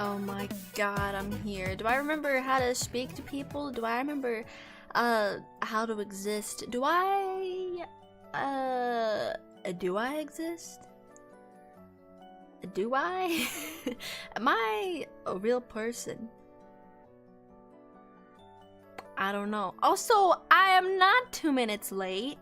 Oh my god, I'm here. Do I remember how to speak to people? Do I remember how to exist? Do I exist? Do I? Am I a real person? I don't know. Also, I am not 2 minutes late.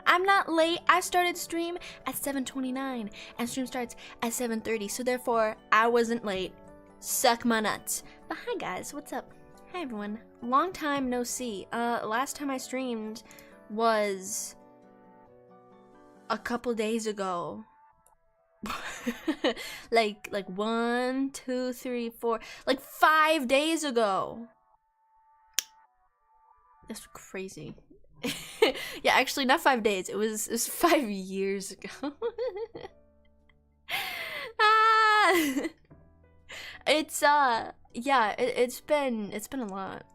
I'm not late. I started stream at 7:29 and stream starts at 7:30, so therefore I wasn't late. Suck my nuts. But hi guys, what's up? Hi everyone. Long time no see. Last time I streamed was a couple days ago. like 1, 2, 3, 4, like 5 days ago. That's crazy. Yeah, actually not 5 days. It was 5 years ago. It's yeah, it's been a lot.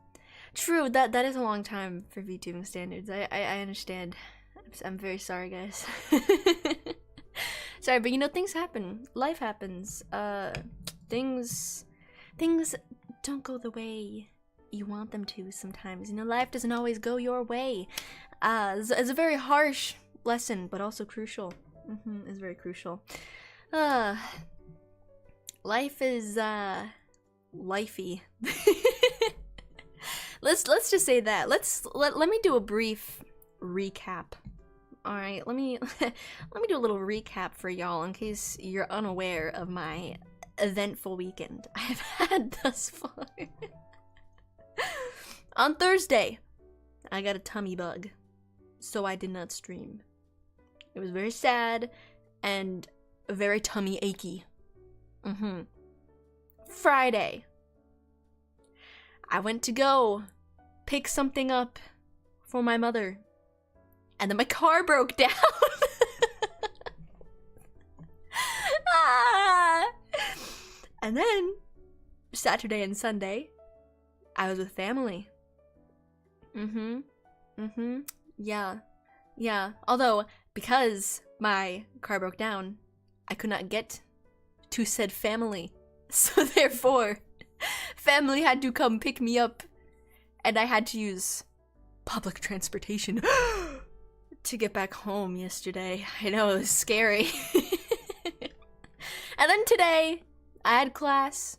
True, that is a long time for VTubing standards. I understand. I'm very sorry, guys. Sorry, but you know, things happen. Life happens. Things don't go the way you want them to sometimes. You know, life doesn't always go your way. It's a very harsh lesson, but also crucial. It's very crucial. Life is lifey. Let's just say that. Let me do a brief recap. All right, let me do a little recap for y'all in case you're unaware of my eventful weekend I've had thus far. On Thursday, I got a tummy bug, so I did not stream. It was very sad and very tummy achy. Friday, I went to go pick something up for my mother, and then my car broke down. And then Saturday and Sunday, I was with family. Yeah. Although, because my car broke down, I could not get to said family. So therefore, family had to come pick me up, and I had to use public transportation to get back home yesterday. I know, it was scary. And then today, I had class.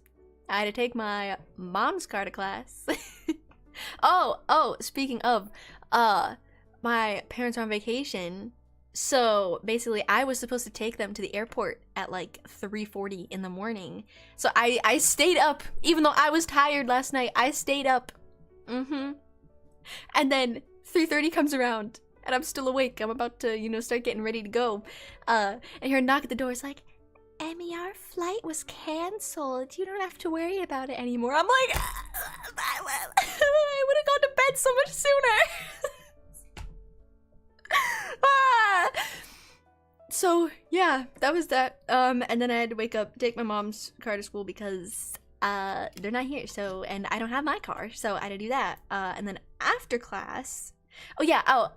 I had to take my mom's car to class. Oh, speaking of, my parents are on vacation, so basically I was supposed to take them to the airport at like 3:40 in the morning. So I stayed up, even though I was tired last night. I stayed up. And then 3:30 comes around, and I'm still awake. I'm about to, you know, start getting ready to go. And hear a knock at the door. It's like, Emmy, our flight was canceled. You don't have to worry about it anymore. I'm like, I would have gone to bed so much sooner. So yeah, that was that. And then I had to wake up, take my mom's car to school because they're not here. So, and I don't have my car, so I had to do that. And then after class,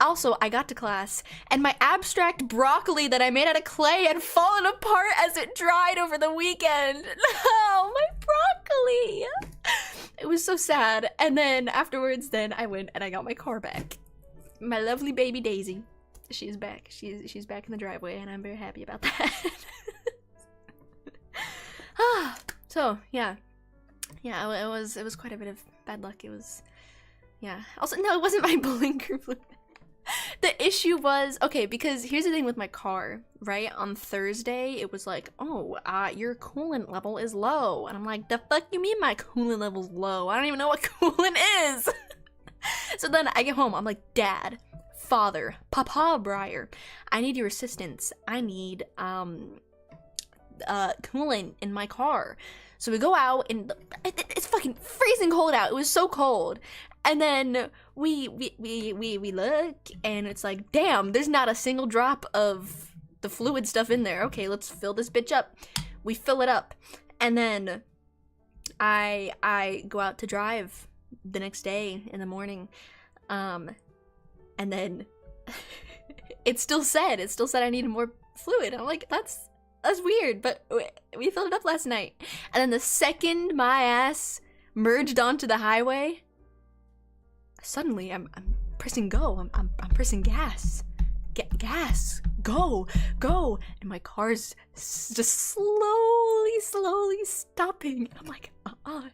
also I got to class, and my abstract broccoli that I made out of clay had fallen apart as it dried over the weekend. No, my broccoli. It was so sad. And then afterwards, I went and I got my car back. My lovely baby Daisy. She's back. She's back in the driveway, and I'm very happy about that. So yeah, it was quite a bit of bad luck. It was, yeah. Also, no, it wasn't my bowling group. The issue was, okay, because here's the thing with my car, right? On Thursday, it was like, oh, your coolant level is low, and I'm like, the fuck you mean my coolant level's low? I don't even know what coolant is. So then I get home, I'm like, Dad, Father, Papa Briar, I need your assistance. I need coolant in my car. So we go out, and it's fucking freezing cold out. It was so cold. And then we look, and it's like, damn, there's not a single drop of the fluid stuff in there. Okay, let's fill this bitch up. We fill it up, and then I go out to drive the next day in the morning, and then it still said I needed more fluid. I'm like, that's That's weird, but we filled it up last night. And then the second my ass merged onto the highway, suddenly I'm pressing go. I'm pressing gas. Gas. Go. And my car's just slowly stopping. I'm like,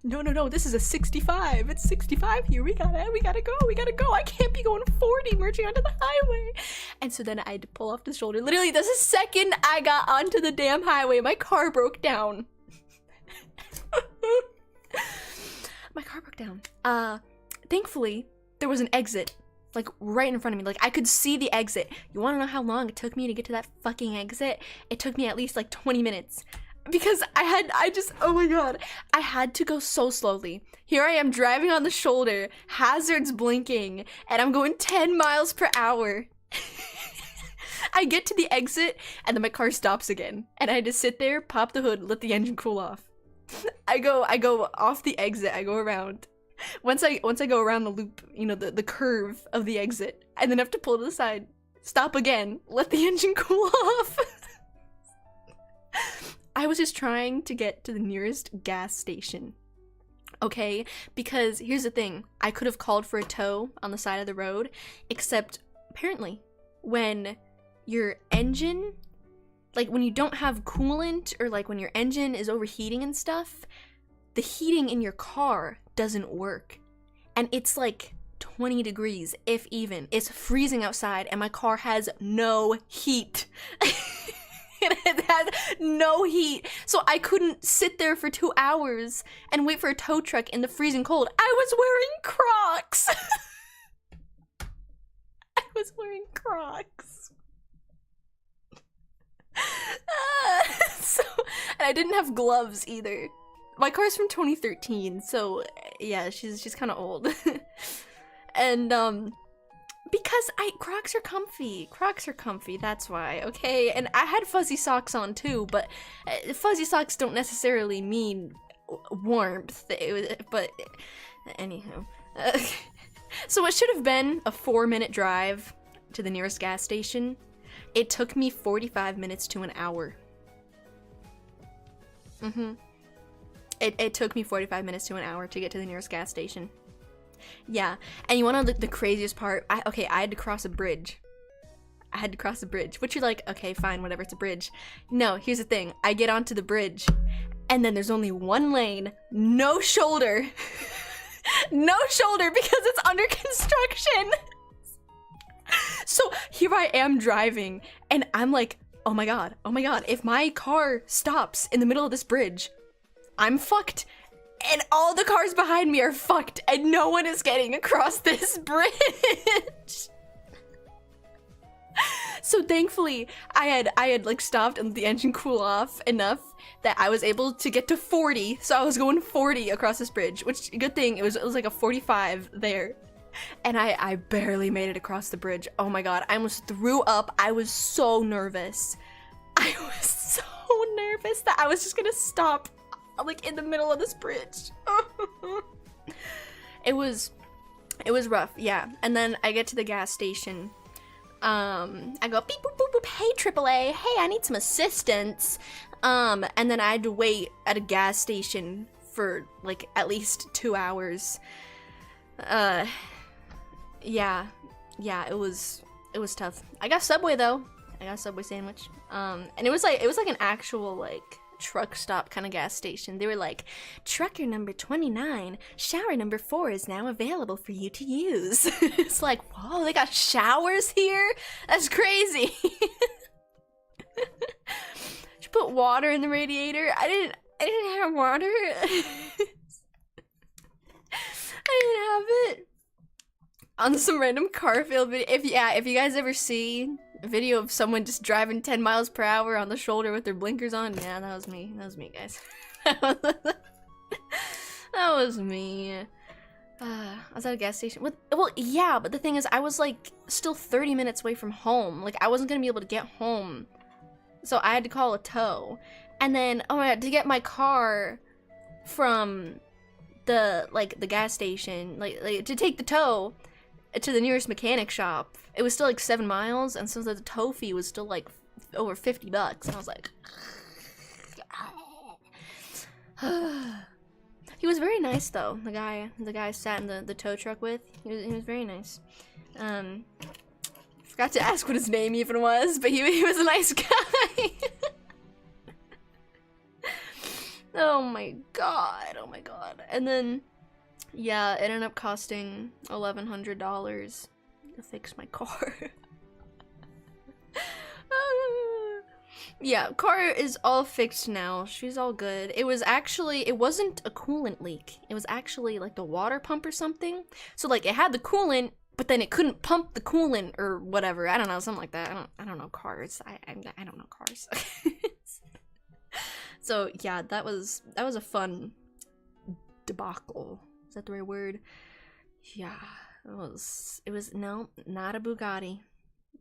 no, this is a 65. It's 65 here. We gotta go. I can't be going 40 merging onto the highway. And so then I had to pull off the shoulder. Literally, the second I got onto the damn highway, my car broke down. My car broke down. Thankfully, there was an exit, like, right in front of me. Like, I could see the exit. You wanna know how long it took me to get to that fucking exit? It took me at least, like, 20 minutes. Because oh my god. I had to go so slowly. Here I am driving on the shoulder, hazards blinking, and I'm going 10 miles per hour. I get to the exit, and then my car stops again. And I had to sit there, pop the hood, let the engine cool off. I go off the exit, I go around. Once I go around the loop, you know, the curve of the exit, and then have to pull to the side, stop again, let the engine cool off. I was just trying to get to the nearest gas station, okay? Because here's the thing, I could have called for a tow on the side of the road, except apparently when your engine, like when you don't have coolant, or like when your engine is overheating and stuff, the heating in your car doesn't work. And it's like 20 degrees, if even. It's freezing outside and my car has no heat. It has no heat. So I couldn't sit there for 2 hours and wait for a tow truck in the freezing cold. I was wearing Crocs. I was wearing Crocs. And I didn't have gloves either. My car's from 2013, so yeah, she's kind of old. And because Crocs are comfy, that's why, okay? And I had fuzzy socks on too, but fuzzy socks don't necessarily mean warmth, but anyhow. So it should have been a 4-minute drive to the nearest gas station. It took me 45 minutes to an hour. It took me 45 minutes to an hour to get to the nearest gas station. Yeah, and you wanna know the craziest part? I had to cross a bridge. Which you're like, okay, fine, whatever, it's a bridge. No, here's the thing. I get onto the bridge, and then there's only one lane, no shoulder. No shoulder because it's under construction. So here I am driving, and I'm like, oh my god, if my car stops in the middle of this bridge, I'm fucked. And all the cars behind me are fucked, and no one is getting across this bridge. So thankfully, I had like stopped and let the engine cool off enough that I was able to get to 40. So I was going 40 across this bridge, which, good thing, it was like a 45 there. And I barely made it across the bridge. Oh my god, I almost threw up. I was so nervous. I was so nervous that I was just gonna stop, like, in the middle of this bridge. It was rough, yeah. And then I get to the gas station. I go beep boop boop boop, hey AAA, hey, I need some assistance. And then I had to wait at a gas station for like at least 2 hours. Yeah, it was tough. I got Subway though. I got a Subway sandwich. And it was like an actual like truck stop kind of gas station. They were like, trucker number 29, shower number 4 is now available for you to use. It's like, whoa, they got showers here? That's crazy. Should put water in the radiator. I didn't have water. I didn't have it. On some random car field video. If you guys ever see a video of someone just driving 10 miles per hour on the shoulder with their blinkers on, yeah, that was me. That was me, guys. That was me. I was at a gas station. Well, yeah, but the thing is, I was like still 30 minutes away from home. Like, I wasn't gonna be able to get home, so I had to call a tow. And then, oh my god, to get my car from the gas station, like to take the tow to the nearest mechanic shop, it was still like 7 miles, and so the tow fee was still like over $50. And I was like, He was very nice though. The guy I sat in the tow truck with. He was very nice. Forgot to ask what his name even was, but he was a nice guy. Oh my god. Oh my god. And then yeah, it ended up costing $1,100 to fix my car. Yeah, car is all fixed now. She's all good. It was actually, it wasn't a coolant leak. It was actually like the water pump or something. So like it had the coolant, but then it couldn't pump the coolant or whatever. I don't know, something like that. I don't know cars. I don't know cars. So yeah, that was a fun debacle. Is that the right word? Yeah, it was no, not a Bugatti.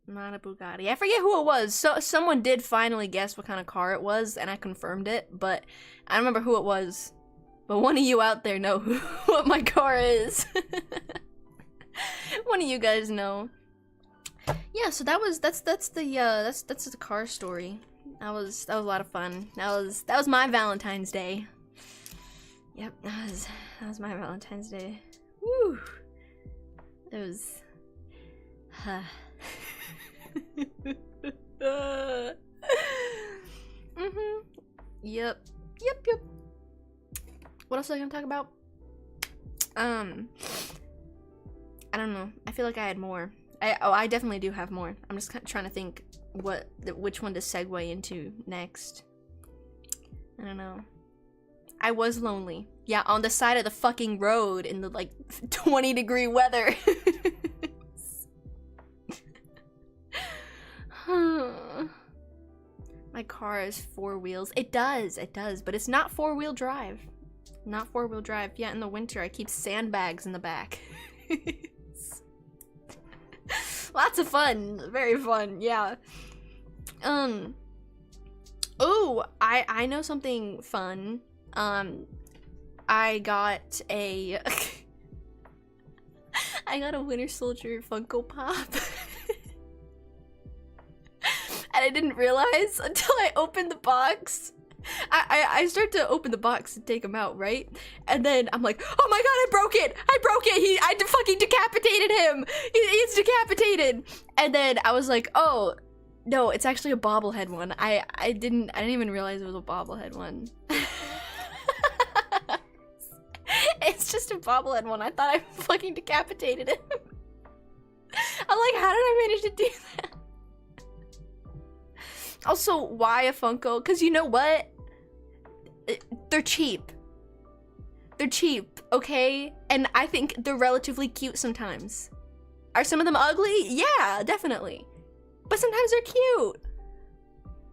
Not a Bugatti. I forget who it was. So someone did finally guess what kind of car it was, and I confirmed it, but I don't remember who it was. But one of you out there know what my car is. One of you guys know. Yeah, so that's the car story. That was a lot of fun. That was my Valentine's Day. Yep, that was my Valentine's Day. Woo. It was Yep. What else was I gonna talk about? I don't know. I feel like I had more. I definitely do have more. I'm just trying to think which one to segue into next. I don't know. I was lonely. Yeah, on the side of the fucking road in the like 20-degree weather. My car has 4 wheels. It does, but it's not 4-wheel drive. Not 4-wheel drive. Yeah, in the winter I keep sandbags in the back. Lots of fun. Very fun, yeah. Oh, I know something fun. I got a I got a Winter Soldier Funko Pop. And I didn't realize until I opened the box. I start to open the box and take him out, right? And then I'm like, oh my god, I broke it! I fucking decapitated him! He's decapitated! And then I was like, oh, no, it's actually a bobblehead one. I didn't even realize it was a bobblehead one. It's just a bobblehead one. I thought I fucking decapitated him. I'm like, how did I manage to do that? Also, why a Funko? Because you know what? They're cheap. They're cheap, okay? And I think they're relatively cute sometimes. Are some of them ugly? Yeah, definitely. But sometimes they're cute.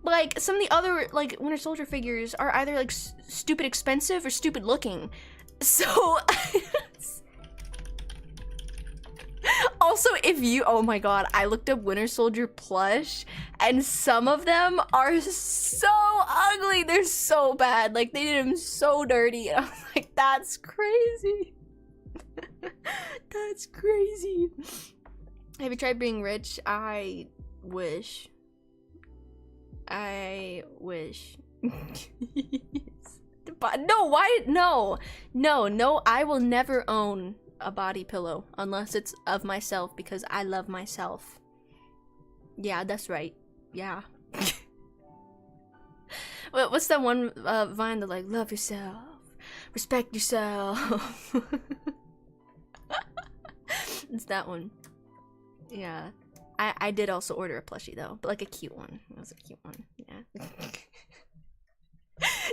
Like, some of the other, like, Winter Soldier figures are either, like, stupid expensive or stupid looking. So... Also, if you, oh my god, I looked up Winter Soldier plush, and some of them are so ugly. They're so bad. Like, they did them so dirty. And I was like, that's crazy. That's crazy. Have you tried being rich? I wish. But no, why? No, I will never own a body pillow unless it's of myself because I love myself. Yeah, that's right. Yeah. What's that one vine that like, love yourself, respect yourself? It's that one. Yeah. I did also order a plushie though, but like a cute one. It was a cute one.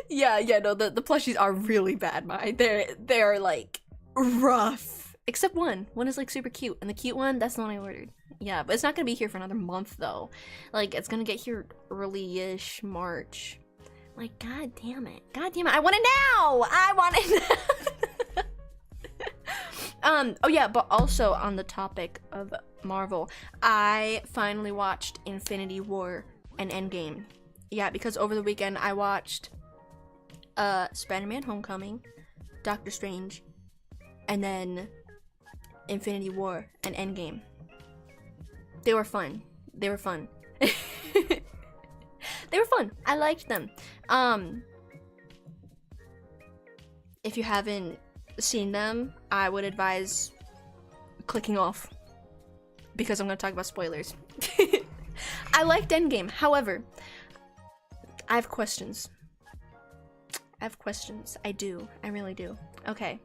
Yeah. Yeah, no, the plushies are really bad, mine. They're like rough. Except one. One is like super cute. And the cute one, that's the one I ordered. Yeah, but it's not gonna be here for another month though. Like, it's gonna get here early-ish March. Like, god damn it. God damn it. I want it now! I want it now! Oh yeah, but also on the topic of Marvel, I finally watched Infinity War and Endgame. Yeah, because over the weekend I watched Spider-Man Homecoming, Doctor Strange, and then Infinity War and Endgame. They were fun. They were fun. They were fun. I liked them. if you haven't seen them, I would advise clicking off because I'm gonna talk about spoilers. I liked Endgame, however, I have questions. I do. I really do. Okay.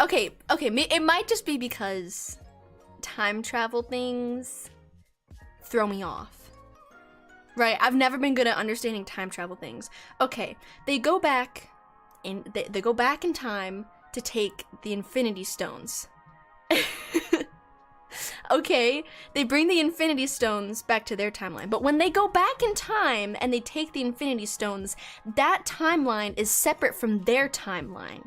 Okay, it might just be because time travel things throw me off. Right? I've never been good at understanding time travel things. Okay, they go back in they go back in time to take the Infinity Stones. Okay, they bring the Infinity Stones back to their timeline. But when they go back in time and they take the Infinity Stones, that timeline is separate from their timeline.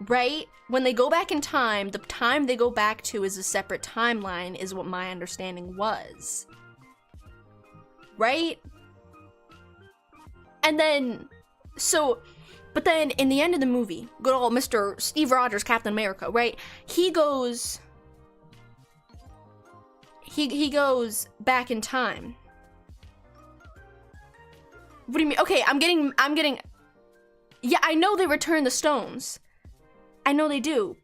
Right? When they go back in time, the time they go back to is a separate timeline, is what my understanding was. Right? And then, but then in the end of the movie, good old Mr. Steve Rogers, Captain America, right? He goes back in time. What do you mean? Okay, I'm getting, yeah, I know they return the stones. I know they do.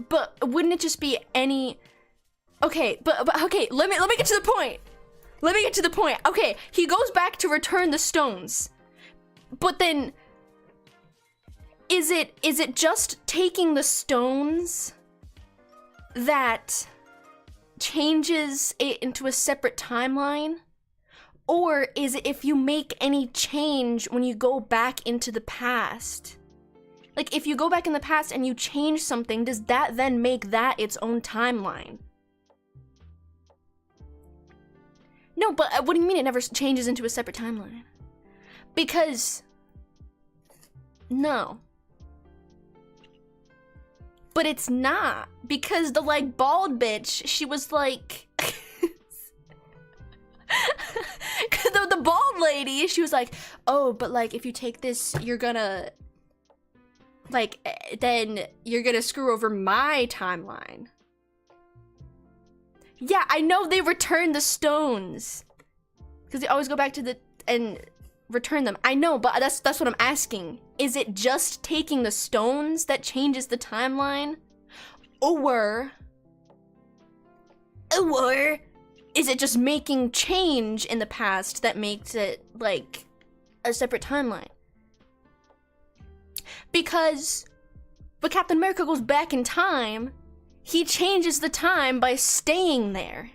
But wouldn't it just be any, okay, but okay, let me get to the point. Let me get to the point. Okay, he goes back to return the stones. But then, is it just taking the stones that changes it into a separate timeline? Or is it if you make any change when you go back into the past? Like, if you go back in the past and you change something, does that then make that its own timeline? No, but what do you mean it never changes into a separate timeline? Because, no. But it's not, because the, like, bald bitch, she was like, the bald lady, she was like, oh, but, like, if you take this, you're gonna, like, then you're gonna screw over my timeline. Yeah, I know they return the stones, because they always go back to and return them. I know, but that's what I'm asking. Is it just taking the stones that changes the timeline? Or is it just making change in the past that makes it, like, a separate timeline? Because when Captain America goes back in time, he changes the time by staying there.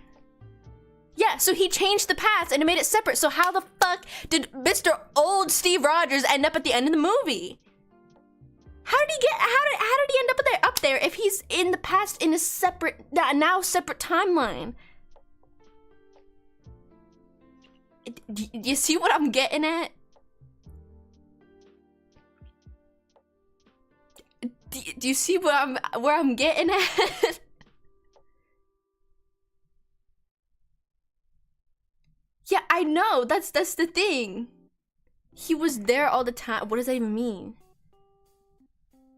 Yeah, so he changed the past and it made it separate. So how the fuck did Mr. Old Steve Rogers end up at the end of the movie? How did he end up there if he's in the past in a separate, now separate timeline? Do you see what I'm getting at? Do you see where I'm getting at? Yeah, I know. That's the thing. He was there all the time. What does that even mean?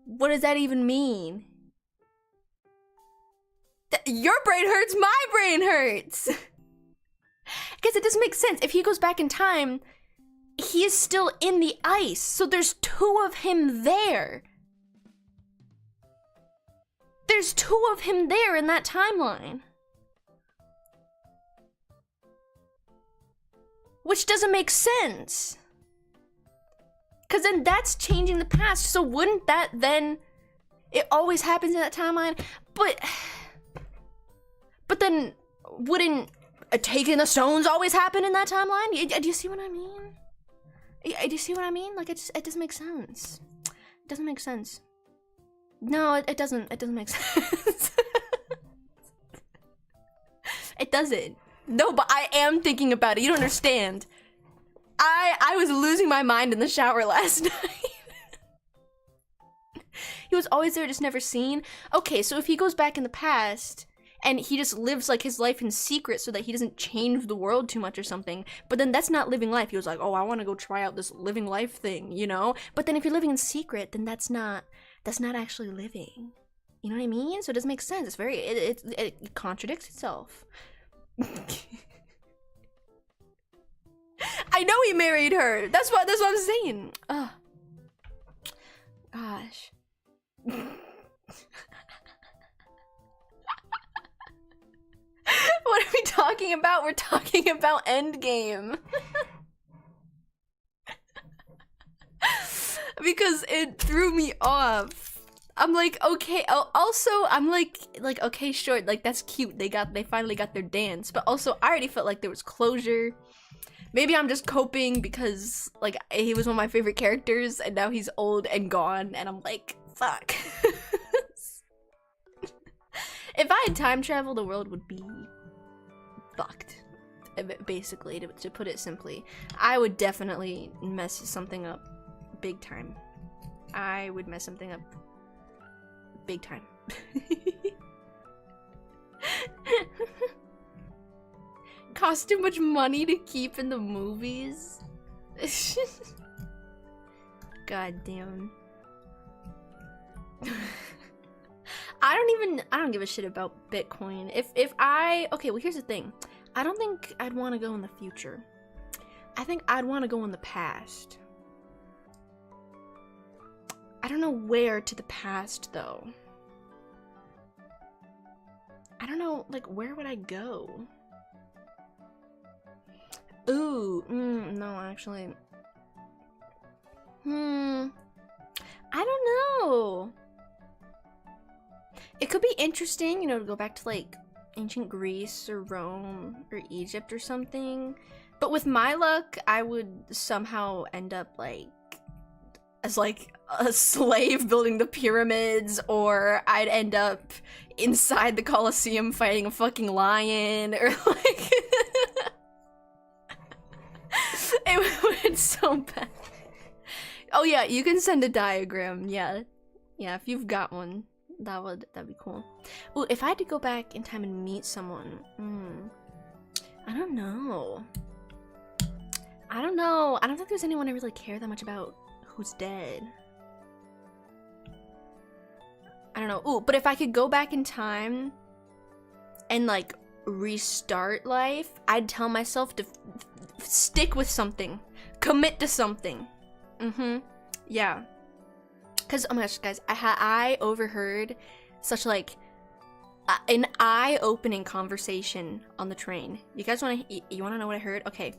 What does that even mean? Your brain hurts, my brain hurts. Because it doesn't make sense. If he goes back in time, he is still in the ice. So there's two of him there. There's two of him there in that timeline. Which doesn't make sense. Because then that's changing the past. So wouldn't that then... It always happens in that timeline. But then wouldn't taking the stones always happen in that timeline? Do you see what I mean? Do you see what I mean? Like, it doesn't make sense. It doesn't make sense. No, it doesn't make sense. It doesn't. No, but I am thinking about it. You don't understand. I was losing my mind in the shower last night. He was always there, just never seen. Okay, so if he goes back in the past and he just lives like his life in secret so that he doesn't change the world too much or something, but then that's not living life. He was like, oh, I want to go try out this living life thing, you know? But then if you're living in secret, then that's not actually living. You know what I mean? So it doesn't make sense. It's very, it contradicts itself. I know he married her. That's what I'm saying. Ugh. Gosh. What are we talking about? We're talking about Endgame. Because it threw me off. I'm like, okay. Also, I'm like, okay, sure, like that's cute. They finally got their dance. But also, I already felt like there was closure. Maybe I'm just coping because like he was one of my favorite characters, and now he's old and gone, and I'm like, fuck. If I had time travel, the world would be fucked. Basically, to put it simply, I would definitely mess something up big time. I would mess something up big time. Cost too much money to keep in the movies. God damn. I don't give a shit about Bitcoin. Okay, well here's the thing. I don't think I'd want to go in the future. I think I'd want to go in the past. I don't know where to the past though. I don't know, like where would I go? Ooh, no, actually. I don't know. It could be interesting, you know, to go back to like ancient Greece or Rome or Egypt or something. But with my luck, I would somehow end up like as like a slave building the pyramids, or I'd end up inside the Colosseum fighting a fucking lion, or like it would so bad. Oh yeah, you can send a diagram. Yeah, if you've got one, that'd be cool. Ooh, if I had to go back in time and meet someone, I don't know. I don't think there's anyone I really care that much about who's dead. I don't know. Ooh, but if I could go back in time and like restart life, I'd tell myself to stick with something, commit to something. Yeah. Cause oh my gosh, guys, I overheard such like an eye-opening conversation on the train. You guys wanna know what I heard? Okay,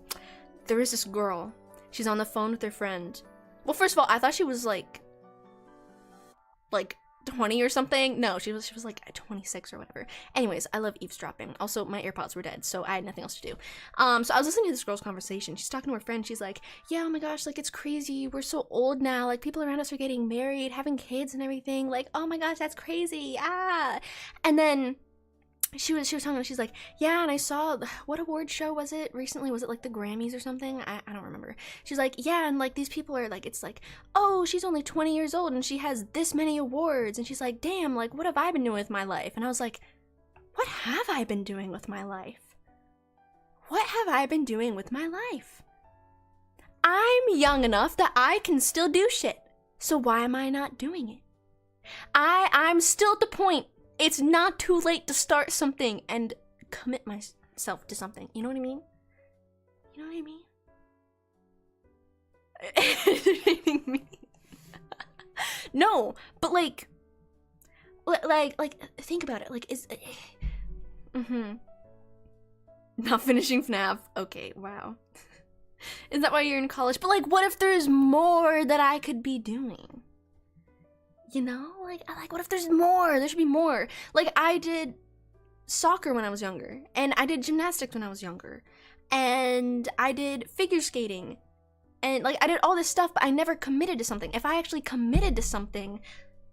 there was this girl. She's on the phone with her friend. Well, first of all, I thought she was like 20 or something. No, she was like 26 or whatever. Anyways, I love eavesdropping. Also, my AirPods were dead, so I had nothing else to do. So I was listening to this girl's conversation. She's talking to her friend. She's like, yeah, oh my gosh, like it's crazy. We're so old now. Like people around us are getting married, having kids and everything. Like, oh my gosh, that's crazy. Ah. And then she was talking, she's like, yeah, and I saw, what award show was it recently? Was it like the Grammys or something? I don't remember. She's like, yeah, and like these people are like, it's like, oh, she's only 20 years old and she has this many awards. And she's like, damn, like what have I been doing with my life? And I was like, what have I been doing with my life? What have I been doing with my life? I'm young enough that I can still do shit. So why am I not doing it? I'm still at the point. It's not too late to start something and commit myself to something. You know what I mean? You know what I mean? No, but like think about it. Like, is not finishing FNAF. Okay, wow. Is that why you're in college? But like, what if there's more that I could be doing? You know, like what if there's more? There should be more. Like, I did soccer when I was younger, and I did gymnastics when I was younger, and I did figure skating, and like I did all this stuff, but I never committed to something. If I actually committed to something,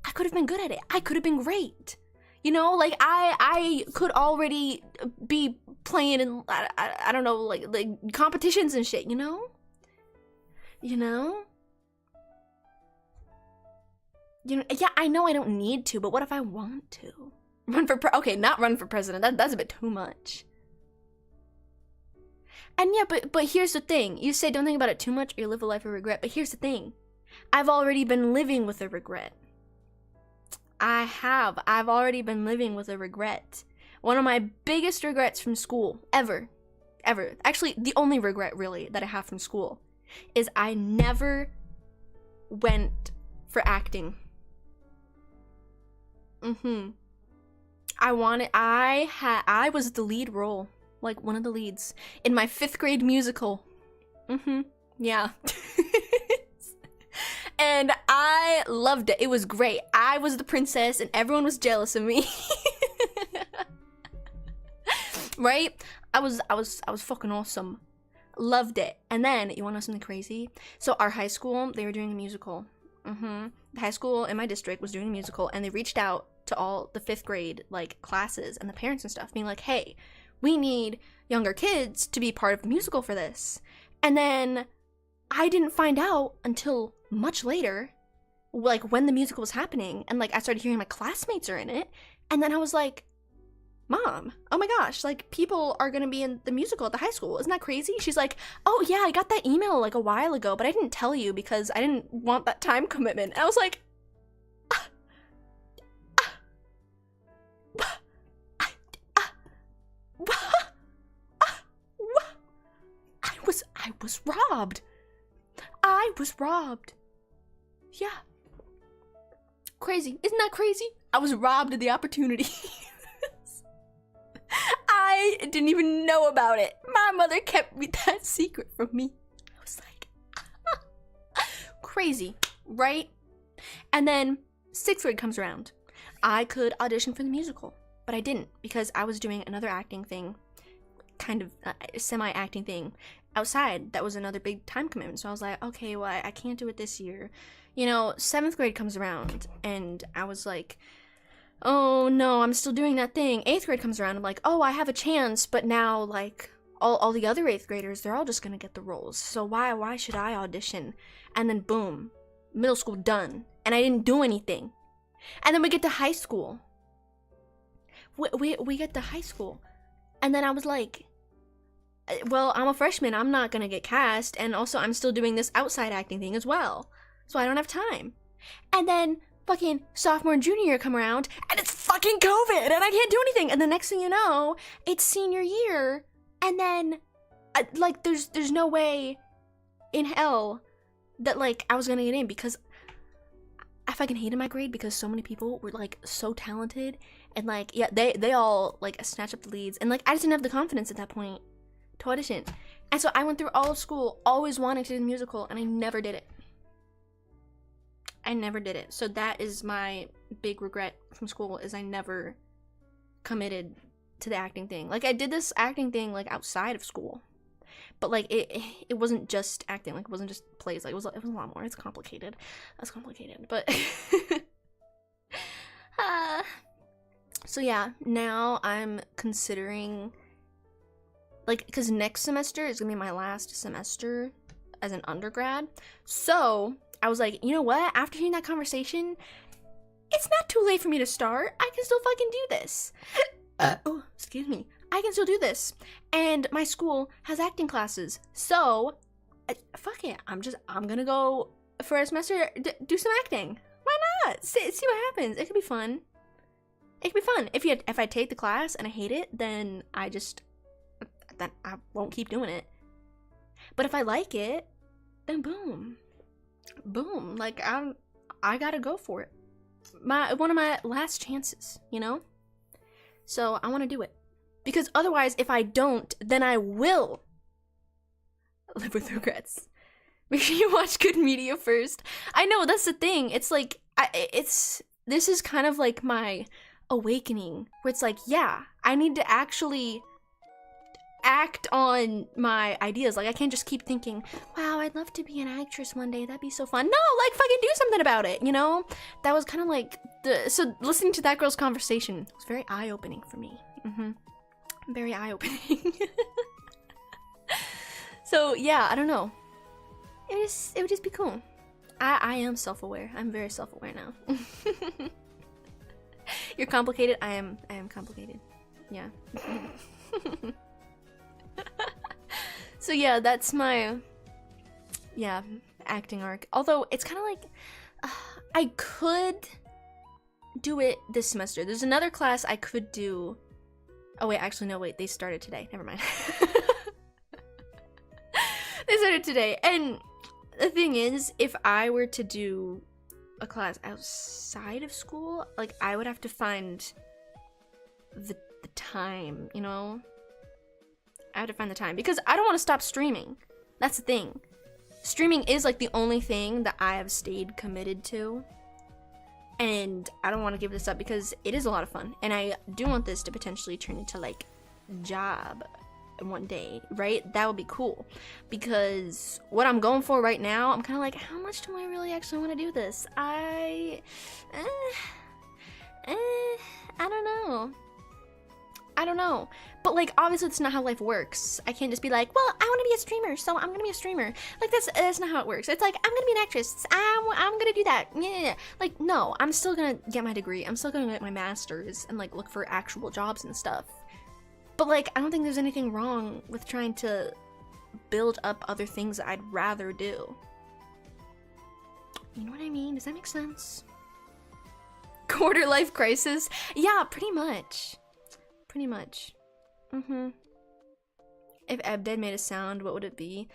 I could have been good at it. I could have been great. You know, like I could already be playing in I don't know, like competitions and shit. You know. Yeah, I know I don't need to, but what if I want to? Okay, not run for president. That's a bit too much. And yeah, but here's the thing. You say don't think about it too much or you live a life of regret, but here's the thing. I've already been living with a regret. I've already been living with a regret. One of my biggest regrets from school, ever, ever. Actually, the only regret really that I have from school is I never went for acting. I was the lead role, like one of the leads in my 5th grade musical. Yeah. And I loved it. It was great. I was the princess and everyone was jealous of me. Right? I was fucking awesome. Loved it. And then, you wanna know something crazy? So our high school, they were doing a musical. The high school in my district was doing a musical, and they reached out to all the 5th grade like classes and the parents and stuff, being like, hey, we need younger kids to be part of the musical for this. And then I didn't find out until much later, like when the musical was happening, and like I started hearing my classmates are in it, and then I was like, Mom, oh my gosh, like people are gonna be in the musical at the high school. Isn't that crazy? She's like, oh yeah, I got that email like a while ago, but I didn't tell you because I didn't want that time commitment. And I was like, I was robbed. I was robbed. Yeah. Crazy. Isn't that crazy? I was robbed of the opportunity. I didn't even know about it. My mother kept that secret from me. I was like, crazy, right? And then 6th grade comes around. I could audition for the musical, but I didn't because I was doing another acting thing, kind of semi-acting thing outside. That was another big time commitment. So I was like, okay, well, I can't do it this year. You know, 7th grade comes around and I was like, oh no, I'm still doing that thing. 8th grade comes around, I'm like, oh, I have a chance, but now like all the other 8th graders, they're all just gonna get the roles. So why should I audition? And then boom, middle school done, and I didn't do anything. And then we get to high school. We get to high school, and then I was like, well, I'm a freshman, I'm not gonna get cast, and also I'm still doing this outside acting thing as well, so I don't have time. And then fucking sophomore and junior year come around, and it's fucking COVID, and I can't do anything. And the next thing you know, it's senior year, and then like there's no way in hell that like I was gonna get in, because I fucking hated my grade because so many people were like so talented, and like yeah, they all like snatched up the leads, and like I just didn't have the confidence at that point to audition. And so I went through all of school always wanting to do the musical, and I never did it. I never did it. So that is my big regret from school, is I never committed to the acting thing. Like I did this acting thing like outside of school, but like it wasn't just acting. Like it wasn't just plays. Like it was a lot more. It's complicated. That's complicated. But so yeah, now I'm considering, like, because next semester is gonna be my last semester as an undergrad. So I was like, you know what? After hearing that conversation, it's not too late for me to start. I can still fucking do this. Oh, excuse me. I can still do this. And my school has acting classes. So, fuck it. I'm gonna go for a semester, do some acting. Why not? See what happens. It could be fun. It could be fun. If I take the class and I hate it, then I won't keep doing it. But if I like it, then boom. Boom, like I gotta go for it. One of my last chances, you know? So I want to do it, because otherwise if I don't, then I will live with regrets. Make sure you watch good media first. I know, that's the thing. It's like this is kind of like my awakening, where it's like, yeah, I need to actually act on my ideas. Like I can't just keep thinking, wow, I'd love to be an actress one day, that'd be so fun. No, like fucking do something about it, you know? That was kind of like so listening to that girl's conversation was very eye-opening for me. Very eye-opening. So yeah, I don't know, it would just be cool. I am self-aware. I'm very self-aware now. You're complicated. I am complicated. Yeah. So yeah, that's my acting arc. Although it's kind of like I could do it this semester. There's another class I could do. Oh wait, actually no, wait, they started today. Never mind. They started today. And the thing is, if I were to do a class outside of school, like, I would have to find the time, you know? I have to find the time because I don't want to stop streaming. That's the thing. Streaming is like the only thing that I have stayed committed to. And I don't want to give this up because it is a lot of fun. And I do want this to potentially turn into like job one day, right? That would be cool. Because what I'm going for right now, I'm kind of like, how much do I really actually want to do this? I don't know. I don't know. But like, obviously that's not how life works. I can't just be like, well, I want to be a streamer, so I'm gonna be a streamer. Like, that's not how it works. It's like, I'm gonna be an actress. I'm gonna do that. Yeah. Like, no, I'm still gonna get my degree. I'm still gonna get my master's and like look for actual jobs and stuff. But like, I don't think there's anything wrong with trying to build up other things that I'd rather do. You know what I mean? Does that make sense? Quarter life crisis? Yeah, pretty much. Pretty much. If Ebdead made a sound, what would it be?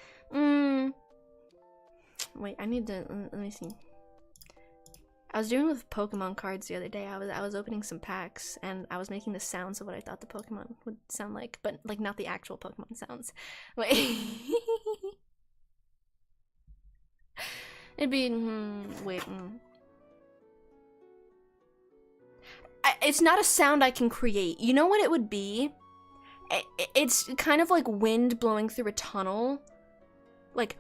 Wait, I need to, let me see. I was doing with Pokemon cards the other day. I was opening some packs and I was making the sounds of what I thought the Pokemon would sound like, but like not the actual Pokemon sounds. Wait. It'd be, it's not a sound I can create. You know what it would be? It's kind of like wind blowing through a tunnel. Like...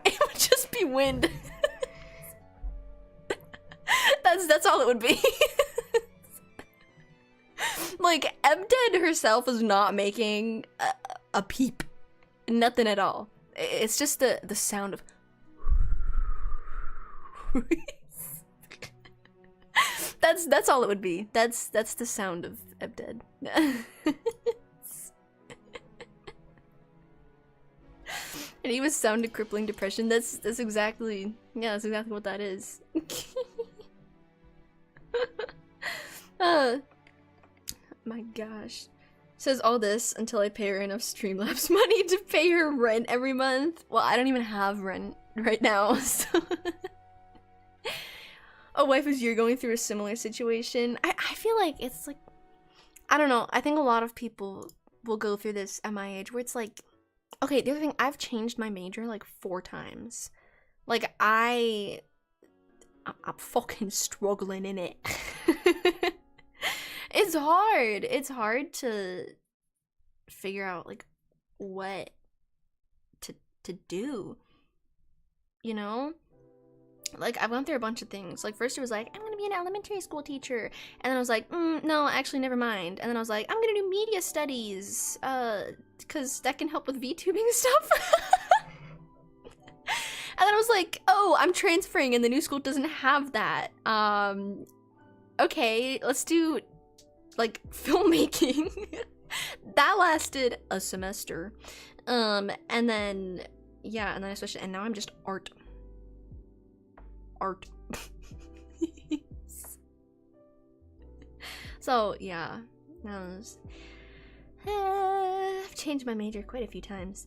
it would just be wind. That's all it would be. Like, Ebdead herself is not making a peep. Nothing at all. It's just the sound of... That's all it would be. That's the sound of Ebdead. And he was sound of crippling depression. That's exactly, yeah, that's exactly what that is. My gosh. Says all this until I pay her enough Streamlabs money to pay her rent every month. Well, I don't even have rent right now, so. A wife is you're going through a similar situation. I feel like it's like, I don't know. I think a lot of people will go through this at my age where it's like, okay, the other thing, I've changed my major like 4 times. Like, I'm fucking struggling in it. It's hard. It's hard to figure out like what to do. You know? Like, I've gone through a bunch of things. Like, first it was like, I'm gonna be an elementary school teacher. And then I was like, no, actually, never mind. And then I was like, I'm gonna do media studies. Because that can help with VTubing stuff. And then I was like, oh, I'm transferring and the new school doesn't have that. Okay, let's do, like, filmmaking. That lasted a semester. And then, yeah, and then I switched it, and now I'm just art. So yeah, I've changed my major quite a few times,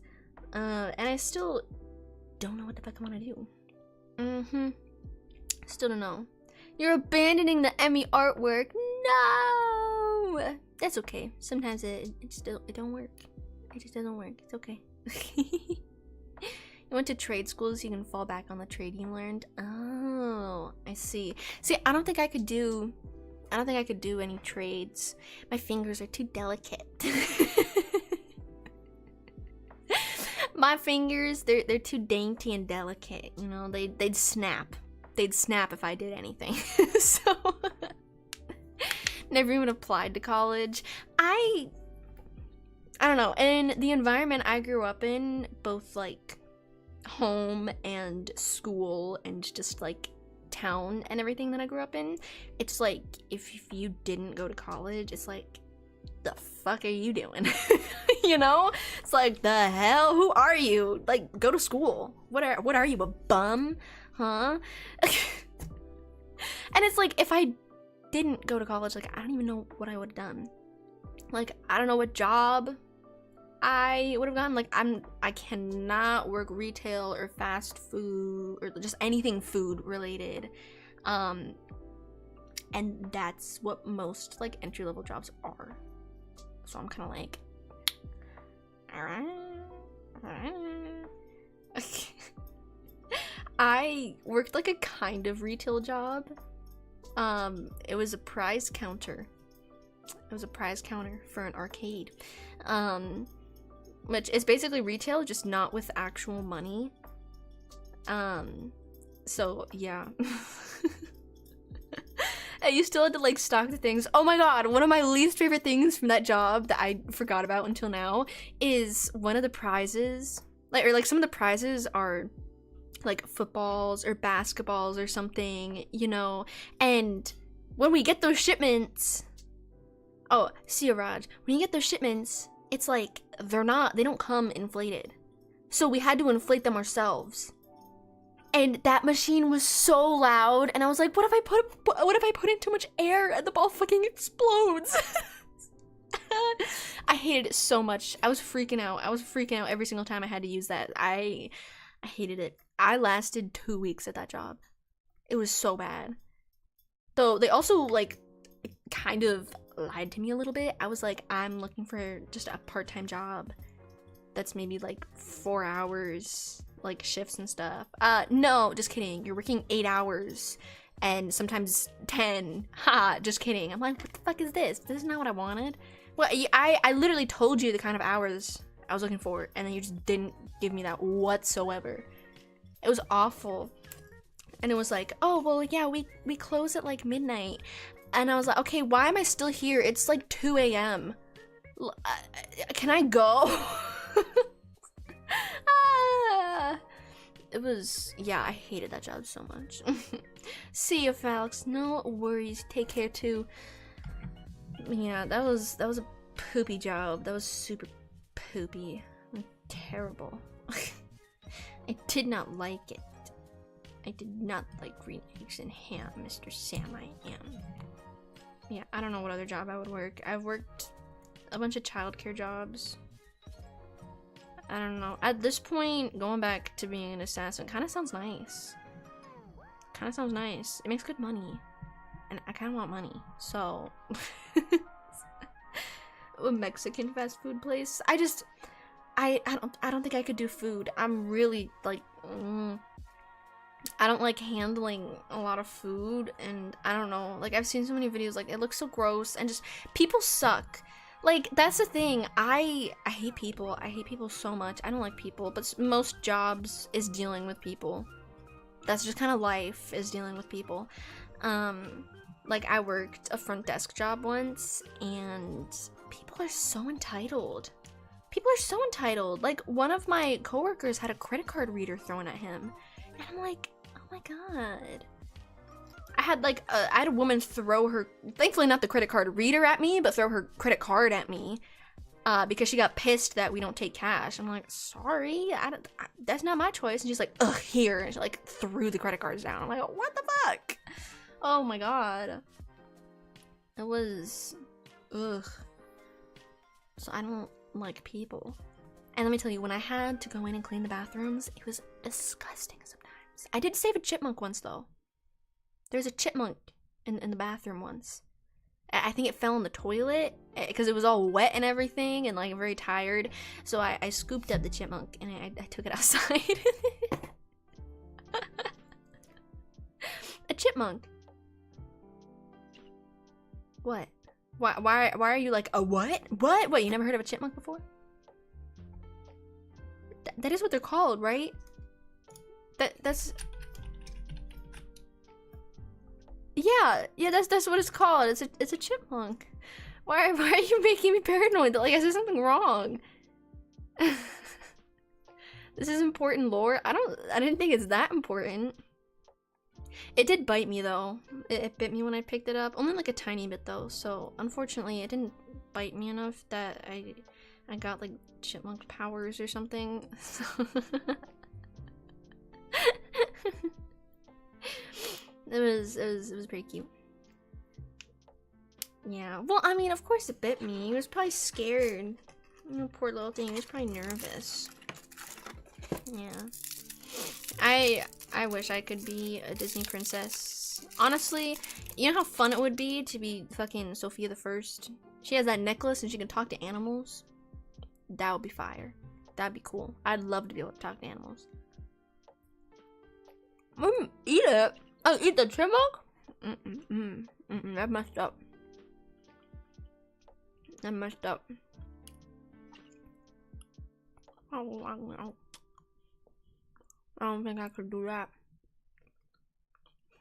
and I still don't know what the fuck I want to do. Still don't know. You're abandoning the Emmy artwork. No, that's okay. Sometimes it don't work. It just doesn't work. It's okay. You went to trade schools, so you can fall back on the trade you learned. Oh, I see. See, I don't think I could do any trades. My fingers are too delicate. My fingers, they're too dainty and delicate. You know, they'd snap. They'd snap if I did anything. So never even applied to college. I don't know. In the environment I grew up in, both like home and school and just like town and everything that I grew up in, it's like if you didn't go to college, it's like, the fuck are you doing? You know, it's like, the hell, who are you? Like, go to school. What are you, a bum, huh? And it's like, if I didn't go to college, like, I don't even know what I would have done. like, I don't know what job I would have gotten. Like, I cannot work retail or fast food or just anything food related. And that's what most like entry-level jobs are. So I'm kind of like, all right. I worked like a kind of retail job. It was a prize counter. It was a prize counter for an arcade. Which is basically retail, just not with actual money. So yeah. And you still had to like stock the things. Oh my god, one of my least favorite things from that job that I forgot about until now is one of the prizes, like some of the prizes are like footballs or basketballs or something, you know, and when we get those shipments, oh, see ya, Raj, when you get those shipments, it's like they don't come inflated, so we had to inflate them ourselves. And that machine was so loud, and I was like, what if I put in too much air and the ball fucking explodes? I hated it so much. I was freaking out every single time I had to use that. I hated it. I lasted 2 weeks at that job. It was so bad. Though they also like kind of lied to me a little bit. I was like, I'm looking for just a part-time job that's maybe like 4 hours, like shifts and stuff. No, just kidding. You're working 8 hours and sometimes 10. Ha, just kidding. I'm like, what the fuck is this? This is not what I wanted. Well, I literally told you the kind of hours I was looking for, and then you just didn't give me that whatsoever. It was awful. And it was like, oh, well, yeah, we close at like midnight. And I was like, okay, why am I still here? It's like 2 a.m. Can I go? It was, yeah, I hated that job so much. See you, Falx. No worries. Take care too. Yeah, that was a poopy job. That was super poopy. Terrible. I did not like it. I did not like green eggs and ham, Mr. Sam I am. Yeah, I don't know what other job I would work. I've worked a bunch of childcare jobs. I don't know. At this point, going back to being an assassin kind of sounds nice. Kind of sounds nice. It makes good money. And I kind of want money. So, a Mexican fast food place. I don't think I could do food. I'm really like, I don't like handling a lot of food, and I don't know. Like, I've seen so many videos, like, it looks so gross, and just, people suck. Like, that's the thing. I hate people. I hate people so much. I don't like people, but most jobs is dealing with people. That's just kind of life, is dealing with people. Like, I worked a front desk job once, and people are so entitled. People are so entitled. Like, one of my coworkers had a credit card reader thrown at him, and I'm like, oh my god. I had a woman throw her, thankfully not the credit card reader at me, but throw her credit card at me, because she got pissed that we don't take cash. I'm like, sorry, that's not my choice. And she's like, ugh, here. And she like threw the credit cards down. I'm like, what the fuck? Oh my god. It was, ugh. So I don't like people. And let me tell you, when I had to go in and clean the bathrooms, it was disgusting sometimes. I did save a chipmunk once though. There's a chipmunk in the bathroom once. I think it fell in the toilet because it was all wet and everything and like very tired. So I scooped up the chipmunk and I took it outside. A chipmunk. What? Why are you like, a what? What? What, you never heard of a chipmunk before? That is what they're called, right? That's... Yeah, that's what it's called. It's a chipmunk. Why are you making me paranoid? Like I said something wrong. This is important lore. I didn't think it's that important. It did bite me though. It bit me when I picked it up. Only like a tiny bit though. So unfortunately it didn't bite me enough that I got like chipmunk powers or something. It was pretty cute. Yeah, well, I mean, of course it bit me. He was probably scared. Oh, poor little thing. He was probably nervous. Yeah. I wish I could be a Disney princess. Honestly, you know how fun it would be to be fucking Sophia the First? She has that necklace and she can talk to animals. That would be fire. That'd be cool. I'd love to be able to talk to animals. Eat it. Oh, eat the chipmunk? That messed up. That messed up. I don't think I could do that.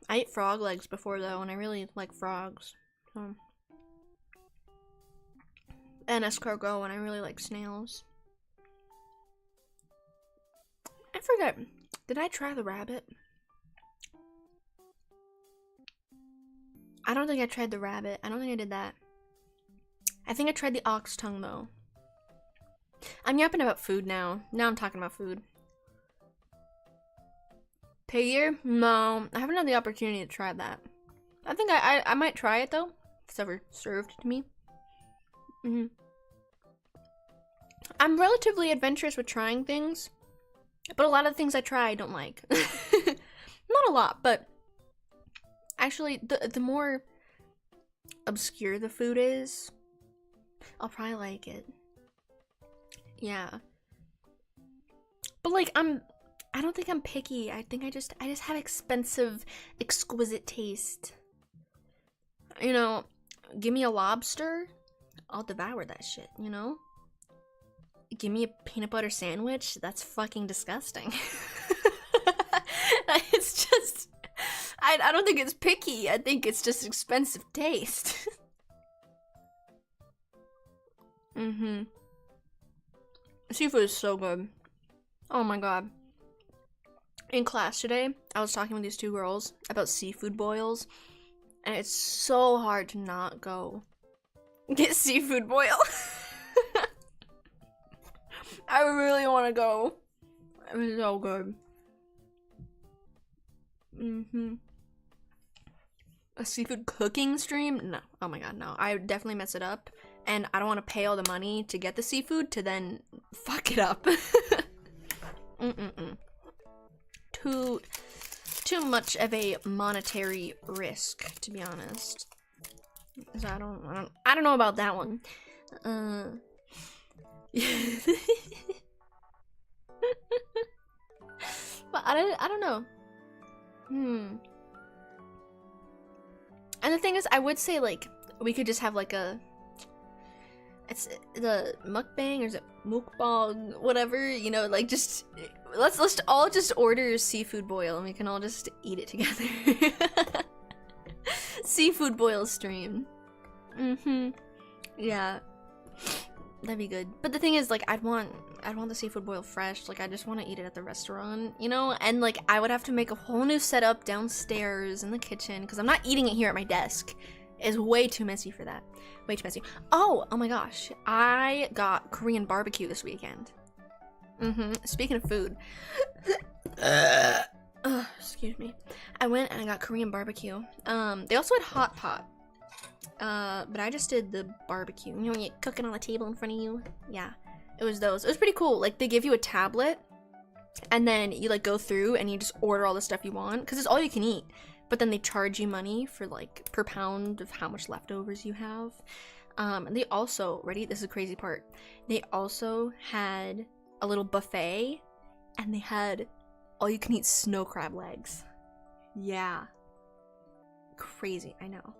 I ate frog legs before though, and I really like frogs. So. And escargot, and I really like snails. I forget. Did I try the rabbit? I don't think I tried the rabbit. I don't think I did that. I think I tried the ox tongue though. I'm yapping about food now. Now I'm talking about food. Pig ear? No, I haven't had the opportunity to try that. I think I might try it though. If it's ever served to me. I'm relatively adventurous with trying things, but a lot of the things I try I don't like. Not a lot, but actually the more obscure the food is, I'll probably like it. Yeah. But like I don't think I'm picky. I think I just have expensive, exquisite taste. You know, give me a lobster, I'll devour that shit, you know? Give me a peanut butter sandwich, that's fucking disgusting. It's just, I don't think it's picky. I think it's just expensive taste. Seafood is so good. Oh my god. In class today, I was talking with these two girls about seafood boils, and it's so hard to not go get seafood boil. I really want to go. It was so good. A seafood cooking stream? No. Oh my god, no. I would definitely mess it up, and I don't want to pay all the money to get the seafood to then fuck it up. Too much of a monetary risk, to be honest. So I don't know about that one. But I don't know. And the thing is, I would say like we could just have like it's the mukbang, or is it mukbang, whatever, you know, like just let's all just order seafood boil and we can all just eat it together. Seafood boil stream. Yeah, that'd be good. But the thing is, like, I'd want the seafood boil fresh. Like, I just want to eat it at the restaurant, you know? And like, I would have to make a whole new setup downstairs in the kitchen because I'm not eating it here at my desk. It's way too messy for that. Way too messy. Oh my gosh, I got Korean barbecue this weekend. Speaking of food. Excuse me. I went and I got Korean barbecue. They also had hot pot. But I just did the barbecue. You know when you're cooking on the table in front of you? Yeah, it was those. It was pretty cool. Like, they give you a tablet, and then you, like, go through and you just order all the stuff you want, because it's all you can eat. But then they charge you money for, like, per pound of how much leftovers you have. And they also, ready? This is the crazy part. They also had a little buffet, and they had all you can eat snow crab legs. Yeah. Crazy, I know.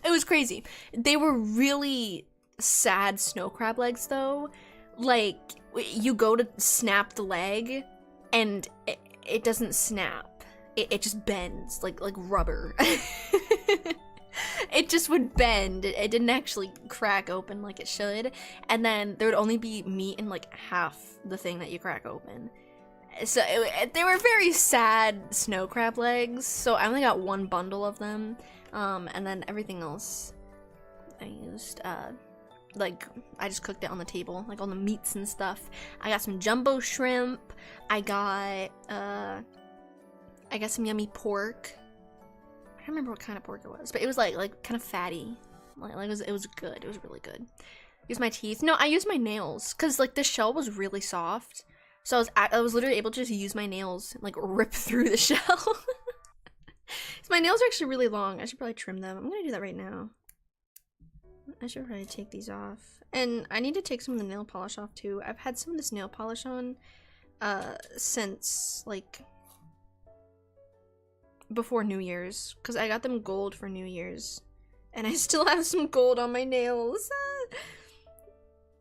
It was crazy. They were really sad snow crab legs though. Like, you go to snap the leg and it doesn't snap. It just bends like rubber. It just would bend. It didn't actually crack open like it should. And then there would only be meat in like half the thing that you crack open. So they were very sad snow crab legs. So I only got one bundle of them. And then everything else I used, like, I just cooked it on the table, like all the meats and stuff. I got some jumbo shrimp. I got some yummy pork. don't remember what kind of pork it was, but it was like kind of fatty. Like it was good. It was really good. Use my teeth. No, I used my nails because like the shell was really soft. So I was literally able to just use my nails and like rip through the shell. My nails are actually really long. I should probably trim them. I'm gonna do that right now. I should probably take these off. And I need to take some of the nail polish off too. I've had some of this nail polish on since like before New Year's, because I got them gold for New Year's and I still have some gold on my nails.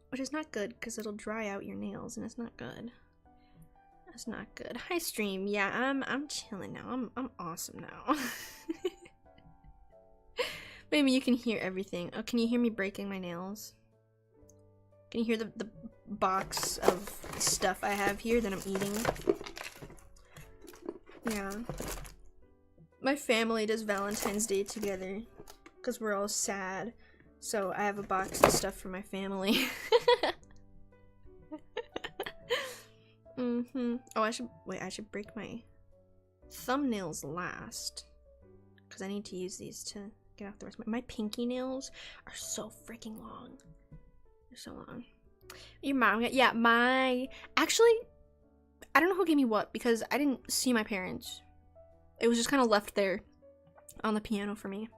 Which is not good because it'll dry out your nails and it's not good. That's not good. Hi stream. Yeah, I'm chilling now. I'm awesome now. Maybe you can hear everything. Oh, can you hear me breaking my nails? Can you hear the box of stuff I have here that I'm eating? Yeah. My family does Valentine's Day together because we're all sad. So I have a box of stuff for my family. Oh, I should break my thumbnails last because I need to use these to get off the rest of my pinky nails are so freaking long. They're so long. Your mom got, yeah, actually, I don't know who gave me what because I didn't see my parents. It was just kind of left there on the piano for me.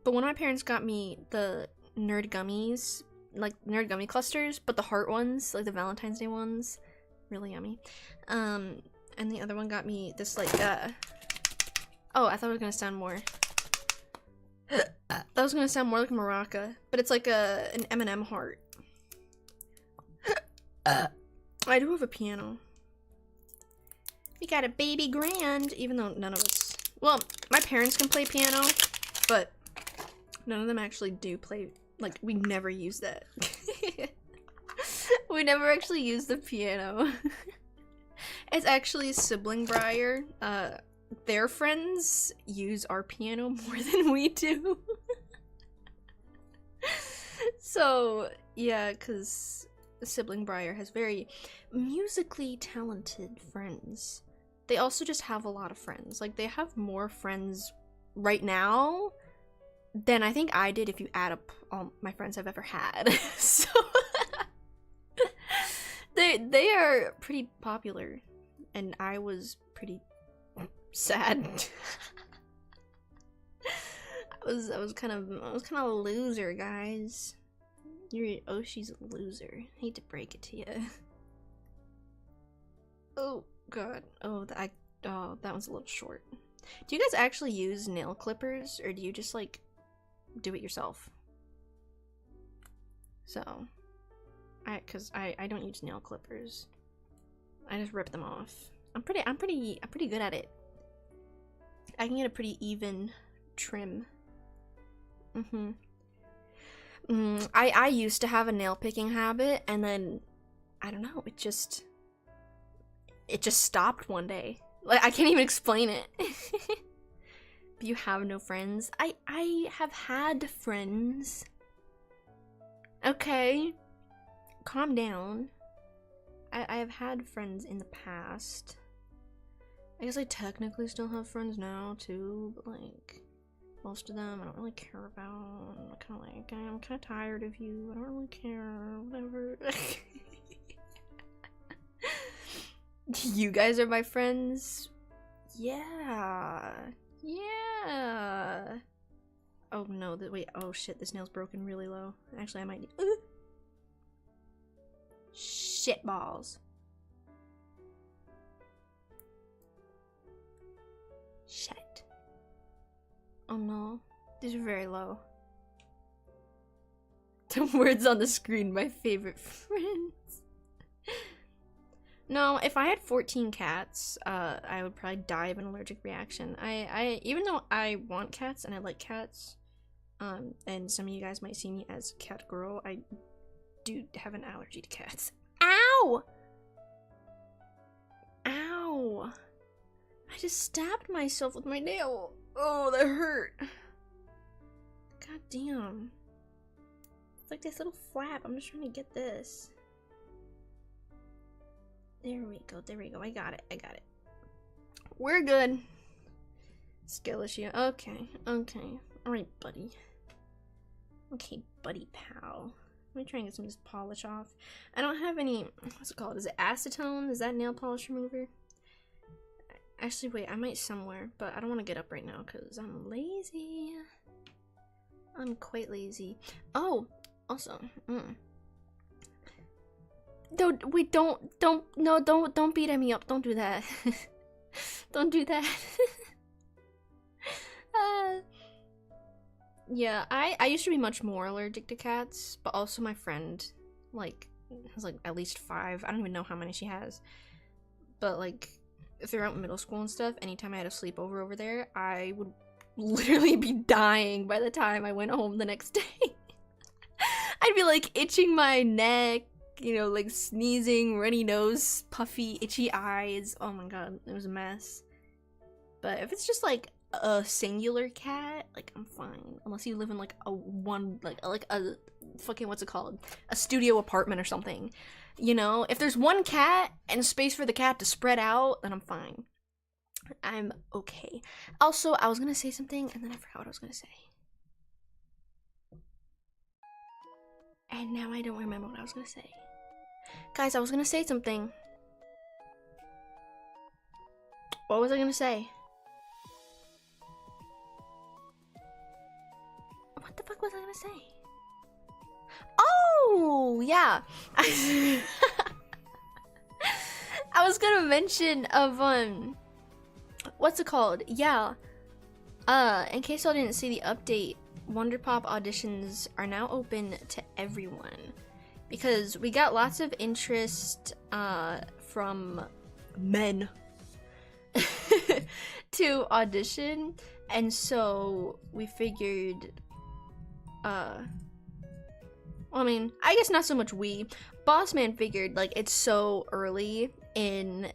But one of my parents got me the nerd gummies, like nerd gummy clusters, but the heart ones, like the Valentine's Day ones, really yummy. And the other one got me this like oh, I thought it was gonna sound more that was gonna sound more like a maraca, but it's like an M&M heart. I do have a piano. We got a baby grand, even though none of us, well, my parents can play piano, but none of them actually do play. Like, we never use that. We never actually use the piano. It's actually sibling Briar. Their friends use our piano more than we do. So, yeah, because sibling Briar has very musically talented friends. They also just have a lot of friends. Like, they have more friends right now than I think I did if you add up all my friends I've ever had. So they are pretty popular, and I was pretty sad. I was kind of a loser, guys. Oshi's a loser. Hate to break it to you. Oh god. Oh, that one's a little short. Do you guys actually use nail clippers, or do you just like do it yourself? So, cause I don't use nail clippers. I just rip them off. I'm pretty good at it. I can get a pretty even trim. I used to have a nail picking habit, and then I don't know, it just stopped one day. Like, I can't even explain it. But you have no friends? I have had friends. Okay. Calm down. I have had friends in the past. I guess I technically still have friends now too, but like most of them I don't really care about. I'm kind of like, I'm kind of tired of you. I don't really care. Whatever. You guys are my friends? Yeah. Yeah. Oh no, wait, oh shit, this nail's broken really low. Actually, I might need, shit balls. Shit. Oh no, these are very low. The words on the screen, my favorite friends. No, if I had 14 cats, I would probably die of an allergic reaction. I even though I want cats and I like cats, and some of you guys might see me as cat girl, I do have an allergy to cats. Ow! Ow! I just stabbed myself with my nail. Oh, that hurt. God damn. It's like this little flap. I'm just trying to get this. There we go, there we go. I got it, I got it. we're good. Skill issue. Okay, okay. Alright, buddy. Okay, buddy pal. Let me try and get some of this polish off. I don't have any, what's it called? Is it acetone? Is that nail polish remover? Actually, wait, I might somewhere, but I don't want to get up right now because I'm lazy. I'm quite lazy. Oh, also, don't beat Emmy up. Don't do that. Don't do that. Yeah, I used to be much more allergic to cats, but also my friend, like, has like at least 5. I don't even know how many she has. But like, throughout middle school and stuff, anytime I had a sleepover over there, I would literally be dying by the time I went home the next day. I'd be like itching my neck, you know, like sneezing, runny nose, puffy, itchy eyes. Oh my god, it was a mess. But if it's just like a singular cat, like I'm fine. Unless you live in like a fucking, what's it called? A studio apartment or something. You know, if there's one cat and space for the cat to spread out, then I'm fine. I'm okay. Also, I was gonna say something and then I forgot what I was gonna say. And now I don't remember what I was gonna say. Guys, I was gonna say something. What was I gonna say? What the fuck was I gonna say? Oh, yeah. I was gonna mention of, what's it called? Yeah. In case y'all didn't see the update, WonderPop auditions are now open to everyone. Because we got lots of interest, from men to audition. And so we figured, I mean, I guess not so much we. Bossman figured, like, it's so early in...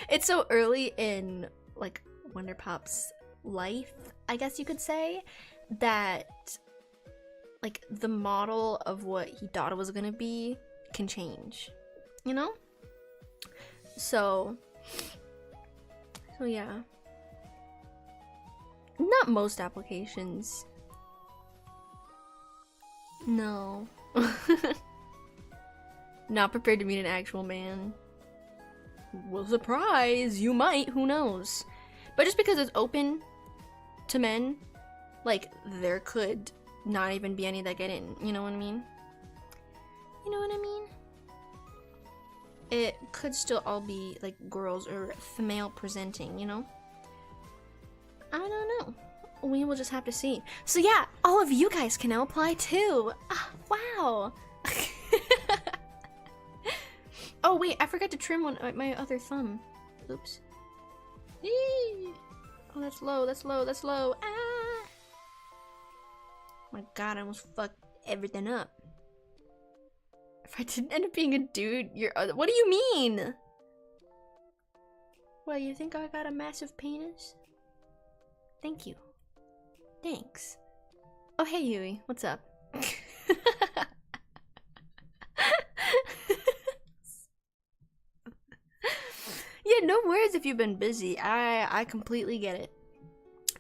it's so early in, like, WonderPop's life, I guess you could say, that, like, the model of what he thought it was gonna be can change, you know? So yeah. Not most applications. No. Not prepared to meet an actual man. Well, surprise, you might, who knows? But just because it's open to men, like, there could not even be any that get in, you know what I mean? You know what I mean? It could still all be, like, girls or female presenting, you know? I don't know. We will just have to see. So yeah, all of you guys can now apply too. Wow. Oh wait, I forgot to trim my other thumb. Oops. Eee. Oh, that's low, that's low, that's low. Ah. My god, I almost fucked everything up. If I didn't end up being a dude, what do you mean? Well, you think I got a massive penis? Thank you. Thanks. Oh, hey, Yui. What's up? Yeah, no worries if you've been busy. I completely get it.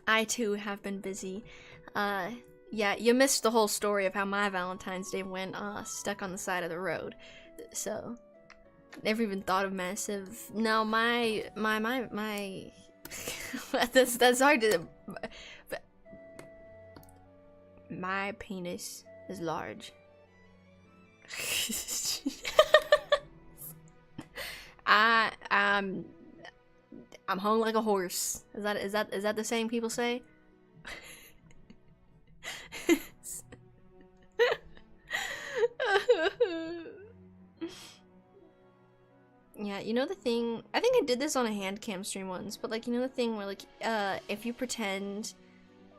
I, too, have been busy. Yeah, you missed the whole story of how my Valentine's Day went, stuck on the side of the road. So, never even thought of massive. No, my that's hard to... My penis is large. I'm hung like a horse. Is that the saying people say? Yeah, you know the thing, I think I did this on a hand cam stream once, but like, you know the thing where like, if you pretend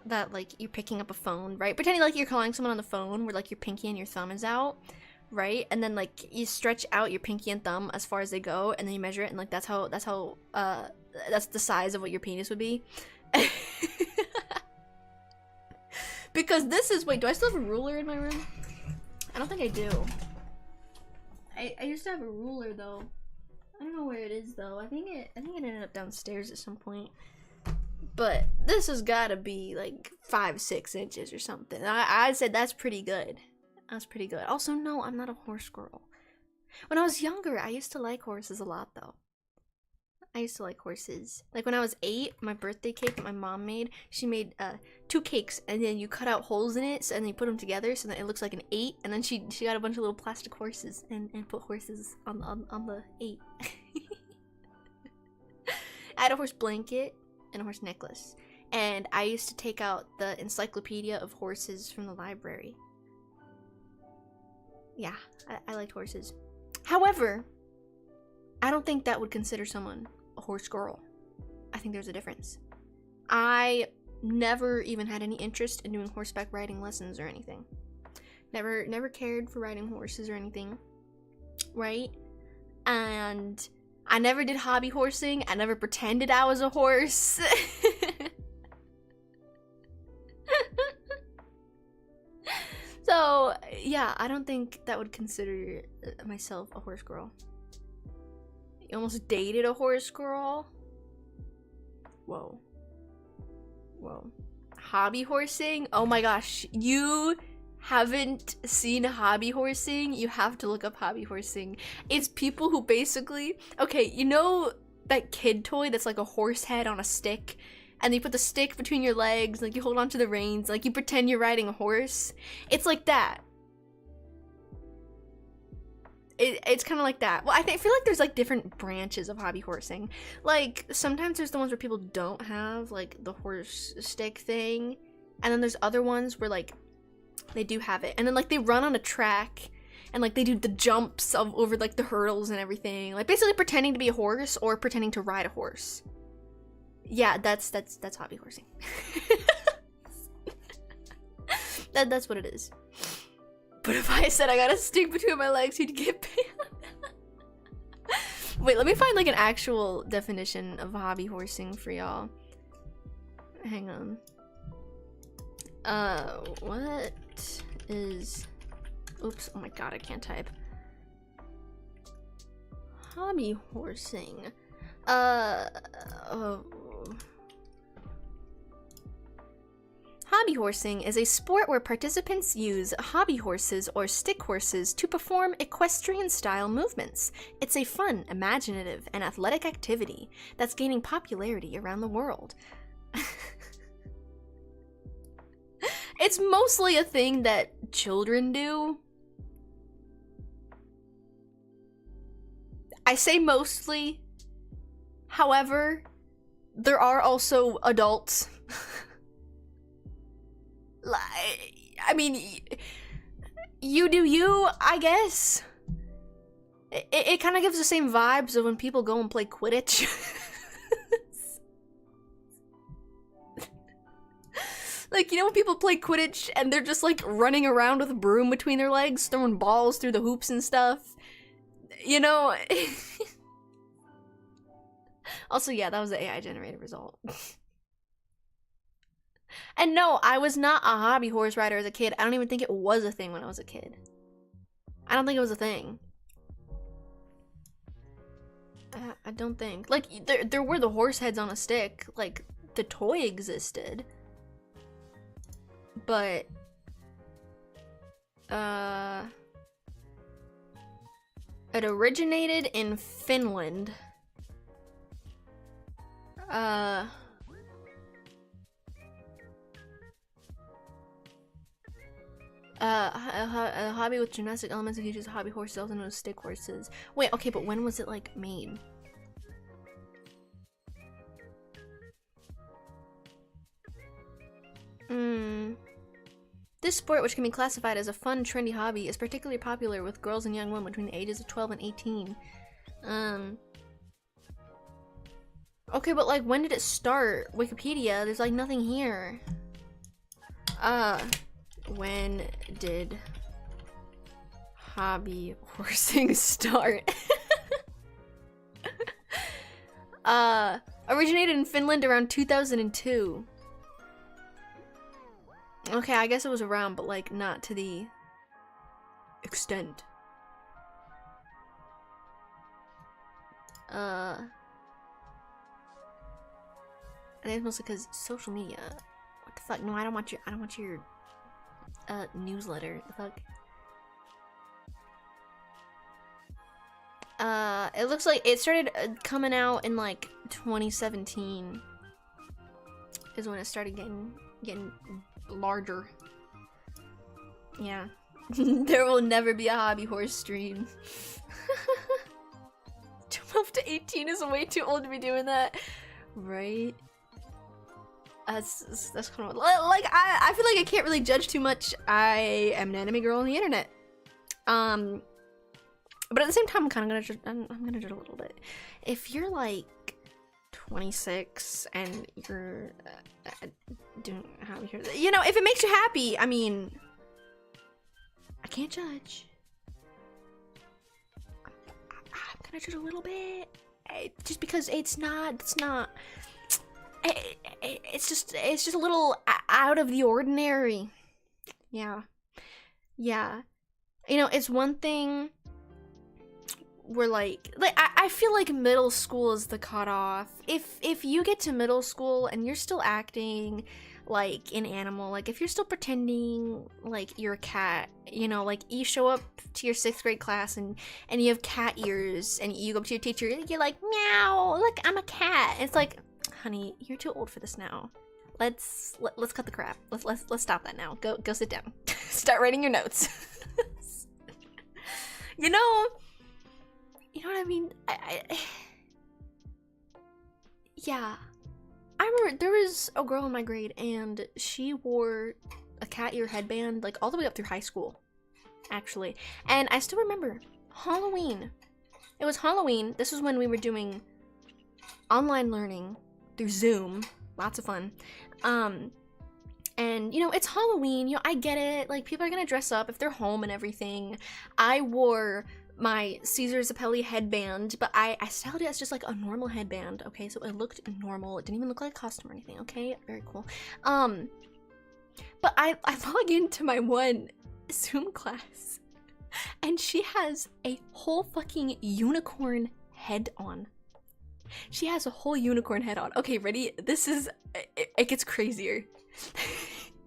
that like you're picking up a phone, right? Pretending like you're calling someone on the phone where like your pinky and your thumb is out, right? And then like you stretch out your pinky and thumb as far as they go, and then you measure it, and like that's the size of what your penis would be. Because this is, wait, do I still have a ruler in my room? I don't think I do. I used to have a ruler though. I don't know where it is though. I think it ended up downstairs at some point. But this has got to be like 5-6 inches or something. I said that's pretty good. That's pretty good. Also, no, I'm not a horse girl. When I was younger, I used to like horses a lot though. I used to like horses. Like when I was 8, my birthday cake that my mom made, she made 2 cakes and then you cut out holes in it and then you put them together so that it looks like an 8, and then she got a bunch of little plastic horses and put horses on the 8. I had a horse blanket and a horse necklace, and I used to take out the encyclopedia of horses from the library. Yeah, I liked horses. However, I don't think that would consider someone a horse girl. I think there's a difference. I never even had any interest in doing horseback riding lessons or anything. Never cared for riding horses or anything, right? And I never did hobby horsing. I never pretended I was a horse. So, yeah, I don't think that would consider myself a horse girl. You almost dated a horse girl? Whoa. Whoa. Hobby horsing? Oh my gosh. You haven't seen hobby horsing? You have to look up hobby horsing. It's people who basically... Okay, you know that kid toy that's like a horse head on a stick? And you put the stick between your legs, like you hold onto the reins, like you pretend you're riding a horse? It's like that. It's kind of like that. Well, I feel like there's like different branches of hobby horsing. Like sometimes there's the ones where people don't have like the horse stick thing, and then there's other ones where like they do have it, and then like they run on a track and like they do the jumps over like the hurdles and everything, like basically pretending to be a horse or pretending to ride a horse. Yeah, that's hobby horsing. That's what it is. But if I said I got a stick between my legs, he'd get banned. Wait, let me find like an actual definition of hobby horsing for y'all. Hang on. What is... Oops, oh my god, I can't type. Hobby horsing. Hobby horsing is a sport where participants use hobby horses or stick horses to perform equestrian-style movements. It's a fun, imaginative, and athletic activity that's gaining popularity around the world. It's mostly a thing that children do. I say mostly. However, there are also adults. I mean, you do you, I guess. It kind of gives the same vibes of when people go and play Quidditch. Like, you know when people play Quidditch and they're just like running around with a broom between their legs, throwing balls through the hoops and stuff? You know? Also, yeah, that was the AI generated result. And no, I was not a hobby horse rider as a kid. I don't even think it was a thing when I was a kid. I don't think it was a thing. I don't think. Like, there were the horse heads on a stick. Like, the toy existed. But, it originated in Finland. A hobby with gymnastic elements that uses hobby horses, also known as stick horses. Wait, okay, but when was it, like, made? This sport, which can be classified as a fun, trendy hobby, is particularly popular with girls and young women between the ages of 12 and 18. Okay, but, like, when did it start? Wikipedia, there's, like, nothing here. When did hobby horsing start? Originated in Finland around 2002. Okay, I guess it was around, but like not to the extent. I think it's mostly because social media. What the fuck? No, I don't want your newsletter. The fuck? It looks like it started coming out in like 2017 is when it started getting larger. Yeah. There will never be a hobby horse stream. 12 to 18 is way too old to be doing that. Right? That's kind of like I feel like I can't really judge too much. I am an anime girl on the internet. But at the same time, I'm kind of I'm gonna judge a little bit. If you're like 26 and you're doing how you know, if it makes you happy, I mean, I can't judge. I'm gonna judge a little bit, just because it's just a little out of the ordinary. Yeah. You know, it's one thing where like I feel like middle school is the cutoff. If you get to middle school and you're still acting like an animal, like if you're still pretending like you're a cat, you know, like you show up to your 6th grade class and you have cat ears and you go up to your teacher, you're like, meow, look, I'm a cat. And it's like, honey, you're too old for this now. Let's cut the crap. Let's stop that now. Go sit down. Start writing your notes. You know what I mean? Yeah. I remember there was a girl in my grade and she wore a cat ear headband like all the way up through high school, actually. And I still remember Halloween. It was Halloween. This was when we were doing online learning through Zoom. Lots of fun. And you know, it's Halloween, you know, I get it. Like, people are gonna dress up if they're home and everything. I wore my Caesar Zappelli headband, but I styled it as just like a normal headband, okay? So it looked normal. It didn't even look like a costume or anything, okay? Very cool. But I log into my one Zoom class and she has a whole fucking unicorn head on. She has a whole unicorn head on. Okay, ready? This is, it gets crazier.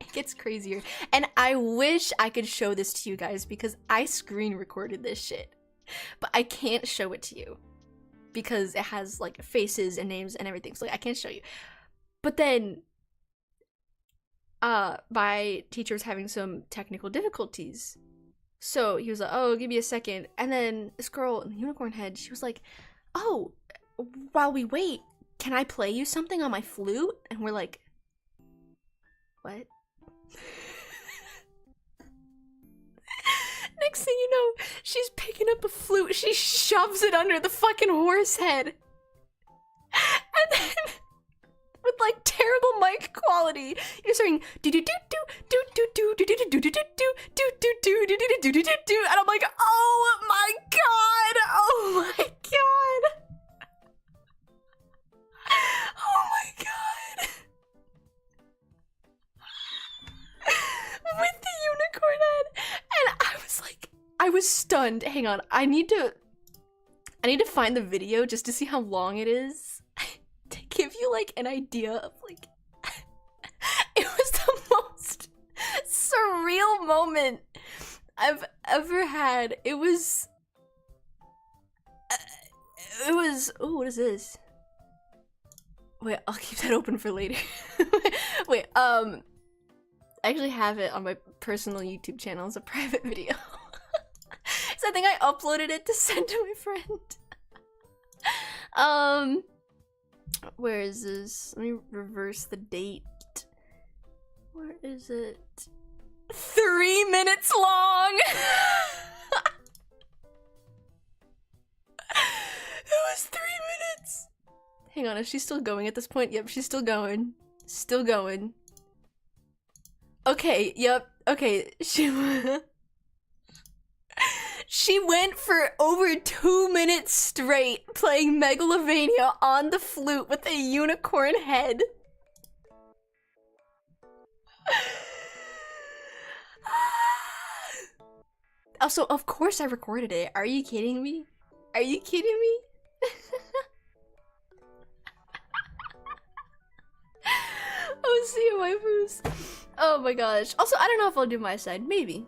It gets crazier. And I wish I could show this to you guys because I screen recorded this shit. But I can't show it to you because it has like faces and names and everything. So like, I can't show you. But then my teacher was having some technical difficulties. So he was like, oh, give me a second. And then this girl in the unicorn head, she was like, oh, while we wait, can I play you something on my flute? And we're like, what? Next thing you know, she's picking up a flute, she shoves it under the fucking horse head. And then, with like terrible mic quality, you're saying do do do do do do do do do do do do do do do do do do do, and I'm like, oh my god, oh my god. Oh my god. With the unicorn head. And I was like, I was stunned. Hang on, I need to find the video just to see how long it is to give you like an idea of like it was the most surreal moment I've ever had. It was oh, what is this? Wait, I'll keep that open for later. Wait, I actually have it on my personal YouTube channel as a private video. So I think I uploaded it to send to my friend. Where is this? Let me reverse the date. Where is it? 3 minutes long! It was 3 minutes! Hang on, is she still going at this point? Yep, she's still going. Still going. Okay, yep, okay. She went for over 2 minutes straight playing Megalovania on the flute with a unicorn head. Also, of course I recorded it. Are you kidding me? Are you kidding me? my gosh. Also, I don't know if I'll do my side. Maybe.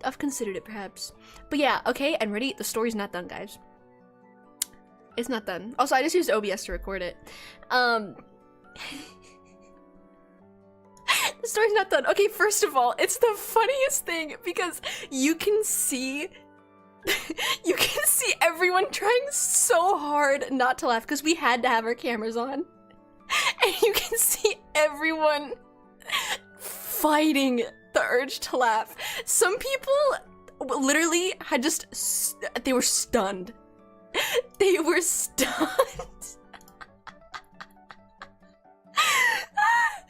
I've considered it, perhaps. But yeah, okay, and ready? The story's not done, guys. It's not done. Also, I just used OBS to record it. The story's not done. Okay, first of all, it's the funniest thing because you can see you can see everyone trying so hard not to laugh because we had to have our cameras on. And you can see everyone fighting the urge to laugh. Some people literally had just, they were stunned. They were stunned.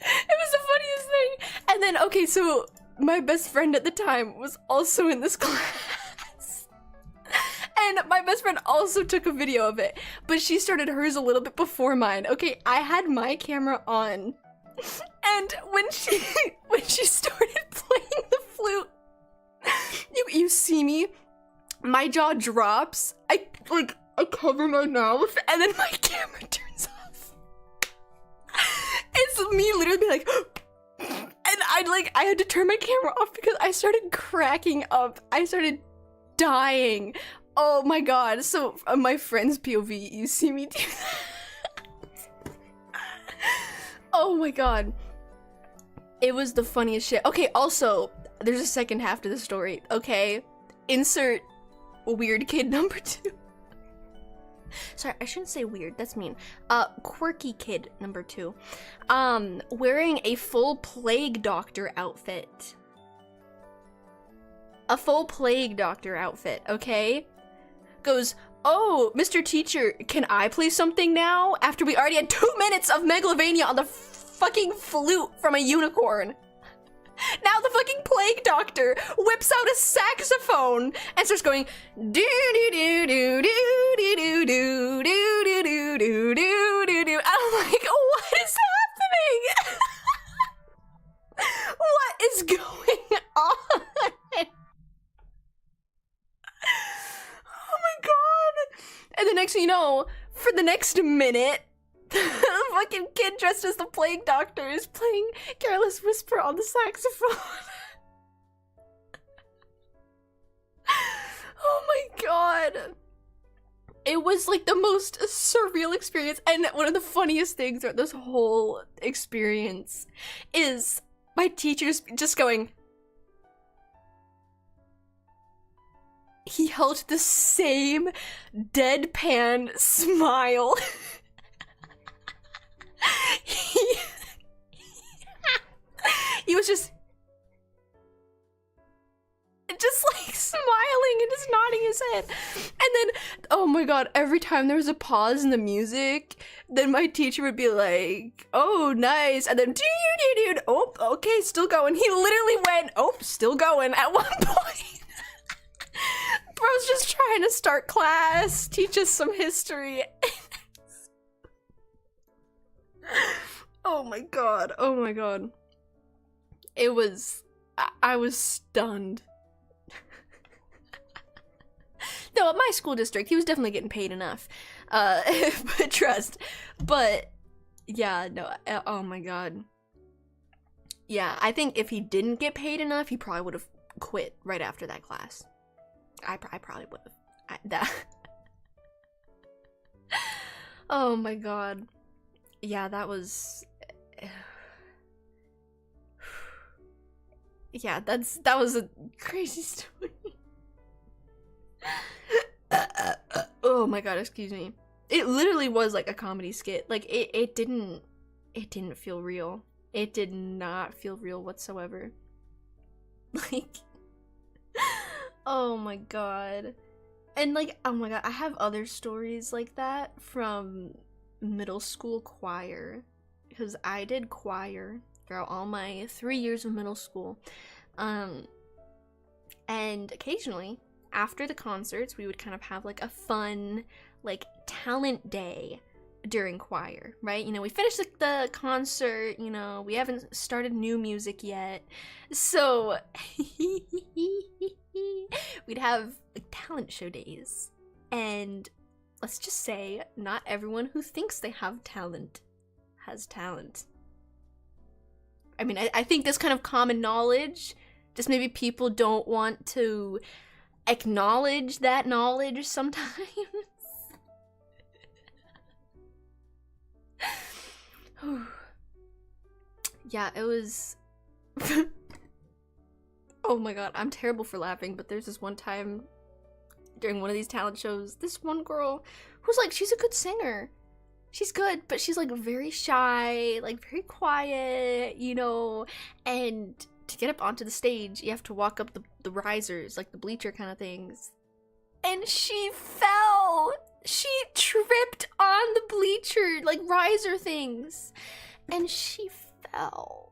It was the funniest thing. And then, okay, so my best friend at the time was also in this class. And my best friend also took a video of it, but she started hers a little bit before mine. Okay, I had my camera on. And when she started playing the flute, you see me, my jaw drops. I cover my mouth, and then my camera turns off. It's me literally being like, and I had to turn my camera off because I started cracking up. I started dying. Oh my god. So my friend's POV, you see me do that. Oh my god. It was the funniest shit. Okay, also, there's a second half to the story, okay? Insert weird kid number 2. Sorry, I shouldn't say weird, that's mean. Quirky kid number 2. Wearing a full plague doctor outfit. A full plague doctor outfit, okay? Goes, oh, Mr. Teacher, can I play something now? After we already had 2 minutes of Megalovania on the fucking flute from a unicorn. Now the fucking plague doctor whips out a saxophone and starts going do do do do do do do do do do do do do do. I'm like, what is happening? What is going on? Oh my god! And the next thing you know, for the next minute, the fucking kid dressed as the plague doctor is playing Careless Whisper on the saxophone. Oh my god. It was like the most surreal experience, and one of the funniest things throughout this whole experience is my teachers just going, he held the same deadpan smile. He was just like smiling and just nodding his head. And then, oh my god, every time there was a pause in the music, then my teacher would be like, oh, nice. And then, dude, oh, okay, still going. He literally went, oh, still going at one point. Bro's just trying to start class, teach us some history. Oh my god, oh my god. It was, I was stunned. No, at my school district, he was definitely getting paid enough. But trust. But, yeah, no, oh my god. Yeah, I think if he didn't get paid enough, he probably would have quit right after that class. I probably would have. Oh my god. Yeah, that was... Yeah, that was a crazy story. Oh my god, excuse me. It literally was like a comedy skit. Like, it didn't feel real. It did not feel real whatsoever. Like, oh my god. And like, oh my god, I have other stories like that from middle school choir, because I did choir throughout all my 3 years of middle school. And occasionally after the concerts, we would kind of have like a fun like talent day during choir, right? You know, we finished the concert, you know, we haven't started new music yet, so we'd have like talent show days. And let's just say not everyone who thinks they have talent has talent. I mean, I think this kind of common knowledge, just maybe people don't want to acknowledge that knowledge sometimes. Yeah, it was... Oh my god, I'm terrible for laughing, but there's this one time during one of these talent shows, this one girl who's like, she's a good singer. She's good, but she's like very shy, like very quiet, you know, and to get up onto the stage, you have to walk up the risers, like the bleacher kind of things. And she fell! She tripped on the bleacher, like riser things, and she fell.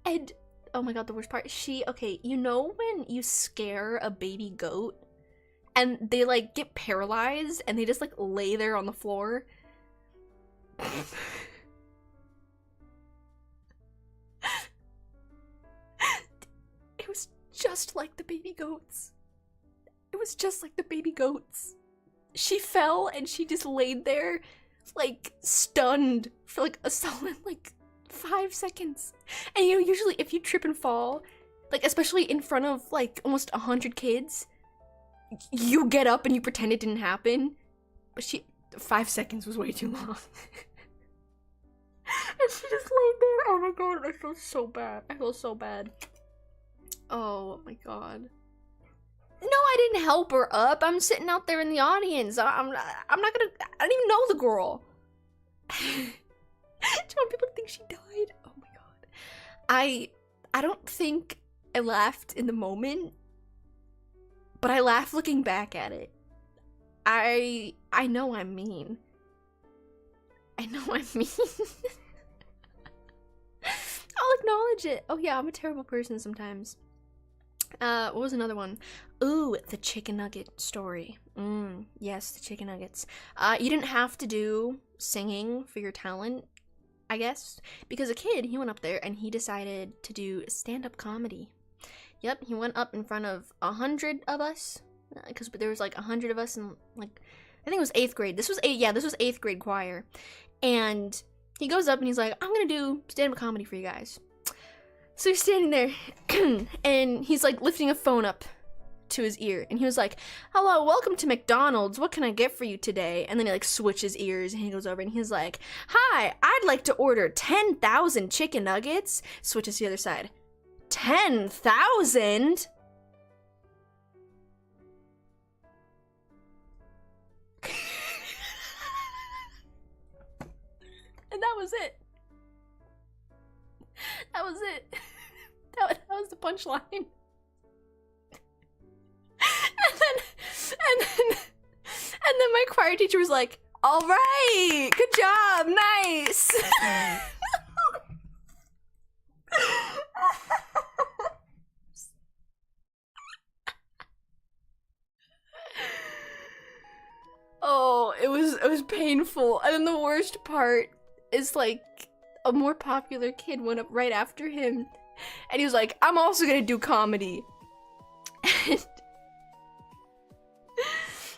And oh my god, the worst part, okay, you know when you scare a baby goat and they like get paralyzed and they just like lay there on the floor? It was just like the baby goats. It was just like the baby goats. She fell and she just laid there like stunned for like a solid like 5 seconds. And you know, usually if you trip and fall, like especially in front of like almost 100 kids, you get up and you pretend it didn't happen. But 5 seconds was way too long. And she just laid there. Oh my god, I feel so bad. I feel so bad. Oh my god. No, I didn't help her up. I'm sitting out there in the audience. I'm not gonna, I don't even know the girl. Do you want people to think she died? Oh my god. I don't think I laughed in the moment, but I laughed looking back at it. I know I'm mean. I know I'm mean. I'll acknowledge it. Oh yeah, I'm a terrible person sometimes. What was another one? Ooh, the chicken nugget story. Yes, the chicken nuggets. You didn't have to do singing for your talent, I guess, because a kid, he went up there and he decided to do stand-up comedy. Yep, he went up in front of 100 of us, because there was like 100 of us in like, I think it was 8th grade. This was 8th grade choir. And he goes up and he's like, I'm gonna do stand-up comedy for you guys. So he's standing there and he's like lifting a phone up to his ear and he was like, hello, welcome to McDonald's, what can I get for you today? And then he like switches ears and he goes over and he's like, hi, I'd like to order 10,000 chicken nuggets. Switches to the other side. 10,000? And that was it. That was it. That was the punchline. And then my choir teacher was like, all right, good job, nice. Oh, it was painful. And then the worst part is like a more popular kid went up right after him and he was like, I'm also gonna do comedy. And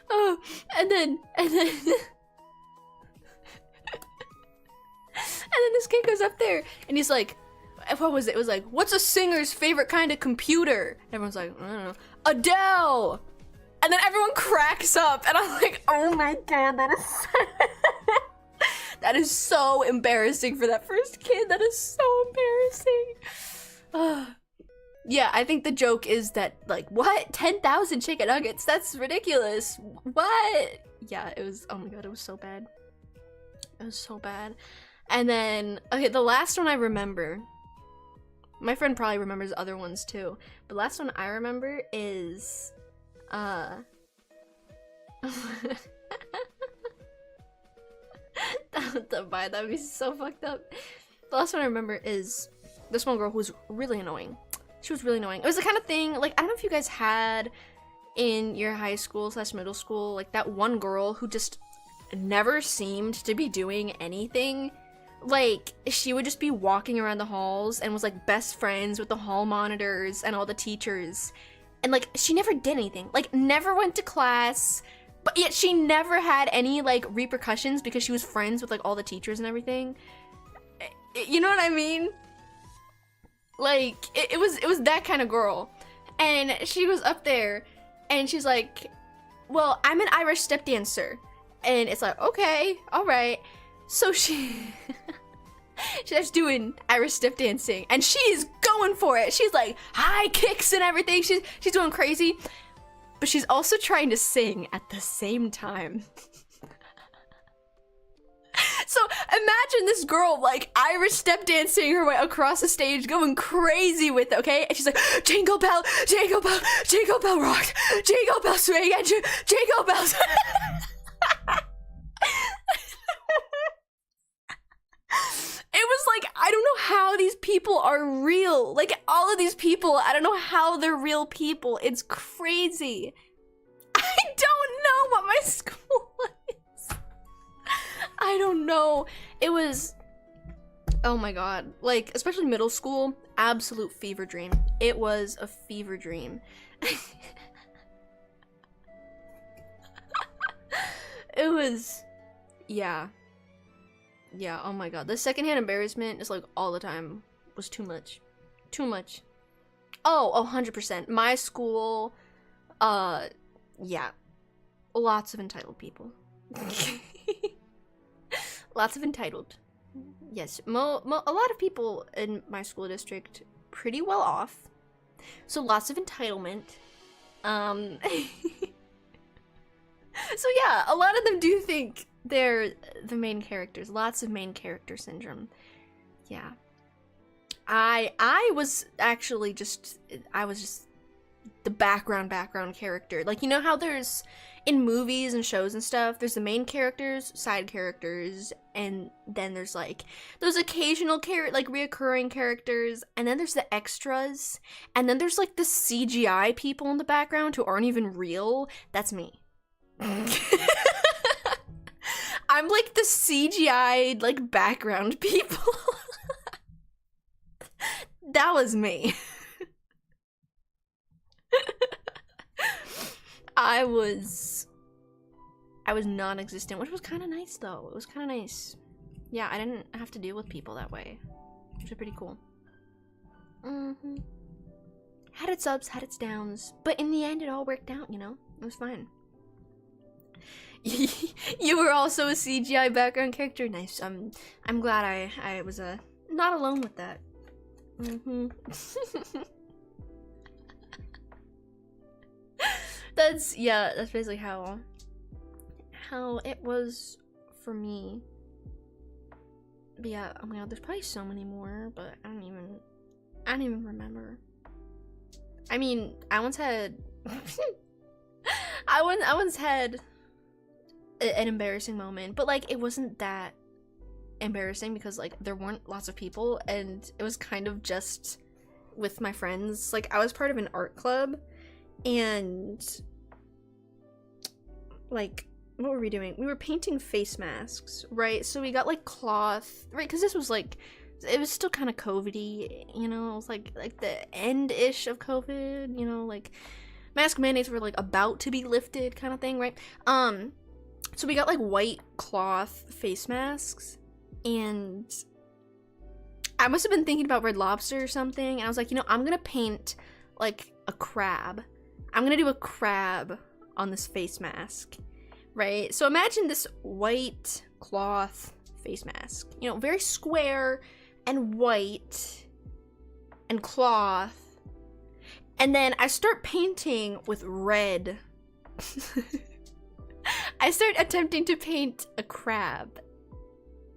oh, and then and then this kid goes up there and he's like, what was it? It was like, what's a singer's favorite kind of computer? And everyone's like, I don't know. Adele! And then everyone cracks up and I'm like, oh my god, that is so that is so embarrassing for that first kid. That is so embarrassing. Yeah, I think the joke is that, like, what? 10,000 chicken nuggets? That's ridiculous. What? Yeah, it was, oh my god, it was so bad. It was so bad. And then, okay, the last one I remember, my friend probably remembers other ones too, but the last one I remember is, don't buy that would be so fucked up. The last one I remember is this one girl who was really annoying. She was really annoying. It was the kind of thing, like, I don't know if you guys had in your high school / middle school, like that one girl who just never seemed to be doing anything. Like, she would just be walking around the halls and was like best friends with the hall monitors and all the teachers. And like, she never did anything. Like, never went to class, But yet she never had any like repercussions because she was friends with like all the teachers and everything. You know what I mean? Like it was that kind of girl. And she was up there and she's like, well, I'm an Irish step dancer. And it's like, okay, all right. So she she's doing Irish step dancing and she's going for it. She's like high kicks and everything. She's doing crazy. But she's also trying to sing at the same time. So imagine this girl like Irish step dancing her way across the stage, going crazy with it, okay? And she's like, jingle bell, jingle bell, jingle bell rock, jingle bell swing, and jingle bells. It was like, I don't know how these people are real. Like, all of these people, I don't know how they're real people. It's crazy. I don't know what my school is. I don't know. It was, oh my god. Like, especially middle school, absolute fever dream. It was a fever dream. It was, yeah. Yeah, oh my god. The secondhand embarrassment is like all the time was too much. Too much. Oh, 100%. My school, yeah. Lots of entitled people. Lots of entitled. Yes, a lot of people in my school district pretty well off. So lots of entitlement. So yeah, a lot of them do think they're the main characters. Lots of main character syndrome. Yeah. I was actually just, I was just the background character. Like, you know how there's, in movies and shows and stuff, there's the main characters, side characters, and then there's like those occasional like reoccurring characters, and then there's the extras, and then there's like the CGI people in the background who aren't even real. That's me. I'm like the CGI like background people. That was me. I was non-existent, which was kind of nice though. It was kind of nice. Yeah, I didn't have to deal with people that way, which is pretty cool. Had its ups, had its downs, but in the end it all worked out, you know? It was fine. You were also a CGI background character? Nice. I'm glad I was not alone with that. That's basically how it was for me. But yeah, oh my god, there's probably so many more, but I don't even remember. I mean, I once had I once had an embarrassing moment, but like it wasn't that embarrassing because like there weren't lots of people and it was kind of just with my friends. Like I was part of an art club and like what were we doing? We were painting face masks, right? So we got like cloth, right? Because this was like, it was still kind of COVID-y, you know? It was like the end-ish of COVID, you know? Like mask mandates were like about to be lifted kind of thing, right? So we got like white cloth face masks and I must have been thinking about Red Lobster or something. And I was like, you know, I'm gonna paint like a crab. I'm gonna do a crab on this face mask, right? So imagine this white cloth face mask, you know, very square and white and cloth. And then I start painting with red. I start attempting to paint a crab.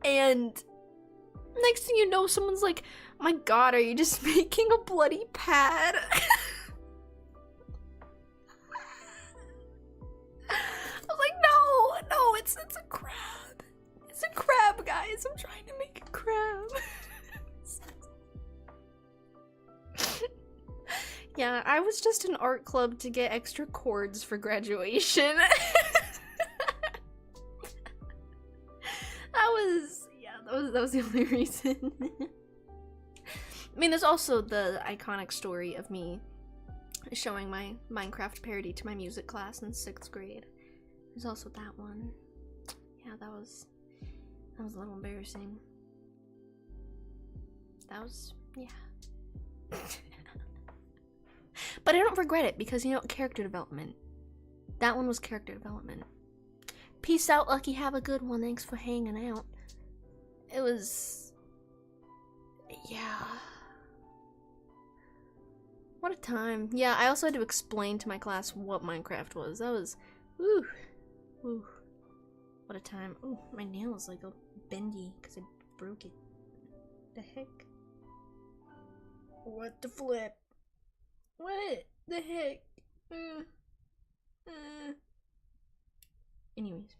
And next thing you know, someone's like, my god, are you just making a bloody pad? I was like, no, it's a crab. It's a crab, guys. I'm trying to make a crab. Yeah, I was just an art club to get extra cords for graduation. That was the only reason. I mean, there's also the iconic story of me showing my Minecraft parody to my music class in 6th grade. There's also that one. Yeah, that was a little embarrassing. That was, yeah. But I don't regret it because, you know, character development. That one was character development. Peace out, Lucky. Have a good one. Thanks for hanging out. It was, yeah. What a time. Yeah, I also had to explain to my class what Minecraft was. That was, woo. Woo. What a time. Oh, my nail is like a bendy because I broke it. The heck? What the flip? What the heck? Anyways.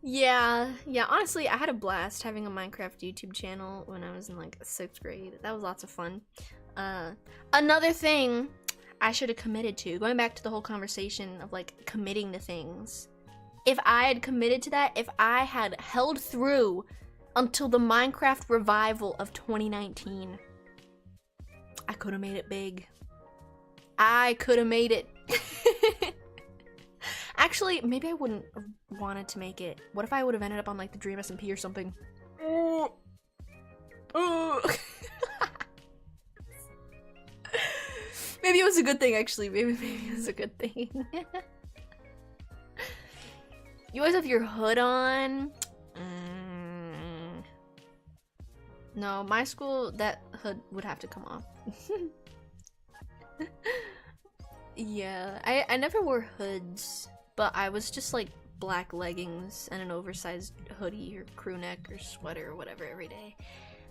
Yeah, honestly, I had a blast having a Minecraft YouTube channel when I was in like 6th grade. That was lots of fun. Another thing I should have committed to, going back to the whole conversation of like committing to things. If I had committed to that, if I had held through until the Minecraft revival of 2019, I could have made it big. I could have made it. Actually, maybe I wouldn't have wanted to make it. What if I would have ended up on like the Dream SMP or something? Maybe it was a good thing, actually. Maybe it was a good thing. You always have your hood on. No, my school, that hood would have to come off. Yeah, I never wore hoods, but I was just like black leggings and an oversized hoodie or crew neck or sweater or whatever every day.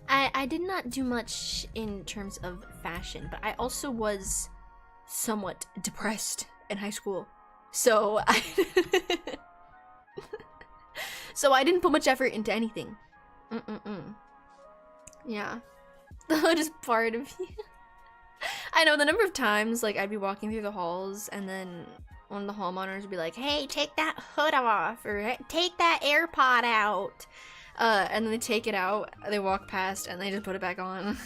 I did not do much in terms of fashion, but I also was somewhat depressed in high school. So so I didn't put much effort into anything. Yeah. The hood is part of you. I know the number of times like I'd be walking through the halls and then one of the hall monitors would be like, hey, take that hood off, or hey, take that AirPod out. And then they take it out, they walk past, and they just put it back on.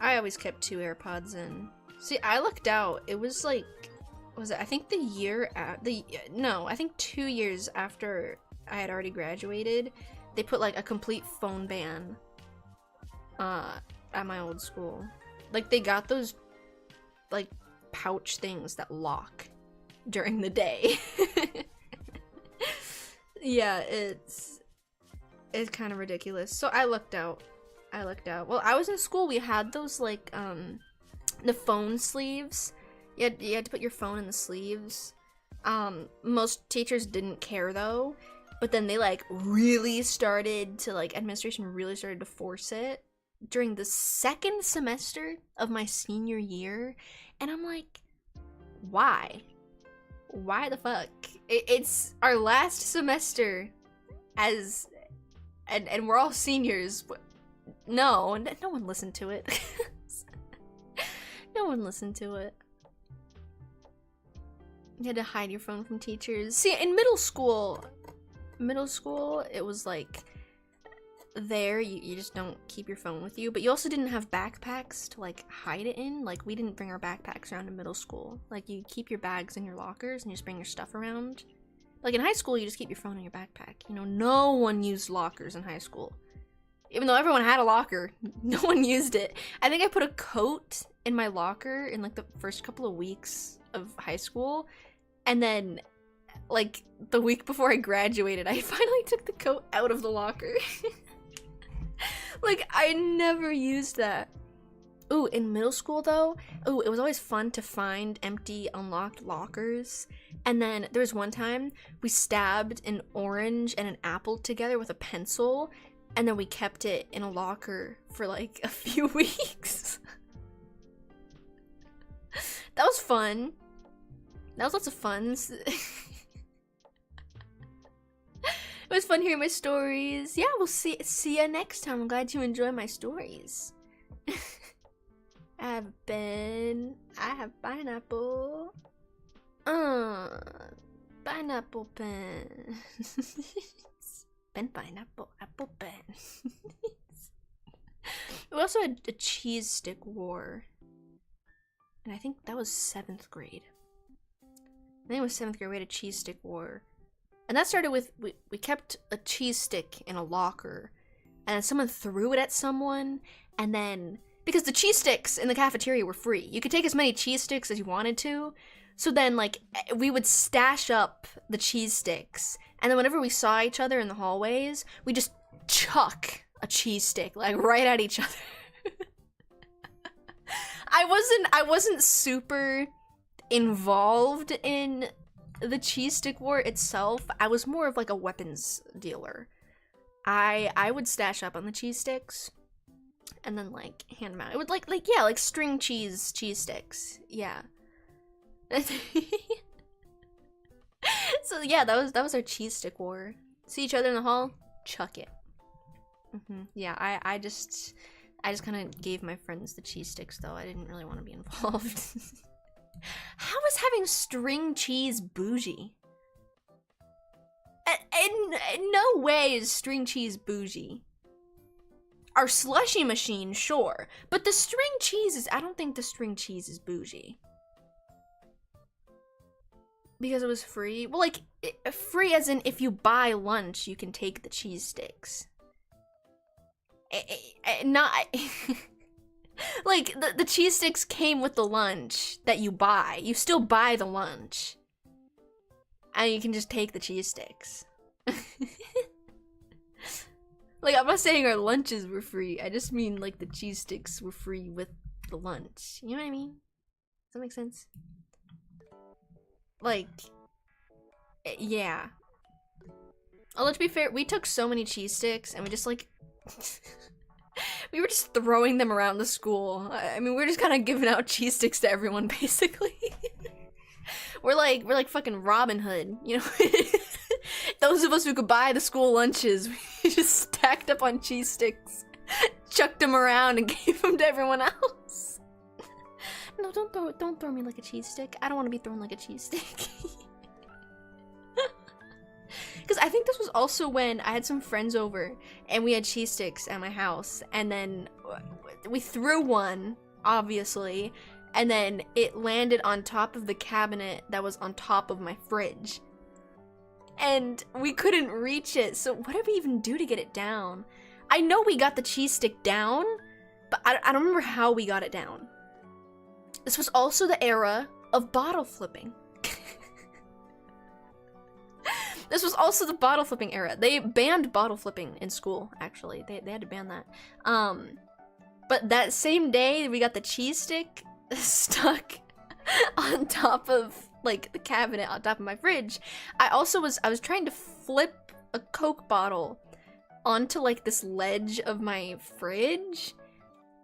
I always kept 2 AirPods in. See, I lucked out. It was like, was it, I think the year no, I think 2 years after I had already graduated, they put like a complete phone ban at my old school. Like they got those like pouch things that lock during the day. Yeah, it's kind of ridiculous. So I lucked out. Well, I was in school, we had those like the phone sleeves. You had to put your phone in the sleeves. Most teachers didn't care though, but then they like really started to like, administration really started to force it during the 2nd semester of my senior year, and I'm like, why the fuck? It's our last semester as and we're all seniors. No one listened to it. No one listened to it. You had to hide your phone from teachers. See, in middle school it was like there you just don't keep your phone with you, but you also didn't have backpacks to like hide it in. Like we didn't bring our backpacks around in middle school. Like you keep your bags in your lockers and you just bring your stuff around. Like in high school you just keep your phone in your backpack. You know, no one used lockers in high school. Even though everyone had a locker, no one used it. I think I put a coat in my locker in like the first couple of weeks of high school, and then like the week before I graduated I finally took the coat out of the locker. Like, I never used that. Ooh, in middle school though, ooh, it was always fun to find empty, unlocked lockers. And then there was one time we stabbed an orange and an apple together with a pencil, and then we kept it in a locker for like a few weeks. That was fun. That was lots of fun. It was fun hearing my stories. Yeah, we'll see ya next time. I'm glad you enjoy my stories. I have pineapple. Pineapple pen. Pen pineapple apple pen. We also had a cheese stick war. And I think that was 7th grade. I think it was 7th grade, we had a cheese stick war. And that started with, we kept a cheese stick in a locker. And then someone threw it at someone. And then, because the cheese sticks in the cafeteria were free. You could take as many cheese sticks as you wanted to. So then, like, we would stash up the cheese sticks. And then whenever we saw each other in the hallways, we just chuck a cheese stick, like, right at each other. I wasn't super involved in the cheese stick war itself. I was more of like a weapons dealer. I would stash up on the cheese sticks and then like hand them out. It would like string cheese sticks. Yeah. So yeah, that was our cheese stick war. See each other in the hall, chuck it. Yeah, I just kind of gave my friends the cheese sticks, though. I didn't really want to be involved. How is having string cheese bougie? In no way is string cheese bougie. Our slushy machine, sure. But the string cheese is... I don't think the string cheese is bougie. Because it was free? Well, like, free as in if you buy lunch, you can take the cheese sticks. Not... Like, the cheese sticks came with the lunch that you buy. You still buy the lunch. And you can just take the cheese sticks. Like, I'm not saying our lunches were free. I just mean, like, the cheese sticks were free with the lunch. You know what I mean? Does that make sense? Like, yeah. Although, to be fair, we took so many cheese sticks and we just, like... we were just throwing them around the school. I mean, we were just kind of giving out cheese sticks to everyone, basically. We're like fucking Robin Hood, you know? Those of us who could buy the school lunches, we just stacked up on cheese sticks, chucked them around, and gave them to everyone else. No, don't throw me like a cheese stick. I don't want to be thrown like a cheese stick. Because I think this was also when I had some friends over and we had cheese sticks at my house, and then we threw one, obviously, and then it landed on top of the cabinet that was on top of my fridge. And we couldn't reach it, so what did we even do to get it down? I know we got the cheese stick down, but I don't remember how we got it down. This was also the era of bottle flipping. This was also the bottle flipping era. They banned bottle flipping in school, actually. They had to ban that. But that same day, we got the cheese stick stuck on top of, like, the cabinet on top of my fridge. I was trying to flip a Coke bottle onto, like, this ledge of my fridge.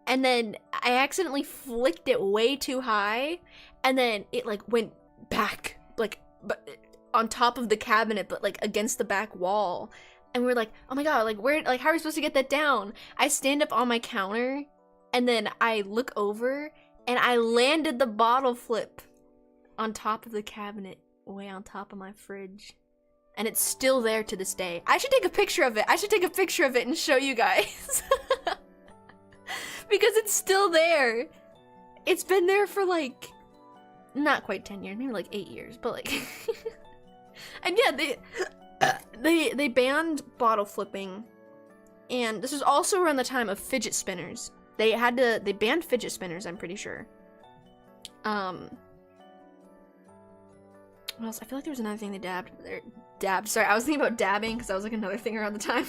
And then I accidentally flicked it way too high. And then it, like, went back, like, but on top of the cabinet, but like against the back wall. And we're like, oh my god, like how are we supposed to get that down? I stand up on my counter and then I look over and I landed the bottle flip on top of the cabinet, way on top of my fridge. And it's still there to this day. I should take a picture of it. I should take a picture of it and show you guys. Because it's still there. It's been there for like, not quite 10 years, maybe like 8 years, but like... And yeah, they banned bottle flipping, and this was also around the time of fidget spinners. They banned fidget spinners, I'm pretty sure. What else? I feel like there was another thing they dabbed. Sorry, I was thinking about dabbing because that was like another thing around the time.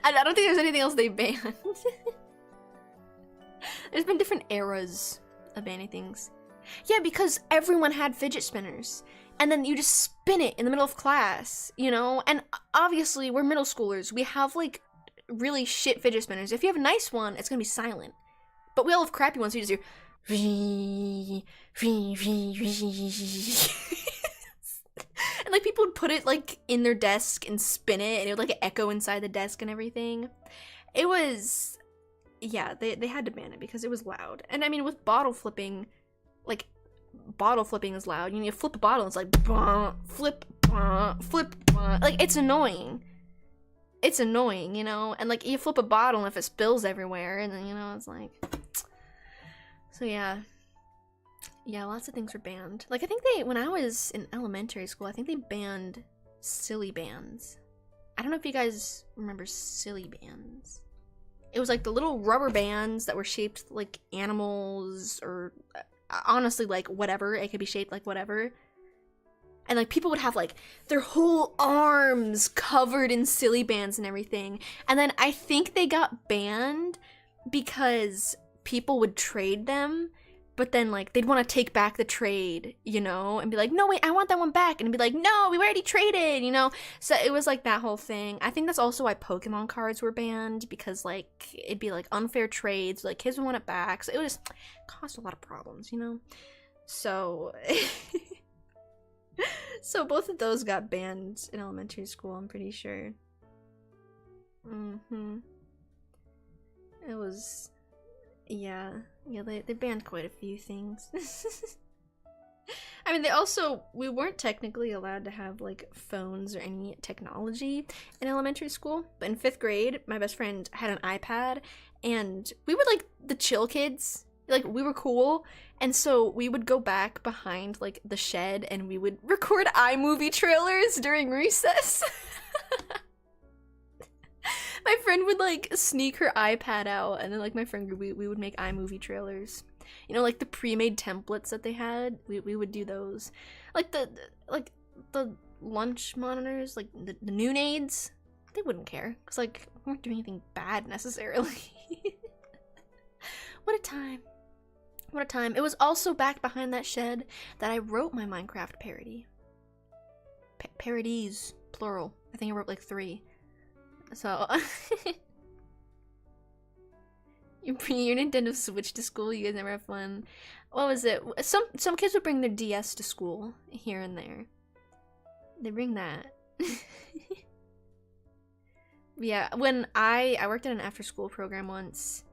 I don't think there's anything else they banned. There's been different eras of banning things. Yeah, because everyone had fidget spinners. And then you just spin it in the middle of class, you know? And obviously, we're middle schoolers. We have, like, really shit fidget spinners. If you have a nice one, it's gonna be silent. But we all have crappy ones, so you just hear... And, like, people would put it, like, in their desk and spin it, and it would, like, echo inside the desk and everything. It was... Yeah, they had to ban it because it was loud. And, I mean, with bottle flipping, like... Bottle flipping is loud. You flip a bottle, it's like flip, flip. Like, it's annoying. it's annoying, you know? And like you flip a bottle and if it spills everywhere, and then, you know, it's like, so yeah. Yeah, lots of things were banned. Like I think when I was in elementary school, I think they banned silly bands. I don't know if you guys remember silly bands. It was like the little rubber bands that were shaped like animals, or honestly like whatever. It could be shaped like whatever. And like people would have like their whole arms covered in silly bands and everything. And then I think they got banned because people would trade them, but then like they'd want to take back the trade, you know, and be like, no wait, I want that one back, and be like, no, we already traded, you know. So it was like that whole thing. I think that's also why Pokemon cards were banned, because like it'd be like unfair trades, like kids would want it back, so it would just cause a lot of problems, you know. So so both of those got banned in elementary school, I'm pretty sure. It was, yeah, they banned quite a few things. I mean, we weren't technically allowed to have like phones or any technology in elementary school, but in 5th grade, my best friend had an iPad, and we were like the chill kids. Like, we were cool, and so we would go back behind like the shed and we would record iMovie trailers during recess. My friend would like sneak her iPad out, and then like my friend we would make iMovie trailers. You know, like the pre-made templates that they had, we would do those. Like the lunch monitors, like the noon aids, they wouldn't care, because like we weren't doing anything bad necessarily. What a time. What a time. It was also back behind that shed that I wrote my Minecraft parody. Parodies, plural. I think I wrote like 3. So, you bring your Nintendo Switch to school, you guys never have fun. What was it? Some kids would bring their DS to school, here and there. They bring that. Yeah, when I worked at an after-school program once,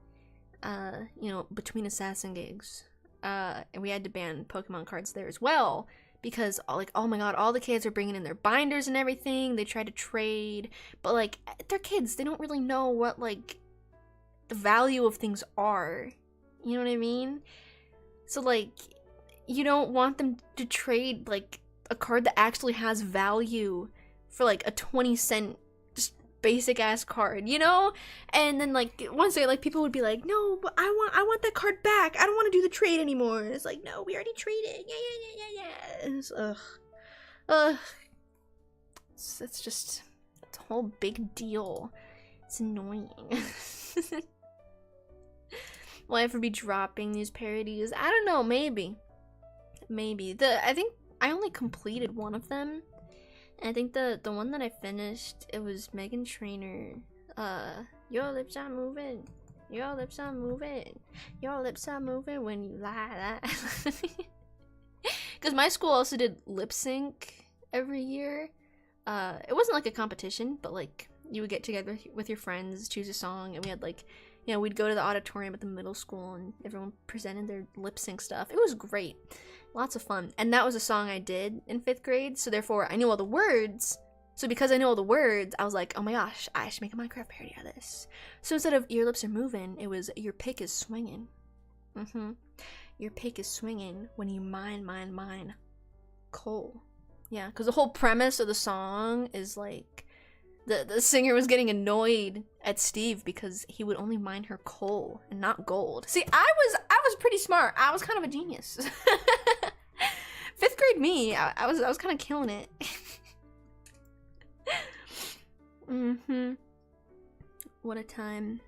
you know, between assassin gigs, and we had to ban Pokemon cards there as well, because like, oh my god, all the kids are bringing in their binders and everything. They try to trade, but like, they're kids, they don't really know what like the value of things are, you know what I mean? So like, you don't want them to trade like a card that actually has value for like a 20-cent just basic ass card, you know? And then like once they like, people would be like, no, but I want that card back, I don't want to do the trade anymore. And it's like, no, we already traded. Yeah. And it's, it's just, it's a whole big deal. It's annoying. Will I ever be dropping these parodies? I don't know, maybe. I think I only completed one of them. And I think the one that I finished, it was Meghan Trainor. Your lips are moving. Your lips are moving. Your lips are moving when you lie. Because my school also did lip sync every year. It wasn't like a competition, but like you would get together with your friends, choose a song, and we had like, you know, we'd go to the auditorium at the middle school and everyone presented their lip sync stuff. It was great. Lots of fun. And that was a song I did in 5th grade, so therefore I knew all the words. So because I know all the words, I was like, oh my gosh, I should make a Minecraft parody out of this. So instead of your lips are moving, it was your pick is swinging. Your pick is swinging when you mine coal. Yeah, because the whole premise of the song is like, the singer was getting annoyed at Steve because he would only mine her coal and not gold. See, I was pretty smart. I was kind of a genius. 5th grade me, I was kind of killing it. What a time.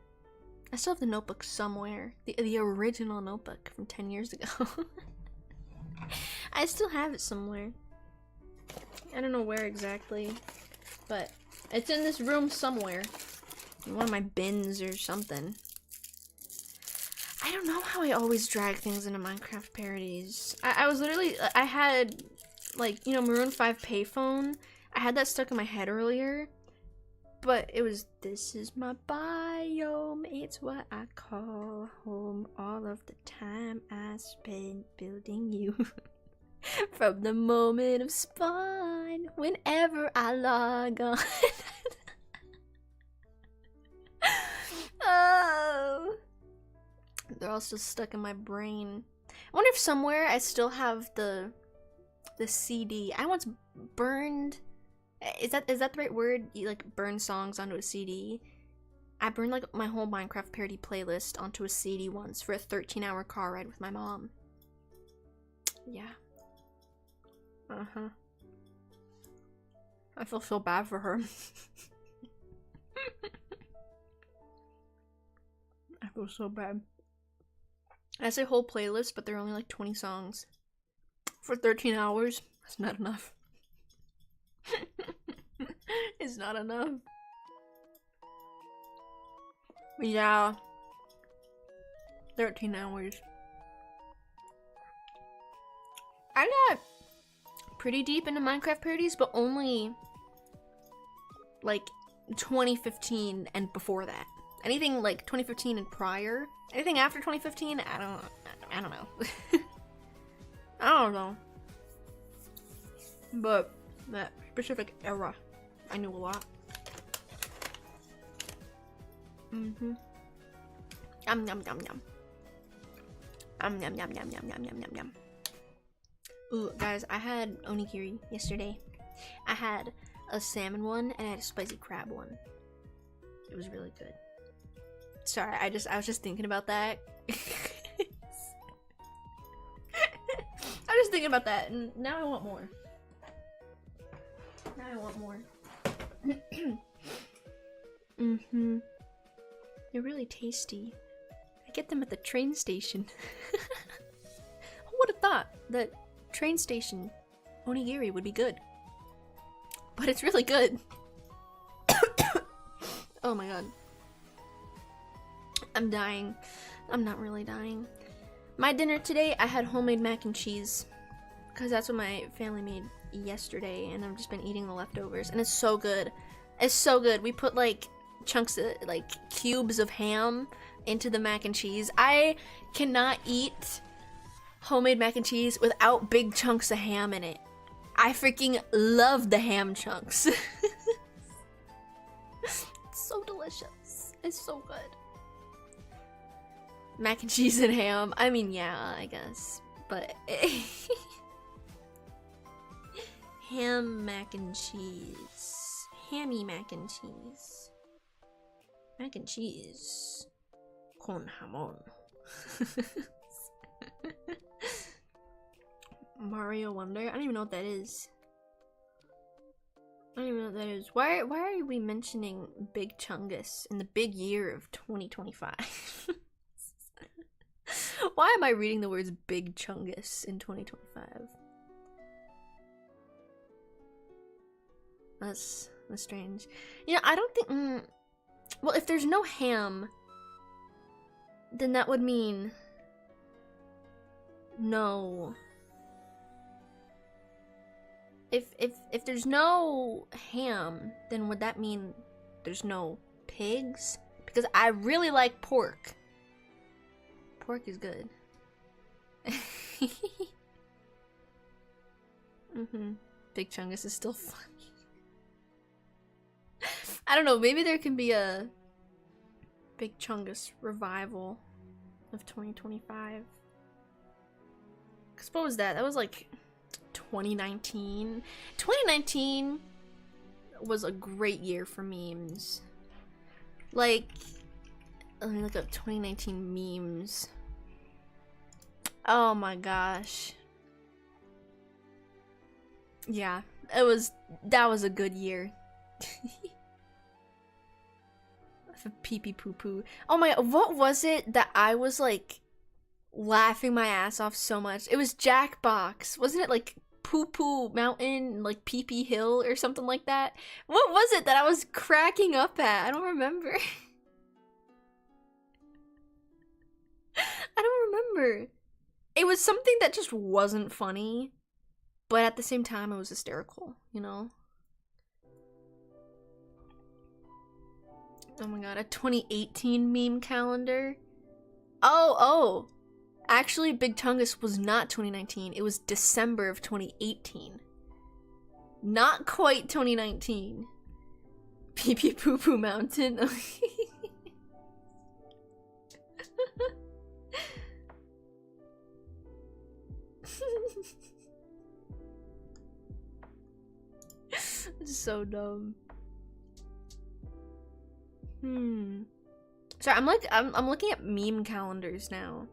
I still have the notebook somewhere. The original notebook from 10 years ago. I still have it somewhere. I don't know where exactly, but it's in this room somewhere. In one of my bins or something. I don't know how I always drag things into Minecraft parodies. I was literally, I had, like, you know, Maroon 5 Payphone. I had that stuck in my head earlier. But it was, this is my biome, it's what I call home. All of the time I spent building you. From the moment of spawn, whenever I log on. Oh, they're all still stuck in my brain. I wonder if somewhere I still have the CD. I once burned. Is that the right word? You like burn songs onto a CD? I burned like my whole Minecraft parody playlist onto a CD once for a 13-hour car ride with my mom. Yeah. I feel so bad for her. I feel so bad. I say whole playlist, but they're only like 20 songs. For 13 hours, that's not enough. It's not enough. Yeah. 13 hours. I got pretty deep into Minecraft parodies, but only like 2015 and before that. Anything like 2015 and prior. Anything after 2015, I don't know. I don't know. But that specific era, I knew a lot. Yum yum yum yum. Yum yum yum yum yum yum yum yum. Ooh, guys, I had onigiri yesterday. I had a salmon one and I had a spicy crab one. It was really good. Sorry, I was just thinking about that. I was just thinking about that, and now I want more. They're really tasty. I get them at the train station. Who would have thought that train station onigiri would be good? But it's really good. Oh my god. I'm dying. I'm not really dying. My dinner today, I had homemade mac and cheese. Because that's what my family made yesterday. And I've just been eating the leftovers. And it's so good. It's so good. We put like chunks of, like cubes of ham into the mac and cheese. I cannot eat homemade mac and cheese without big chunks of ham in it. I freaking love the ham chunks. It's so delicious. It's so good. Mac and cheese and ham. I mean, yeah, I guess. But ham mac and cheese. Hammy mac and cheese. Mac and cheese. Con jamon. Mario Wonder? I don't even know what that is. I don't even know what that is. Why are we mentioning Big Chungus in the big year of 2025? Why am I reading the words Big Chungus in 2025? That's strange. You know, I don't think... well, if there's no ham, then that would mean... no. If there's no ham, then would that mean there's no pigs? Because I really like pork. Pork is good. Big Chungus is still funny. I don't know, maybe there can be a Big Chungus revival of 2025. Cause what was that? That was like 2019. 2019 was a great year for memes. Like, let me look up 2019 memes. Oh my gosh. Yeah, that was a good year. Pee pee poo poo. Oh my god, what was it that I was like laughing my ass off so much? It was Jackbox. Wasn't it like Poo Poo Mountain, like Pee Pee Hill or something like that? What was it that I was cracking up at? I don't remember. I don't remember. It was something that just wasn't funny, but at the same time it was hysterical, you know? Oh my god, a 2018 meme calendar? Oh! Actually, Big Chungus was not 2019. It was December of 2018. Not quite 2019. Pee Pee Poo Poo Mountain. It's so dumb. Sorry, I'm looking at meme calendars now.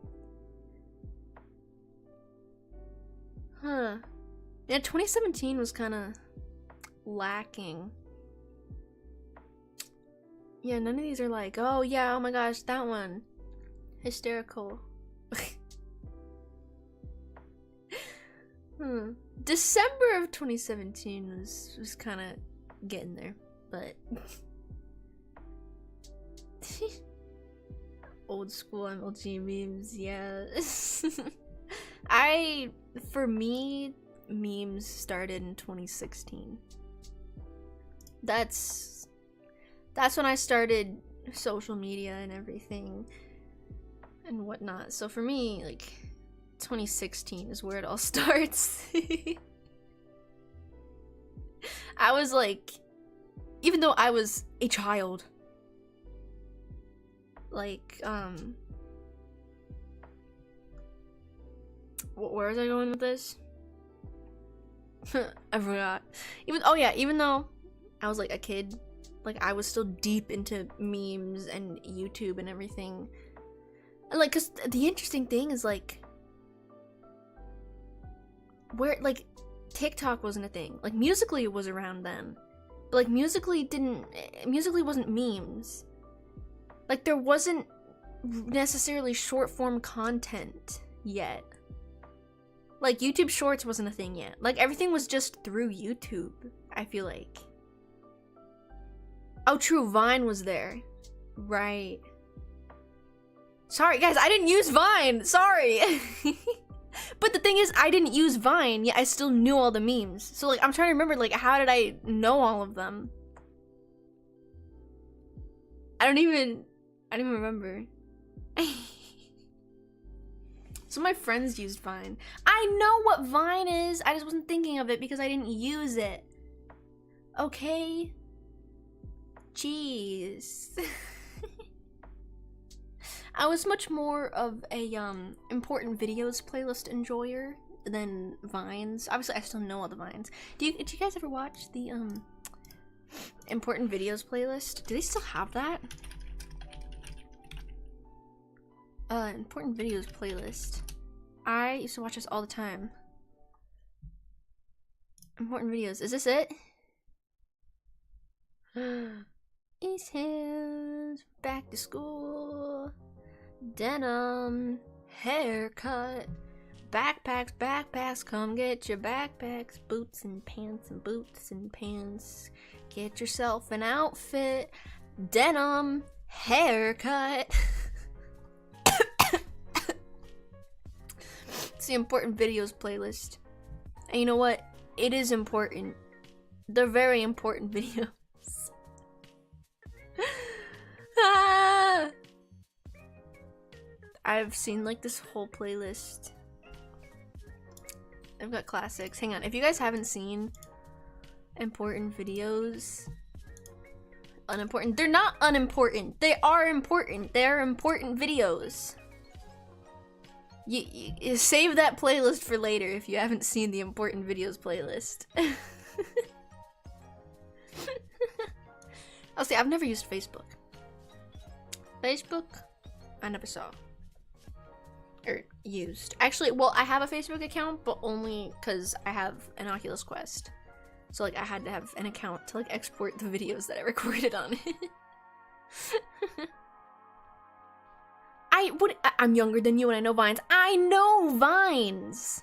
Huh. Yeah, 2017 was kind of lacking. Yeah, none of these are like, oh yeah, oh my gosh, that one. Hysterical. December of 2017 was kind of getting there, but old school MLG memes, yeah. For me, memes started in 2016. That's when I started social media and everything and whatnot. So for me, like, 2016 is where it all starts. I was like, even though I was a child, like, where was I going with this? I forgot. Even though I was like a kid, like I was still deep into memes and YouTube and everything. And like, cause the interesting thing is like, where like TikTok wasn't a thing. Like Musical.ly was around then, but like Musical.ly wasn't memes. Like there wasn't necessarily short form content yet. Like YouTube Shorts wasn't a thing yet. Like everything was just through YouTube, I feel like. Oh true, Vine was there. Right. Sorry guys, I didn't use Vine, sorry. But the thing is, I didn't use Vine, yet I still knew all the memes. So like, I'm trying to remember, like, how did I know all of them? I don't even remember. So my friends used Vine. I know what Vine is, I just wasn't thinking of it because I didn't use it. Okay? Jeez. I was much more of a important videos playlist enjoyer than Vines. Obviously, I still know all the Vines. Do you guys ever watch the important videos playlist? Do they still have that? Important videos playlist. I used to watch this all the time. Important videos. Is this it? East Hills, back to school. Denim, haircut, backpacks, come get your backpacks, boots and pants, get yourself an outfit, denim, haircut. It's the important videos playlist. And you know what? It is important. They're very important videos. Ah! I've seen like this whole playlist. I've got classics. Hang on, if you guys haven't seen important videos, unimportant, they're not unimportant. They are important. They are important videos. You save that playlist for later if you haven't seen the important videos playlist. I'll say I've never used Facebook. Facebook, I never saw. Or used. Actually, well, I have a Facebook account, but only because I have an Oculus Quest. So, like, I had to have an account to, like, export the videos that I recorded on it. I'm younger than you and I know Vines. I know Vines!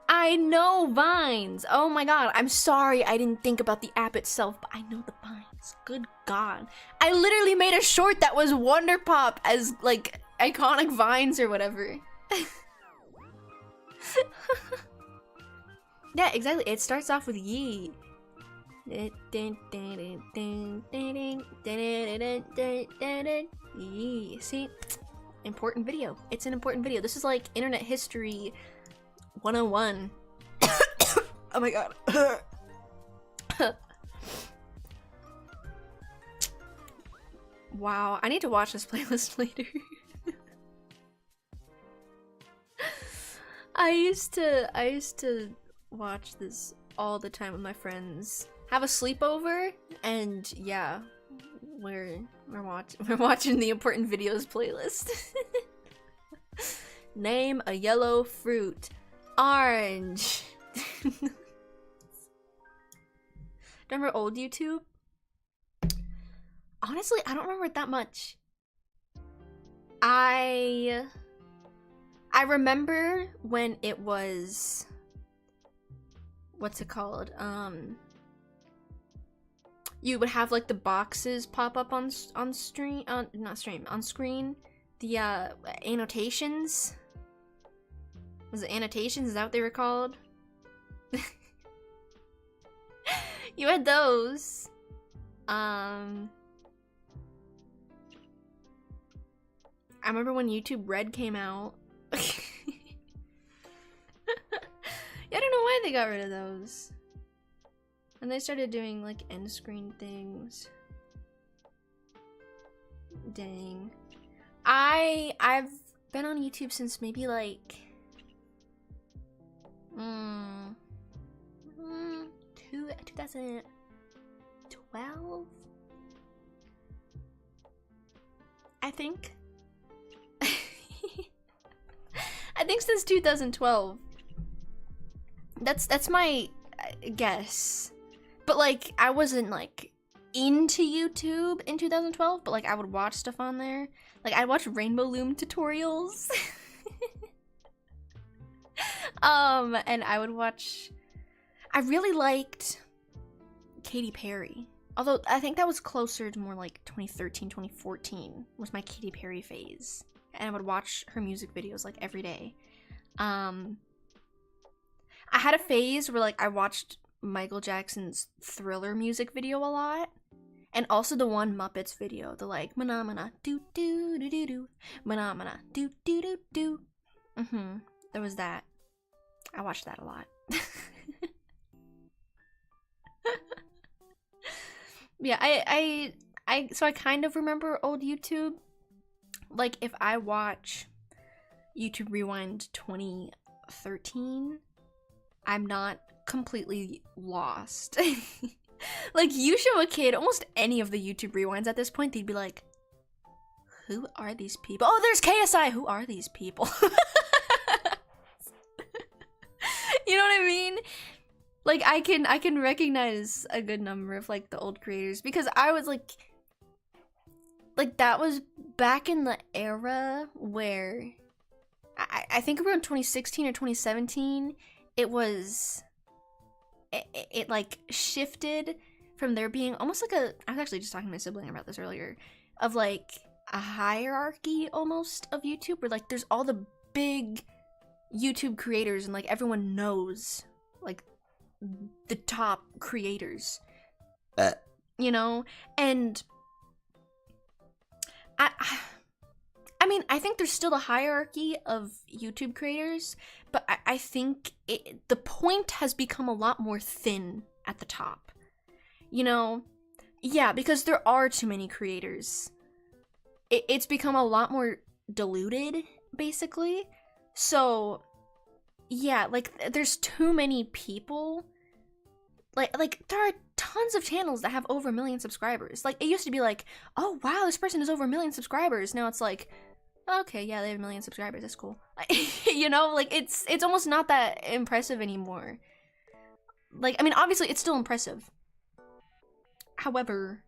I know Vines! Oh my god, I'm sorry I didn't think about the app itself, but I know the Vines. Good god. I literally made a short that was WonderPop as, like, iconic Vines or whatever. Yeah, exactly. It starts off with Yee. Yee. See? Important video. It's an important video. This is like internet history 101. Oh my god. Wow, I need to watch this playlist later. I used to watch this all the time with my friends. Have a sleepover, and yeah, we're watching the important videos playlist. Name a yellow fruit. Orange. Remember old YouTube? Honestly, I don't remember it that much. I remember when it was, what's it called? You would have like the boxes pop up on screen. The annotations. Was it annotations? Is that what they were called? You had those. I remember when YouTube Red came out. Yeah, I don't know why they got rid of those. And they started doing like end screen things. Dang. I've been on YouTube since maybe like 2012, I think. I think since 2012. That's my guess. But like I wasn't like into YouTube in 2012, but like I would watch stuff on there. Like I'd watch Rainbow Loom tutorials. And I would watch, I really liked Katy Perry. Although I think that was closer to more like 2013, 2014 was my Katy Perry phase. And I would watch her music videos like every day. I had a phase where like I watched Michael Jackson's Thriller music video a lot. And also the one Muppets video, the like mana do do do do do, mana do do do do. There was that. I watched that a lot. Yeah, so I kind of remember old YouTube. Like if I watch YouTube Rewind 2013, I'm not completely lost. Like you show a kid almost any of the YouTube Rewinds at this point, they'd be like, who are these people? Oh, there's KSI. Who are these people? You know what I mean? Like I can recognize a good number of like the old creators because I was like that was back in the era where I think around 2016 or 2017 it like shifted from there being almost like I was actually just talking to my sibling about this earlier, of like a hierarchy almost of YouTube where like there's all the big YouTube creators and like everyone knows like the top creators, you know. And I mean I think there's still a hierarchy of YouTube creators, but I think the point has become a lot more thin at the top, you know. Yeah, because there are too many creators. It's become a lot more diluted basically. So, yeah, like, there's too many people. Like, there are tons of channels that have over 1 million subscribers. Like, it used to be like, oh, wow, this person has over 1 million subscribers. Now it's like, okay, yeah, they have 1 million subscribers. That's cool. You know, like, it's almost not that impressive anymore. Like, I mean, obviously, it's still impressive. However,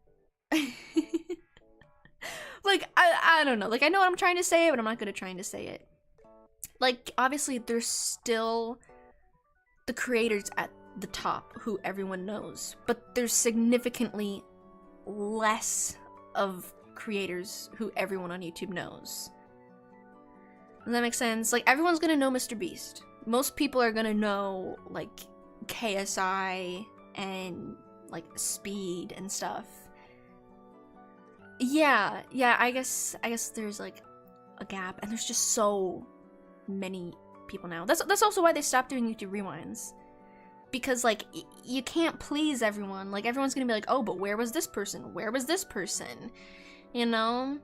like, I don't know. Like, I know what I'm trying to say, but I'm not good at trying to say it. Like, obviously, there's still the creators at the top who everyone knows, but there's significantly less of creators who everyone on YouTube knows. Does that make sense? Like, everyone's gonna know Mr. Beast. Most people are gonna know, like, KSI and, like, Speed and stuff. Yeah, I guess there's, like, a gap, and there's just so many people now. That's also why they stopped doing YouTube Rewinds. Because, like, you can't please everyone. Like, everyone's gonna be like, oh, but where was this person? Where was this person? You know?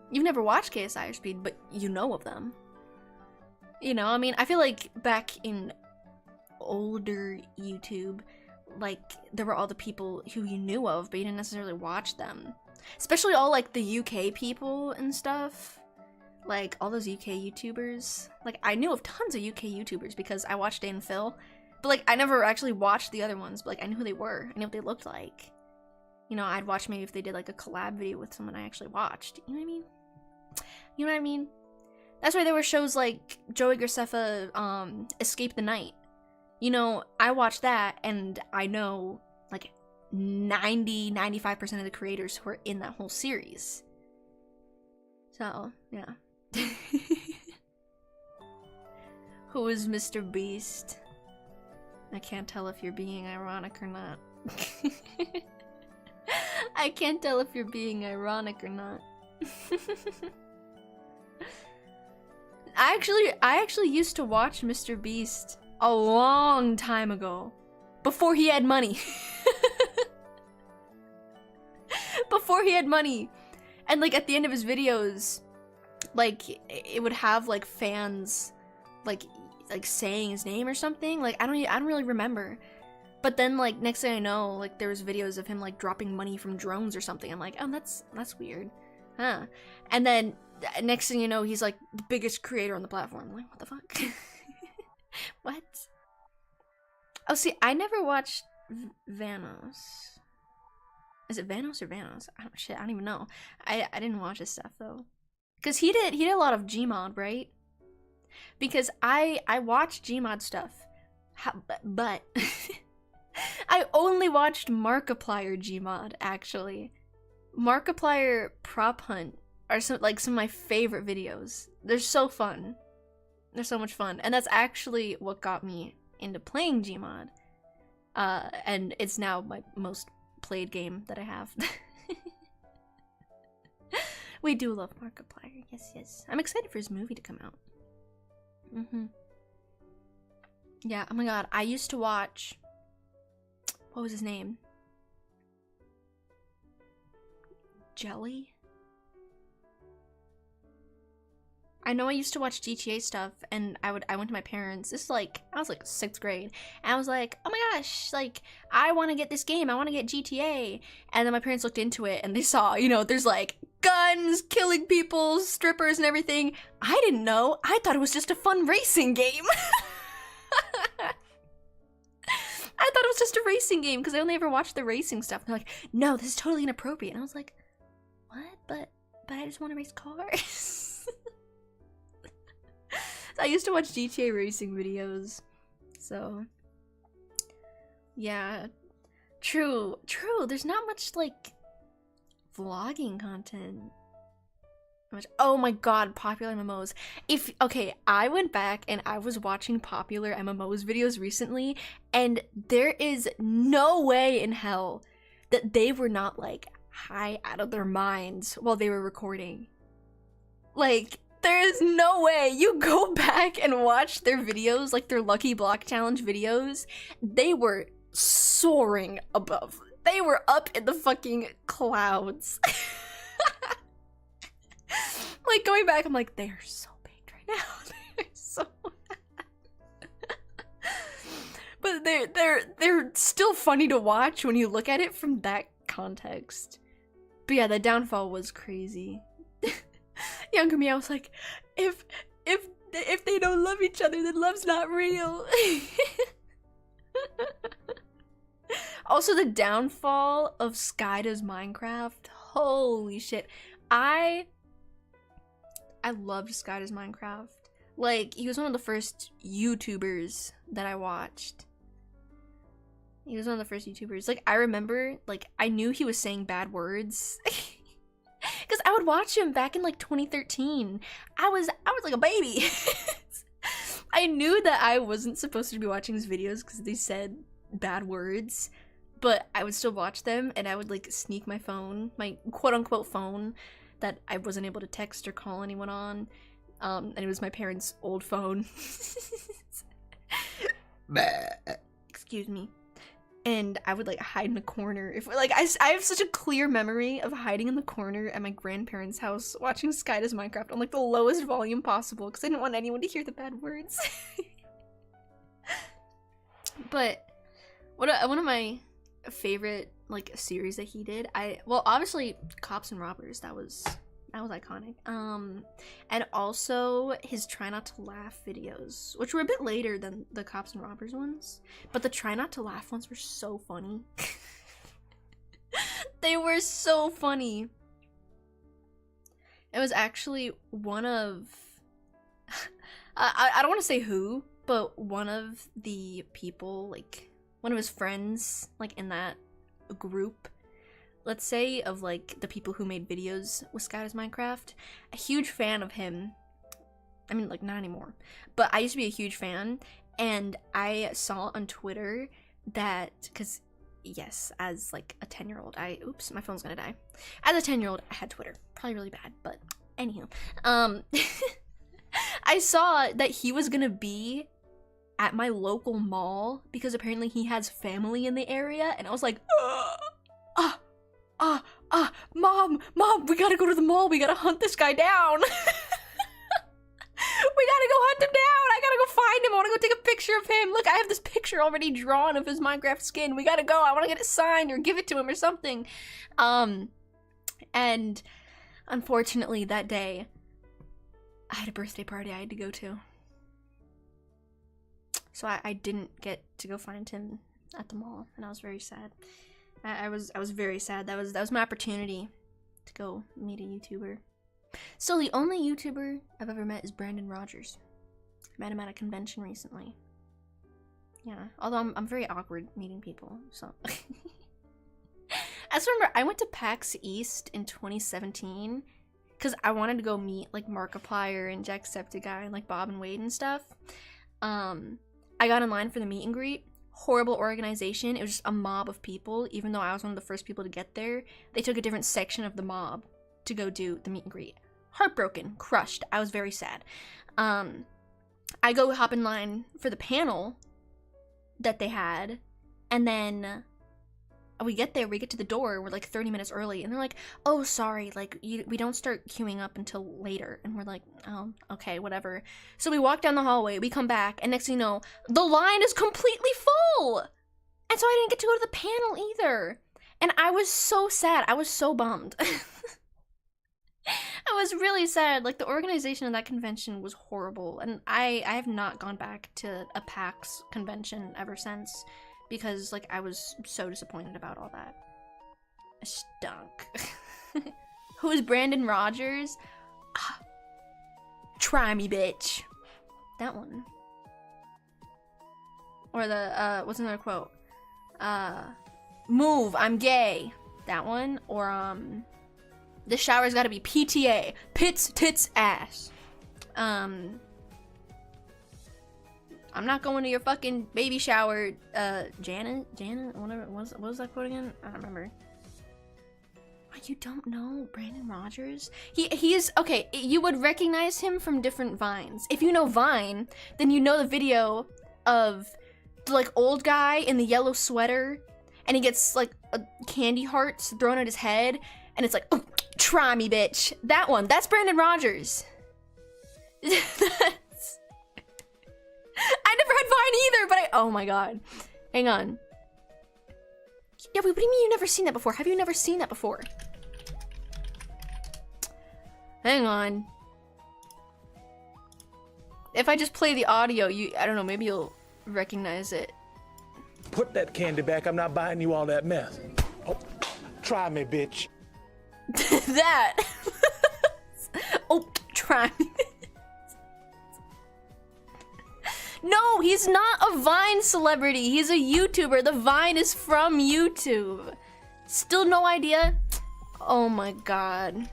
You've never watched KSI or Speed, but you know of them. You know, I mean, I feel like back in older YouTube, like, there were all the people who you knew of, but you didn't necessarily watch them. Especially all, like, the UK people and stuff. Like, all those UK YouTubers. Like, I knew of tons of UK YouTubers because I watched Dan Phil. But, like, I never actually watched the other ones, but, like, I knew who they were. I knew what they looked like. You know, I'd watch maybe if they did, like, a collab video with someone I actually watched. You know what I mean? You know what I mean? That's why there were shows like Joey Graceffa, Escape the Night. You know, I watched that, and I know, like, 95% of the creators who are in that whole series. So, yeah. Who is Mr. Beast? I can't tell if you're being ironic or not. I can't tell if you're being ironic or not. I actually used to watch Mr. Beast a long time ago. Before he had money. Before he had money. And like at the end of his videos, like it would have like fans like saying his name or something. Like I don't really remember. But then like next thing I know, like there was videos of him like dropping money from drones or something. I'm like, oh, that's weird. Huh. And then next thing you know, he's like the biggest creator on the platform. I'm like, what the fuck? What? Oh, see, I never watched Vanos. Is it Vanos or Vanos? I don't even know. I didn't watch his stuff though. Cause he did a lot of Gmod, right? Because I watched Gmod stuff. But I only watched Markiplier Gmod, actually. Markiplier Prop Hunt are some of my favorite videos. They're so fun. They're so much fun. And that's actually what got me into playing Gmod. And it's now my most played game that I have. We do love Markiplier. Yes, yes. I'm excited for his movie to come out. Yeah, oh my god. I used to watch... What was his name? Jelly? I know I used to watch GTA stuff, and I went to my parents. This is like, I was like 6th grade, and I was like, oh my gosh, like, I want to get this game, I want to get GTA. And then my parents looked into it, and they saw, you know, there's like guns, killing people, strippers, and everything. I didn't know. I thought it was just a fun racing game. I thought it was just a racing game, because I only ever watched the racing stuff. And they're like, no, this is totally inappropriate. And I was like, what? But I just want to race cars. I used to watch GTA racing videos, so yeah, true. There's not much like vlogging content. Oh my god, popular MMOs. Okay, I went back and I was watching popular MMOs videos recently, and there is no way in hell that they were not like high out of their minds while they were recording. Like, there is no way. You go back and watch their videos, like their Lucky Block Challenge videos. They were soaring above. They were up in the fucking clouds. Like, going back, I'm like, they're so baked right now. They're so... But they're still funny to watch when you look at it from that context. But yeah, the downfall was crazy. Younger me, I was like, if they don't love each other, then love's not real. Also, the downfall of Sky Does Minecraft. Holy shit. I loved Sky Does Minecraft. Like, he was one of the first YouTubers that I watched. He was one of the first YouTubers. Like, I remember, like, I knew he was saying bad words. Because I would watch him back in like 2013. I was like a baby. I knew that I wasn't supposed to be watching his videos because they said bad words, but I would still watch them, and I would like sneak my phone, my quote-unquote phone that I wasn't able to text or call anyone on, and it was my parents' old phone. Excuse me. and I would like hide in the corner. If like I have such a clear memory of hiding in the corner at my grandparents' house watching Sky Does Minecraft on like the lowest volume possible because I didn't want anyone to hear the bad words. But one of my favorite like series that he did, well obviously Cops and Robbers, that was iconic. And also his Try Not to Laugh videos, which were a bit later than the Cops and Robbers ones, but the Try Not to Laugh ones were so funny. They were so funny. It was actually one of I don't want to say who, but one of the people, like one of his friends, like in that group, let's say, of like the people who made videos with Sky Does Minecraft, a huge fan of him. I mean, like not anymore, but I used to be a huge fan, and I saw on Twitter that, because yes, as like a 10-year-old, oops, my phone's gonna die. As a 10-year-old, I had Twitter, probably really bad, but anywho, I saw that he was gonna be at my local mall because apparently he has family in the area, and I was like, mom, we gotta go to the mall, we gotta hunt this guy down. We gotta go hunt him down, I gotta go find him, I wanna go take a picture of him. Look, I have this picture already drawn of his Minecraft skin, we gotta go, I wanna get it signed or give it to him or something. And unfortunately that day, I had a birthday party I had to go to. So I didn't get to go find him at the mall, and I was very sad. I was very sad. That was my opportunity to go meet a YouTuber. Still, the only YouTuber I've ever met is Brandon Rogers. I met him at a convention recently. Yeah, although I'm very awkward meeting people, so. I just remember I went to PAX East in 2017 because I wanted to go meet like Markiplier and Jacksepticeye and like Bob and Wade and stuff. I got in line for the meet and greet. Horrible organization. It was just a mob of people. Even though I was one of the first people to get there, they took a different section of the mob to go do the meet and greet. Heartbroken, crushed. I was very sad. I go hop in line for the panel that they had, and then we get there, we get to the door, we're like 30 minutes early, and they're like, oh, sorry, like, we don't start queuing up until later. And we're like, oh, okay, whatever. So we walk down the hallway, we come back, and next thing you know, the line is completely full! And so I didn't get to go to the panel either. And I was so sad. I was so bummed. I was really sad. Like, the organization of that convention was horrible, and I have not gone back to a PAX convention ever since. Because, like, I was so disappointed about all that. It stunk. Who is Brandon Rogers? Try me, bitch. That one. Or the, what's another quote? Move, I'm gay. That one. Or, the shower's gotta be PTA. Pits, tits, ass. I'm not going to your fucking baby shower, Janet, whatever, what was that quote again? I don't remember. What, you don't know Brandon Rogers? He is, okay, you would recognize him from different Vines. If you know Vine, then you know the video of the, like, old guy in the yellow sweater, and he gets, like, candy hearts thrown at his head, and it's like, oh, try me, bitch. That one, that's Brandon Rogers. I never had Vine either, but oh my god. Hang on. Yeah, wait, what do you mean you've never seen that before? Have you never seen that before? Hang on. If I just play the audio, I don't know, maybe you'll recognize it. Put that candy back, I'm not buying you all that mess. Oh, try me, bitch. That. Oh, try me. No, he's not a Vine celebrity. He's a YouTuber. The Vine is from YouTube. Still no idea? Oh my god.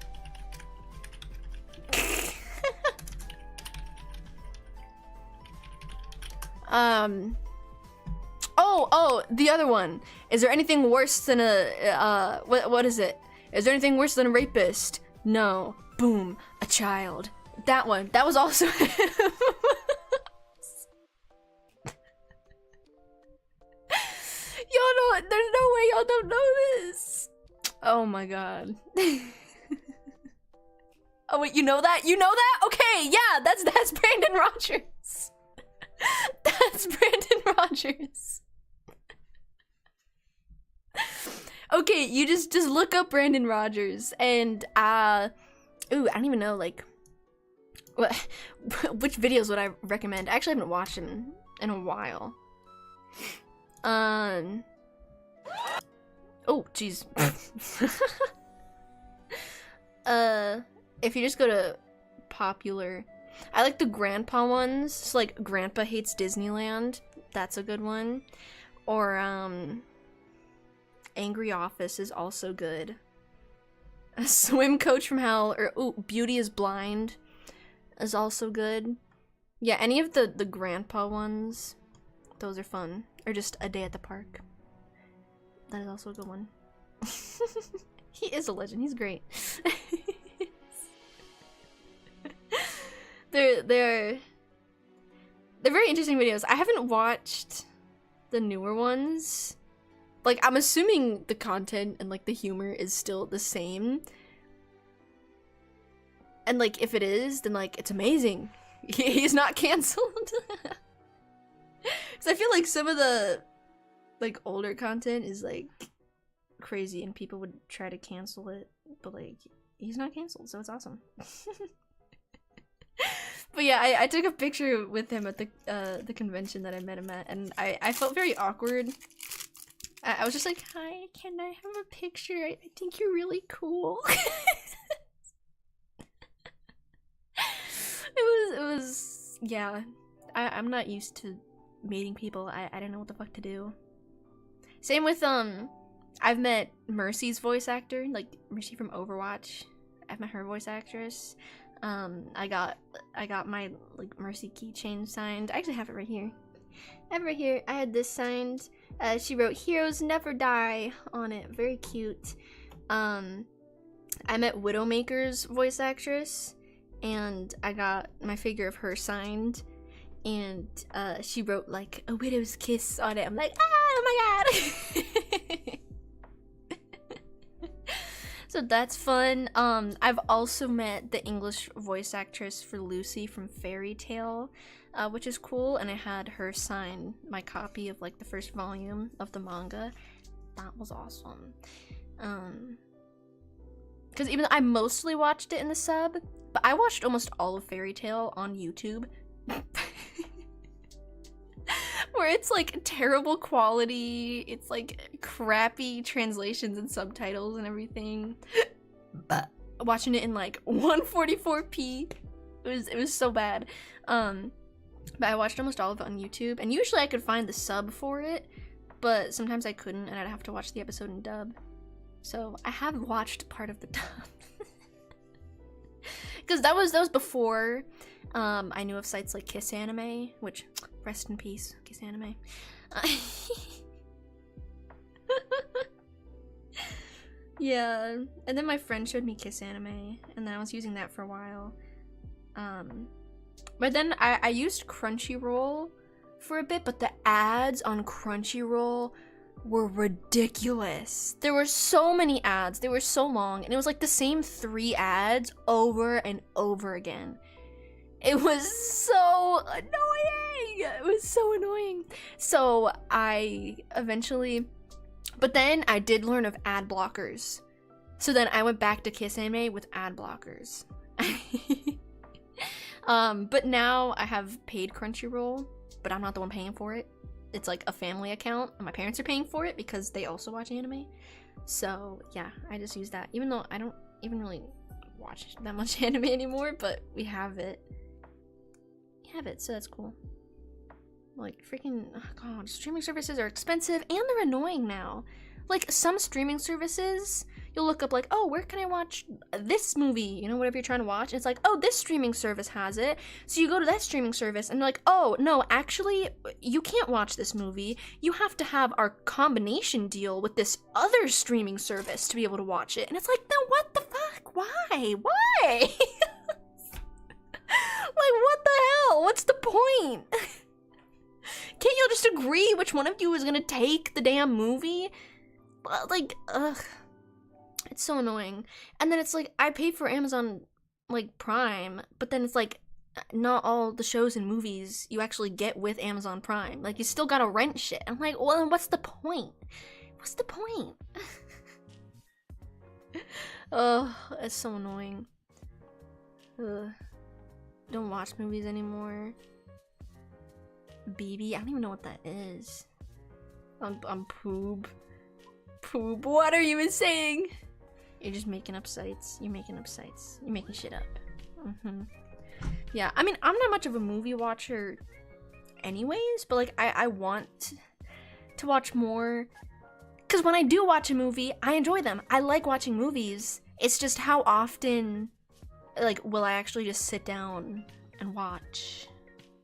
Oh, the other one. Is there anything worse than a, what is it? Is there anything worse than a rapist? No. Boom. A child. That one. That was also him. Y'all know There's no way y'all don't know this. Oh my god. Oh wait, you know that? You know that? Okay, yeah, that's Brandon Rogers. That's Brandon Rogers. Okay, you just look up Brandon Rogers and ooh, I don't even know like which videos would I recommend? I actually haven't watched him in a while. Oh, jeez. If you just go to popular, I like the grandpa ones. So like Grandpa Hates Disneyland. That's a good one. Or Angry Office is also good. A Swim Coach from Hell, or ooh, Beauty is Blind is also good. Yeah, any of the grandpa ones, those are fun. Or just A Day at the Park. That is also a good one. He is a legend. He's great. They're very interesting videos. I haven't watched the newer ones. Like, I'm assuming the content and like the humor is still the same. And like, if it is, then like, it's amazing. He's not canceled. Because I feel like some of the like older content is like crazy and people would try to cancel it, but like, he's not canceled, so it's awesome. But yeah, I took a picture with him at the convention that I met him at, and I felt very awkward. I was just like, hi, can I have a picture? I think you're really cool. It was, yeah. I'm not used to meeting people. I didn't know what the fuck to do. Same with, I've met Mercy's voice actor, like Mercy from Overwatch. I've met her voice actress. I got my like Mercy keychain signed. I actually have it right here. I have it right here. I had this signed. She wrote "Heroes Never Die" on it. Very cute. I met Widowmaker's voice actress, and I got my figure of her signed. And she wrote like "A Widow's Kiss" on it. I'm like, oh my god. So that's fun. I've also met the English voice actress for Lucy from Fairy Tale, which is cool, and I had her sign my copy of like the first volume of the manga. That was awesome. Because even though I mostly watched it in the sub, but I watched almost all of Fairy Tale on YouTube. Where it's like terrible quality, it's like crappy translations and subtitles and everything. But watching it in like 144p, it was so bad. But I watched almost all of it on YouTube, and usually I could find the sub for it, but sometimes I couldn't, and I'd have to watch the episode in dub. So I have watched part of the dub. Because that was before I knew of sites like Kiss Anime, which, rest in peace, Kiss Anime. Yeah, and then my friend showed me Kiss Anime, and then I was using that for a while. But then I used Crunchyroll for a bit, but the ads on Crunchyroll were ridiculous. There were so many ads, they were so long, and it was like the same 3 ads over and over again. It was so annoying! It was so annoying. So I eventually, but then I did learn of ad blockers. So then I went back to Kiss Anime with ad blockers. But now I have paid Crunchyroll, but I'm not the one paying for it. It's like a family account, and my parents are paying for it because they also watch anime. So yeah, I just use that, even though I don't even really watch that much anime anymore, but we have it. So that's cool. Like, freaking, oh god, streaming services are expensive, and they're annoying now. Like, some streaming services, you'll look up like, oh, where can I watch this movie? You know, whatever you're trying to watch. And it's like, oh, this streaming service has it. So you go to that streaming service, and they're like, oh, no, actually, you can't watch this movie. You have to have our combination deal with this other streaming service to be able to watch it. And it's like, no, what the fuck? Why? Like, what the hell? What's the point? Can't y'all just agree which one of you is gonna take the damn movie? Like, ugh. It's so annoying. And then it's like, I pay for Amazon, like, Prime, but then it's like, not all the shows and movies you actually get with Amazon Prime. Like, you still gotta rent shit. I'm like, well, then what's the point? What's the point? Oh, it's so annoying. Ugh. Don't watch movies anymore. BB, I don't even know what that is. I'm poop. Poop, what are you even saying? You're just making up sites. You're making up sites. You're making shit up. Yeah, I mean, I'm not much of a movie watcher anyways, but like, I want to watch more. Because when I do watch a movie, I enjoy them. I like watching movies. It's just how often, like, will I actually just sit down and watch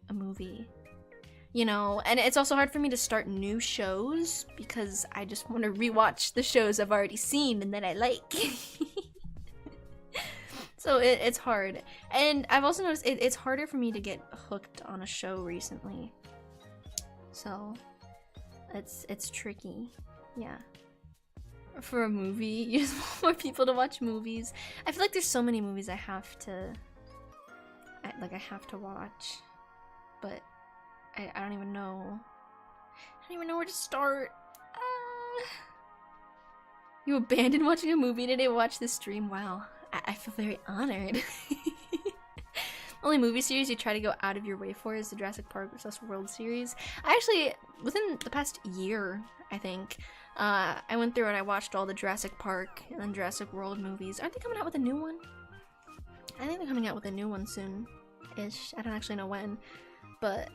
a movie? You know, and it's also hard for me to start new shows because I just want to rewatch the shows I've already seen and that I like. So it's hard. And I've also noticed it's harder for me to get hooked on a show recently. So it's tricky. Yeah. For a movie, you just want more people to watch movies. I feel like there's so many movies I have to watch, but I don't even know. I don't even know where to start. You abandoned watching a movie today to watch this stream? Wow, I feel very honored. Only movie series you try to go out of your way for is the Jurassic Park / World series. I actually, within the past year, I think, I went through and I watched all the Jurassic Park and then Jurassic World movies. Aren't they coming out with a new one? I think they're coming out with a new one soon-ish. I don't actually know when, but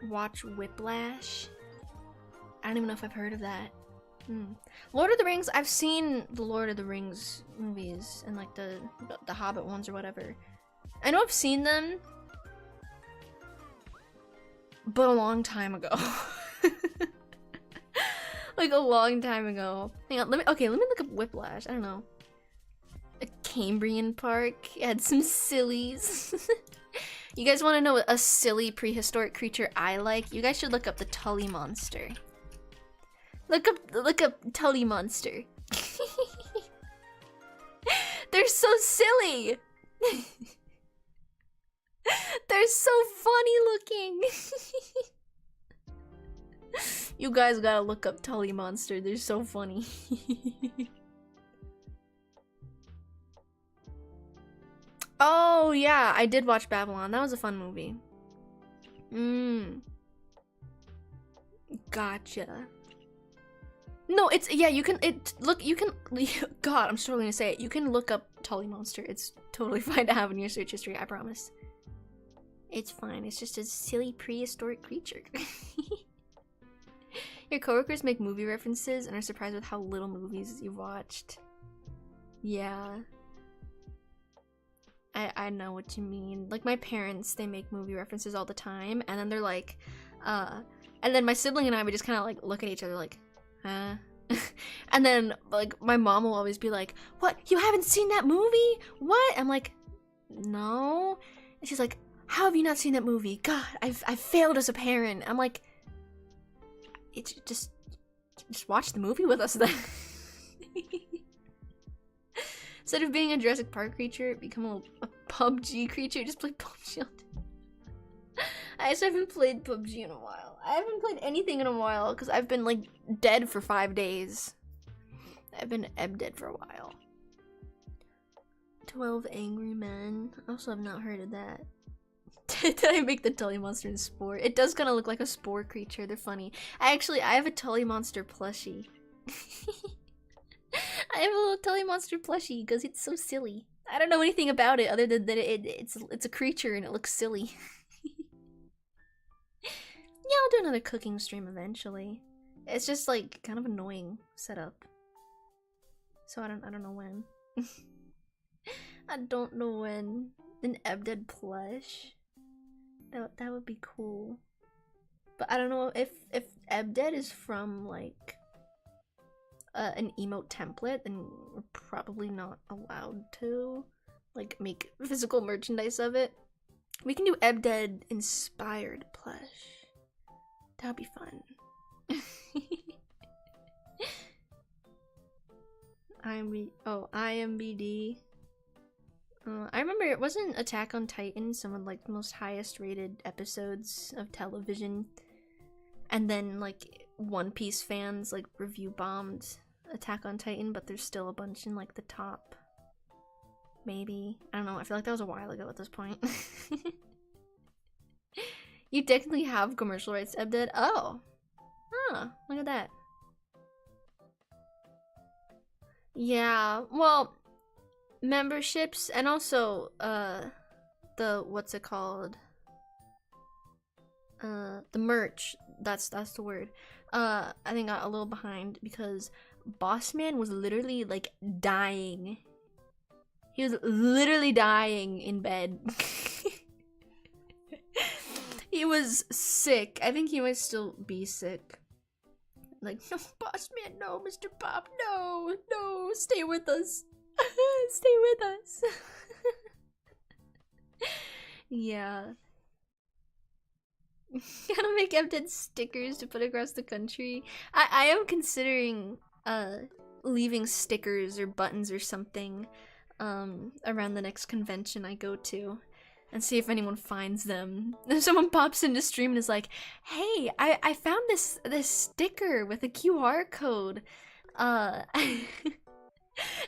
watch Whiplash. I don't even know if I've heard of that. Lord of the Rings, I've seen the Lord of the Rings movies and like the Hobbit ones or whatever. I know I've seen them, but a long time ago. Like a long time ago. Hang on, let me look up Whiplash. I don't know. A Cambrian Park. It had some sillies. You guys want to know a silly prehistoric creature I like? You guys should look up the Tully Monster. Look up Tully Monster. They're so silly. They're so funny looking. You guys gotta look up Tully Monster. They're so funny. Oh yeah, I did watch Babylon. That was a fun movie. Gotcha. No, it's, yeah, you can, God, I'm struggling to say it. You can look up Tully Monster. It's totally fine to have in your search history, I promise. It's fine. It's just a silly prehistoric creature. Your coworkers make movie references and are surprised with how little movies you've watched. Yeah. I know what you mean. Like, my parents, they make movie references all the time, and then they're like, and then my sibling and I would just kind of like look at each other like, huh? And then like my mom will always be like, what? You haven't seen that movie? What? I'm like, no. And she's like, how have you not seen that movie? God, I've failed as a parent. I'm like, it's just watch the movie with us then. Instead of being a Jurassic Park creature, become a PUBG creature. Just play PUBG. I just haven't played PUBG in a while. I haven't played anything in a while because I've been like dead for 5 days. I've been dead for a while. 12 Angry Men. Also, have not heard of that. Did I make the Tully Monster in Spore? It does kind of look like a spore creature. They're funny. I have a Tully Monster plushie. I have a little Tully Monster plushie because it's so silly. I don't know anything about it other than that it's a creature and it looks silly. Yeah, I'll do another cooking stream eventually. It's just like kind of annoying setup. So I don't know when. I don't know when. An Ebdead plush. That would be cool. But I don't know if Ebdead is from like an emote template, then we're probably not allowed to like make physical merchandise of it. We can do EbDead inspired plush. That would be fun. IMBD. I remember it wasn't Attack on Titan some of like the most highest rated episodes of television, and then like One Piece fans like review bombed Attack on Titan, but there's still a bunch in like the top. Maybe. I don't know, I feel like that was a while ago at this point. You technically have commercial rights to EbDead? Oh. Huh, look at that. Yeah, well, memberships and also the what's it called? The merch. That's the word. I think I got a little behind because Bossman was literally like dying. He was literally dying in bed. He was sick. I think he might still be sick. Like, no, Bossman, no, Mr. Pop, no, no, stay with us. Stay with us. Yeah. Gotta make EbDead stickers to put across the country. I am considering leaving stickers or buttons or something around the next convention I go to, and see if anyone finds them. If someone pops into stream and is like, hey, I found this sticker with a QR code at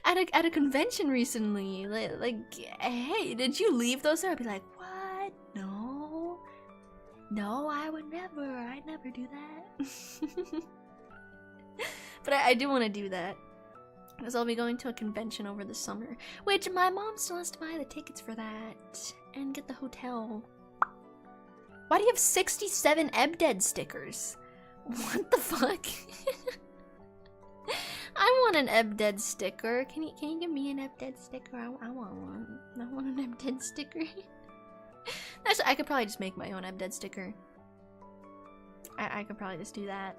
a convention recently. Like, hey, did you leave those there? I'd be like, what? No, I'd never do that. But I do want to do that, because I'll be going to a convention over the summer, which my mom still has to buy the tickets for that and get the hotel. Why do you have 67 EbDead stickers? What the fuck? I want an EbDead sticker. Can you give me an EbDead sticker? I want one. I want an EbDead sticker. I could probably just make my own EbDead sticker. I could probably just do that.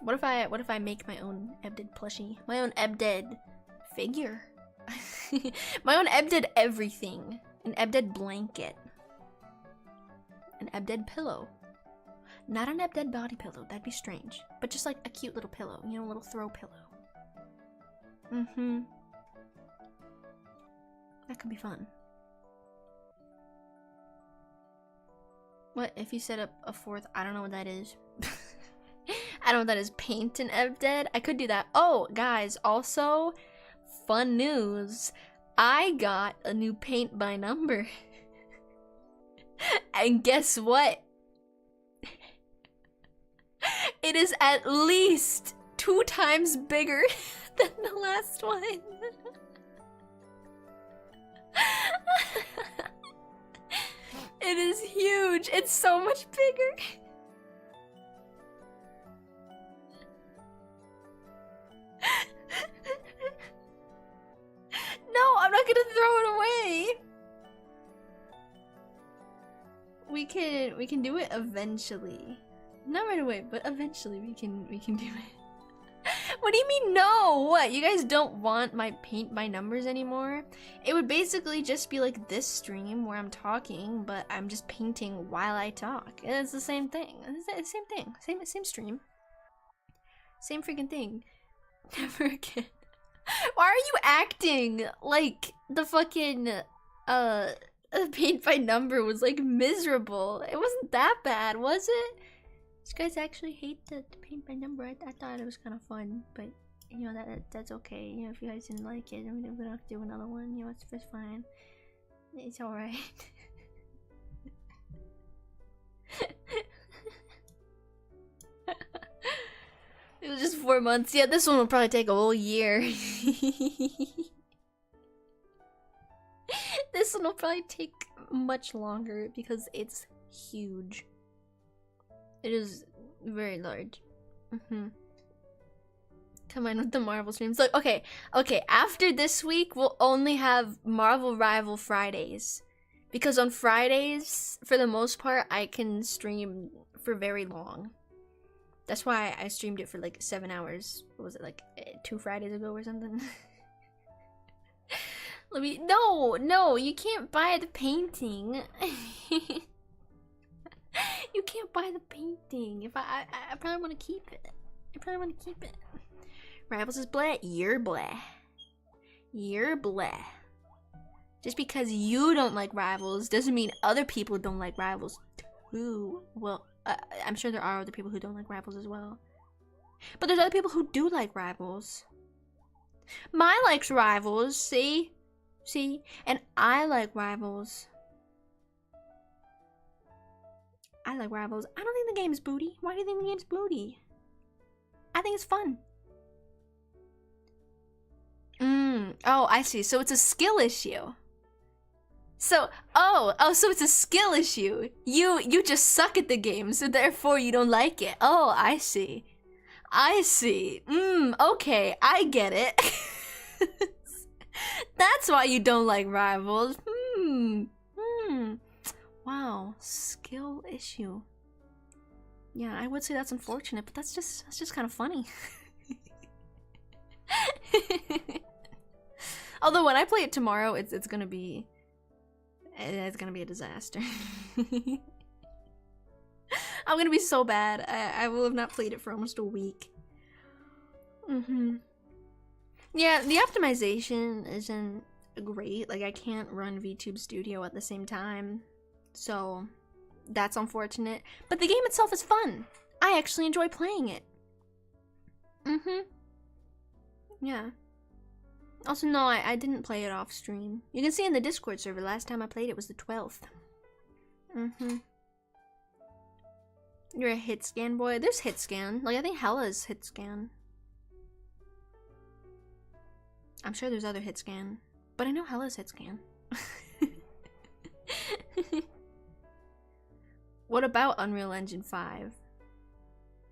What if I make my own EbDead plushie? My own EbDead figure? My own EbDead everything. An EbDead blanket. An EbDead pillow. Not an EbDead body pillow, that'd be strange. But just like a cute little pillow, you know, a little throw pillow. That could be fun. What if you set up a fourth? I don't know what that is. I don't know what that is. Paint an EbDead? I could do that. Oh, guys, also, fun news. I got a new paint by number. And guess what? It is at least 2 times bigger than the last one. It is huge. It's so much bigger. No, I'm not gonna throw it away. We can do it eventually. Not right away, but eventually we can do it. What do you mean no? What? You guys don't want my paint by numbers anymore? It would basically just be like this stream where I'm talking, but I'm just painting while I talk. It's the same thing. It's the same thing. Same stream. Same freaking thing. Never again. Why are you acting like the fucking paint by number was like miserable? It wasn't that bad, was it? You guys actually hate the paint by number. I thought it was kind of fun, but you know that's okay. You know, if you guys didn't like it, we don't have to do another one. You know, it's fine. It's all right. It was just 4 months. Yeah, this one will probably take a whole year. This one will probably take much longer because it's huge. It is very large. Combined with the Marvel streams. Like, okay, after this week, we'll only have Marvel Rival Fridays. Because on Fridays, for the most part, I can stream for very long. That's why I streamed it for like 7 hours. What was it, like 2 Fridays ago or something? Let me. No, no, you can't buy the painting. You can't buy the painting. If I probably want to keep it. I probably want to keep it. Rivals is blah. You're blah. You're blah. Just because you don't like Rivals doesn't mean other people don't like Rivals too. Well, I'm sure there are other people who don't like Rivals as well. But there's other people who do like Rivals. My likes Rivals, see? See? And I like Rivals. I like Rivals. I don't think the game's booty. Why do you think the game's booty? I think it's fun. Oh, I see. So it's a skill issue. So, so it's a skill issue. You just suck at the game, so therefore you don't like it. Oh, I see. I see. Okay, I get it. That's why you don't like Rivals. Wow, skill issue. Yeah, I would say that's unfortunate, but that's just kind of funny. Although when I play it tomorrow, it's gonna be a disaster. I'm gonna be so bad. I will have not played it for almost a week. Yeah, the optimization isn't great. Like, I can't run VTube Studio at the same time, so that's unfortunate. But the game itself is fun. I actually enjoy playing it. Yeah. Also, no, I didn't play it off stream. You can see in the Discord server, last time I played it was the 12th. You're a hit scan boy. There's hit scan. Like, I think Hella's hit scan. I'm sure there's other hit scan, but I know Hella's hit scan. What about Unreal Engine 5?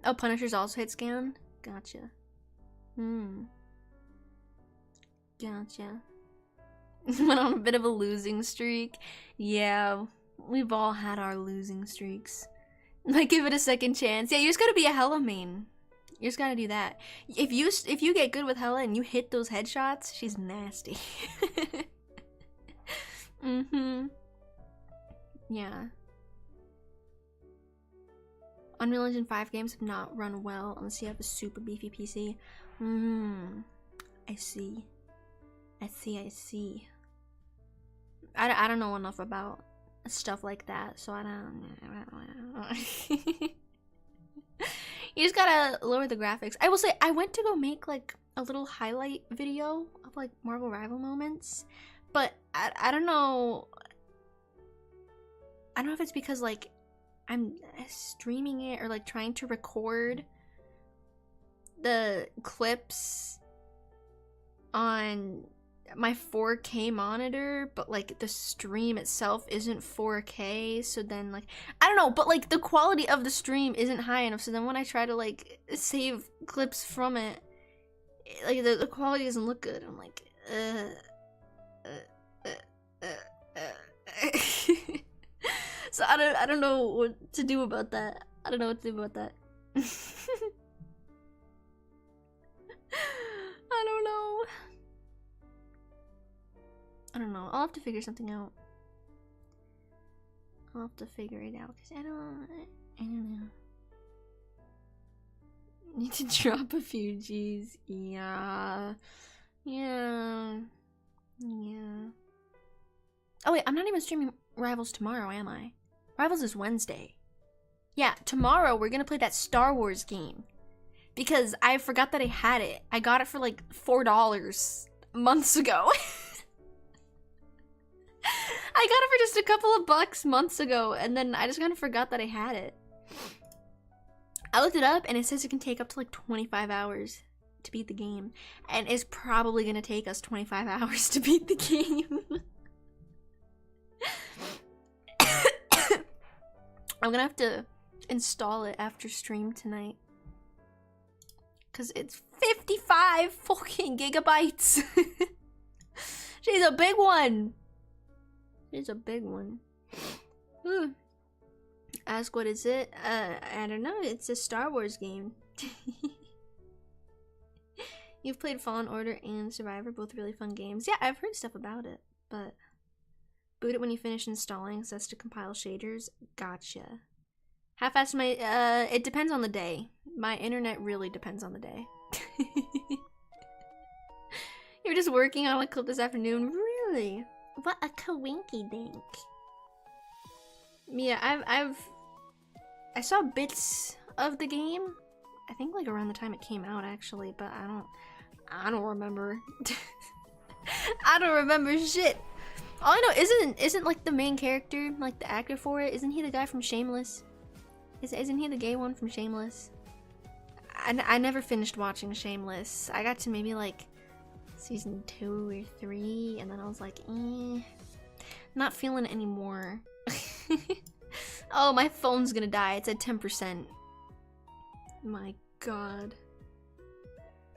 Oh, Punisher's also hit scan? Gotcha. Gotcha. Went on a bit of a losing streak. Yeah, we've all had our losing streaks. Like, give it a second chance. Yeah, you just gotta be a Hella main. You just gotta do that. If you get good with Hella and you hit those headshots, she's nasty. Yeah. Unreal Engine 5 games have not run well unless you have a super beefy PC. I see. I see. I don't know enough about stuff like that, so I don't. You just gotta lower the graphics. I will say, I went to go make like a little highlight video of like Marvel Rival moments, but I don't know. I don't know if it's because like I'm streaming it or like trying to record the clips on my 4K monitor, but like the stream itself isn't 4K, so then like I don't know, but like the quality of the stream isn't high enough, so then when I try to like save clips from it, like the quality doesn't look good. I'm like so I don't know what to do about that. I don't know what to do about that. I don't know. I don't know. I'll have to figure something out. I'll have to figure it out because I don't know. Need to drop a few G's. Yeah. Oh wait, I'm not even streaming Rivals tomorrow, am I? Rivals is Wednesday. Yeah, tomorrow we're gonna play that Star Wars game. Because I forgot that I had it. I got it for like $4 months ago. I got it for just a couple of bucks months ago, and then I just kind of forgot that I had it. I looked it up, and it says it can take up to like 25 hours to beat the game. And it's probably gonna take us 25 hours to beat the game. I'm gonna have to install it after stream tonight. Cause it's 55 fucking gigabytes. She's a big one. She's a big one. Ask what is it? I don't know. It's a Star Wars game. You've played Fallen Order and Survivor, both really fun games. Yeah, I've heard stuff about it, but boot it when you finish installing, so that's to compile shaders. Gotcha. How fast am I? It depends on the day. My internet really depends on the day. You're just working on a clip this afternoon? Really? What a kawinky dink. Yeah, I saw bits of the game. I think like around the time it came out actually, but I don't remember. I don't remember shit. All I know isn't like the main character, like the actor for it, isn't he the guy from Shameless? Isn't he the gay one from Shameless? I never finished watching Shameless. I got to maybe like season 2 or 3, and then I was like, not feeling it anymore. Oh, my phone's gonna die. It's at 10%. My god.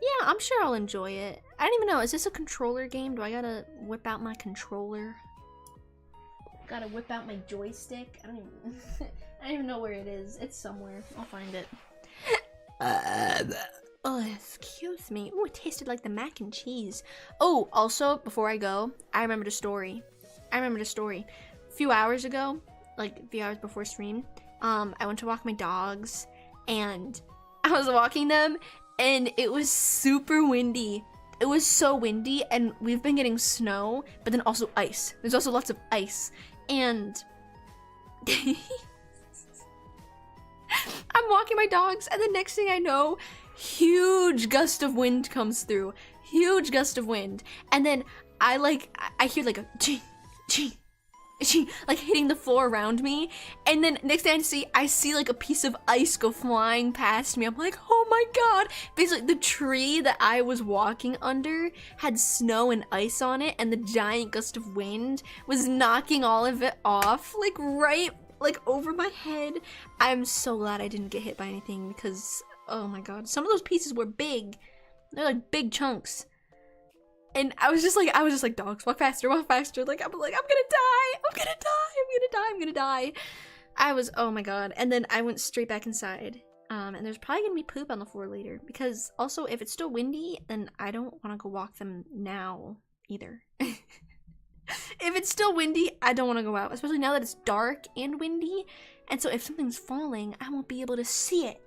Yeah, I'm sure I'll enjoy it. I don't even know. Is this a controller game? Do I gotta whip out my controller? Gotta whip out my joystick? I don't even know where it is. It's somewhere. I'll find it. Oh, excuse me. Oh, it tasted like the mac and cheese. Oh, also, before I go, I remembered a story. A few hours ago, like a few hours before stream, I went to walk my dogs, and I was walking them, and it was super windy. It was so windy, and we've been getting snow, but then also ice. There's also lots of ice, and I'm walking my dogs, and the next thing I know, huge gust of wind comes through. Huge gust of wind. And then I hear like a ching, ching, ching, like hitting the floor around me. And then next thing I see like a piece of ice go flying past me. I'm like, oh my god. Basically, the tree that I was walking under had snow and ice on it, and the giant gust of wind was knocking all of it off, like right like over my head. I'm so glad I didn't get hit by anything, because oh my god, some of those pieces were big. They're like big chunks. And I was just like, dogs, walk faster, walk faster. Like, I'm gonna die. I was, oh my god. And then I went straight back inside. And there's probably gonna be poop on the floor later, because also if it's still windy, then I don't want to go walk them now either. If it's still windy, I don't want to go out, especially now that it's dark and windy. And so if something's falling, I won't be able to see it.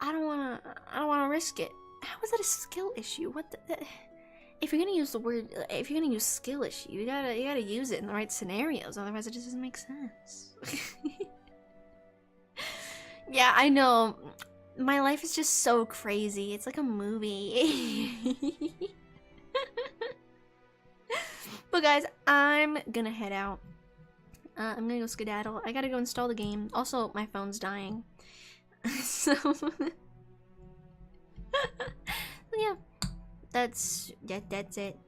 I don't want to risk it. How is that a skill issue? What the if you're gonna use the word, if you're gonna use skill issue, you gotta use it in the right scenarios. Otherwise, it just doesn't make sense. Yeah, I know. My life is just so crazy. It's like a movie. But guys, I'm gonna head out. I'm gonna go skedaddle. I gotta go install the game. Also, my phone's dying. So yeah, that's it.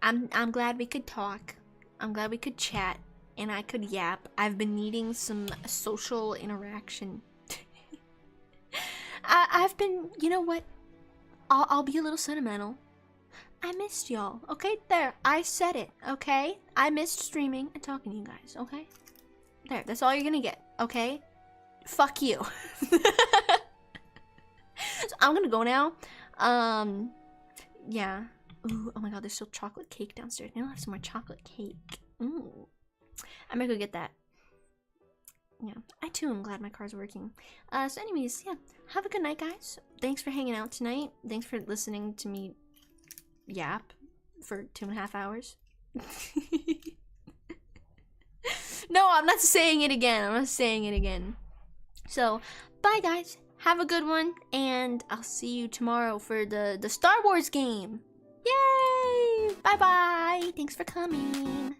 I'm glad we could talk. I'm glad we could chat, and I could yap. I've been needing some social interaction. I've been, you know what? I'll be a little sentimental. I missed y'all. Okay, there. I said it. Okay, I missed streaming and talking to you guys. Okay, there. That's all you're gonna get. Okay, fuck you. So I'm gonna go now. Yeah. Ooh, oh my god, there's still chocolate cake downstairs. Maybe I'll have some more chocolate cake. Ooh. I'm gonna go get that. Yeah, I too am glad my car's working. So anyways, yeah. Have a good night, guys. Thanks for hanging out tonight. Thanks for listening to me yap for 2.5 hours. No, I'm not saying it again. So, bye guys. Have a good one, and I'll see you tomorrow for the Star Wars game. Yay! Bye-bye. Thanks for coming.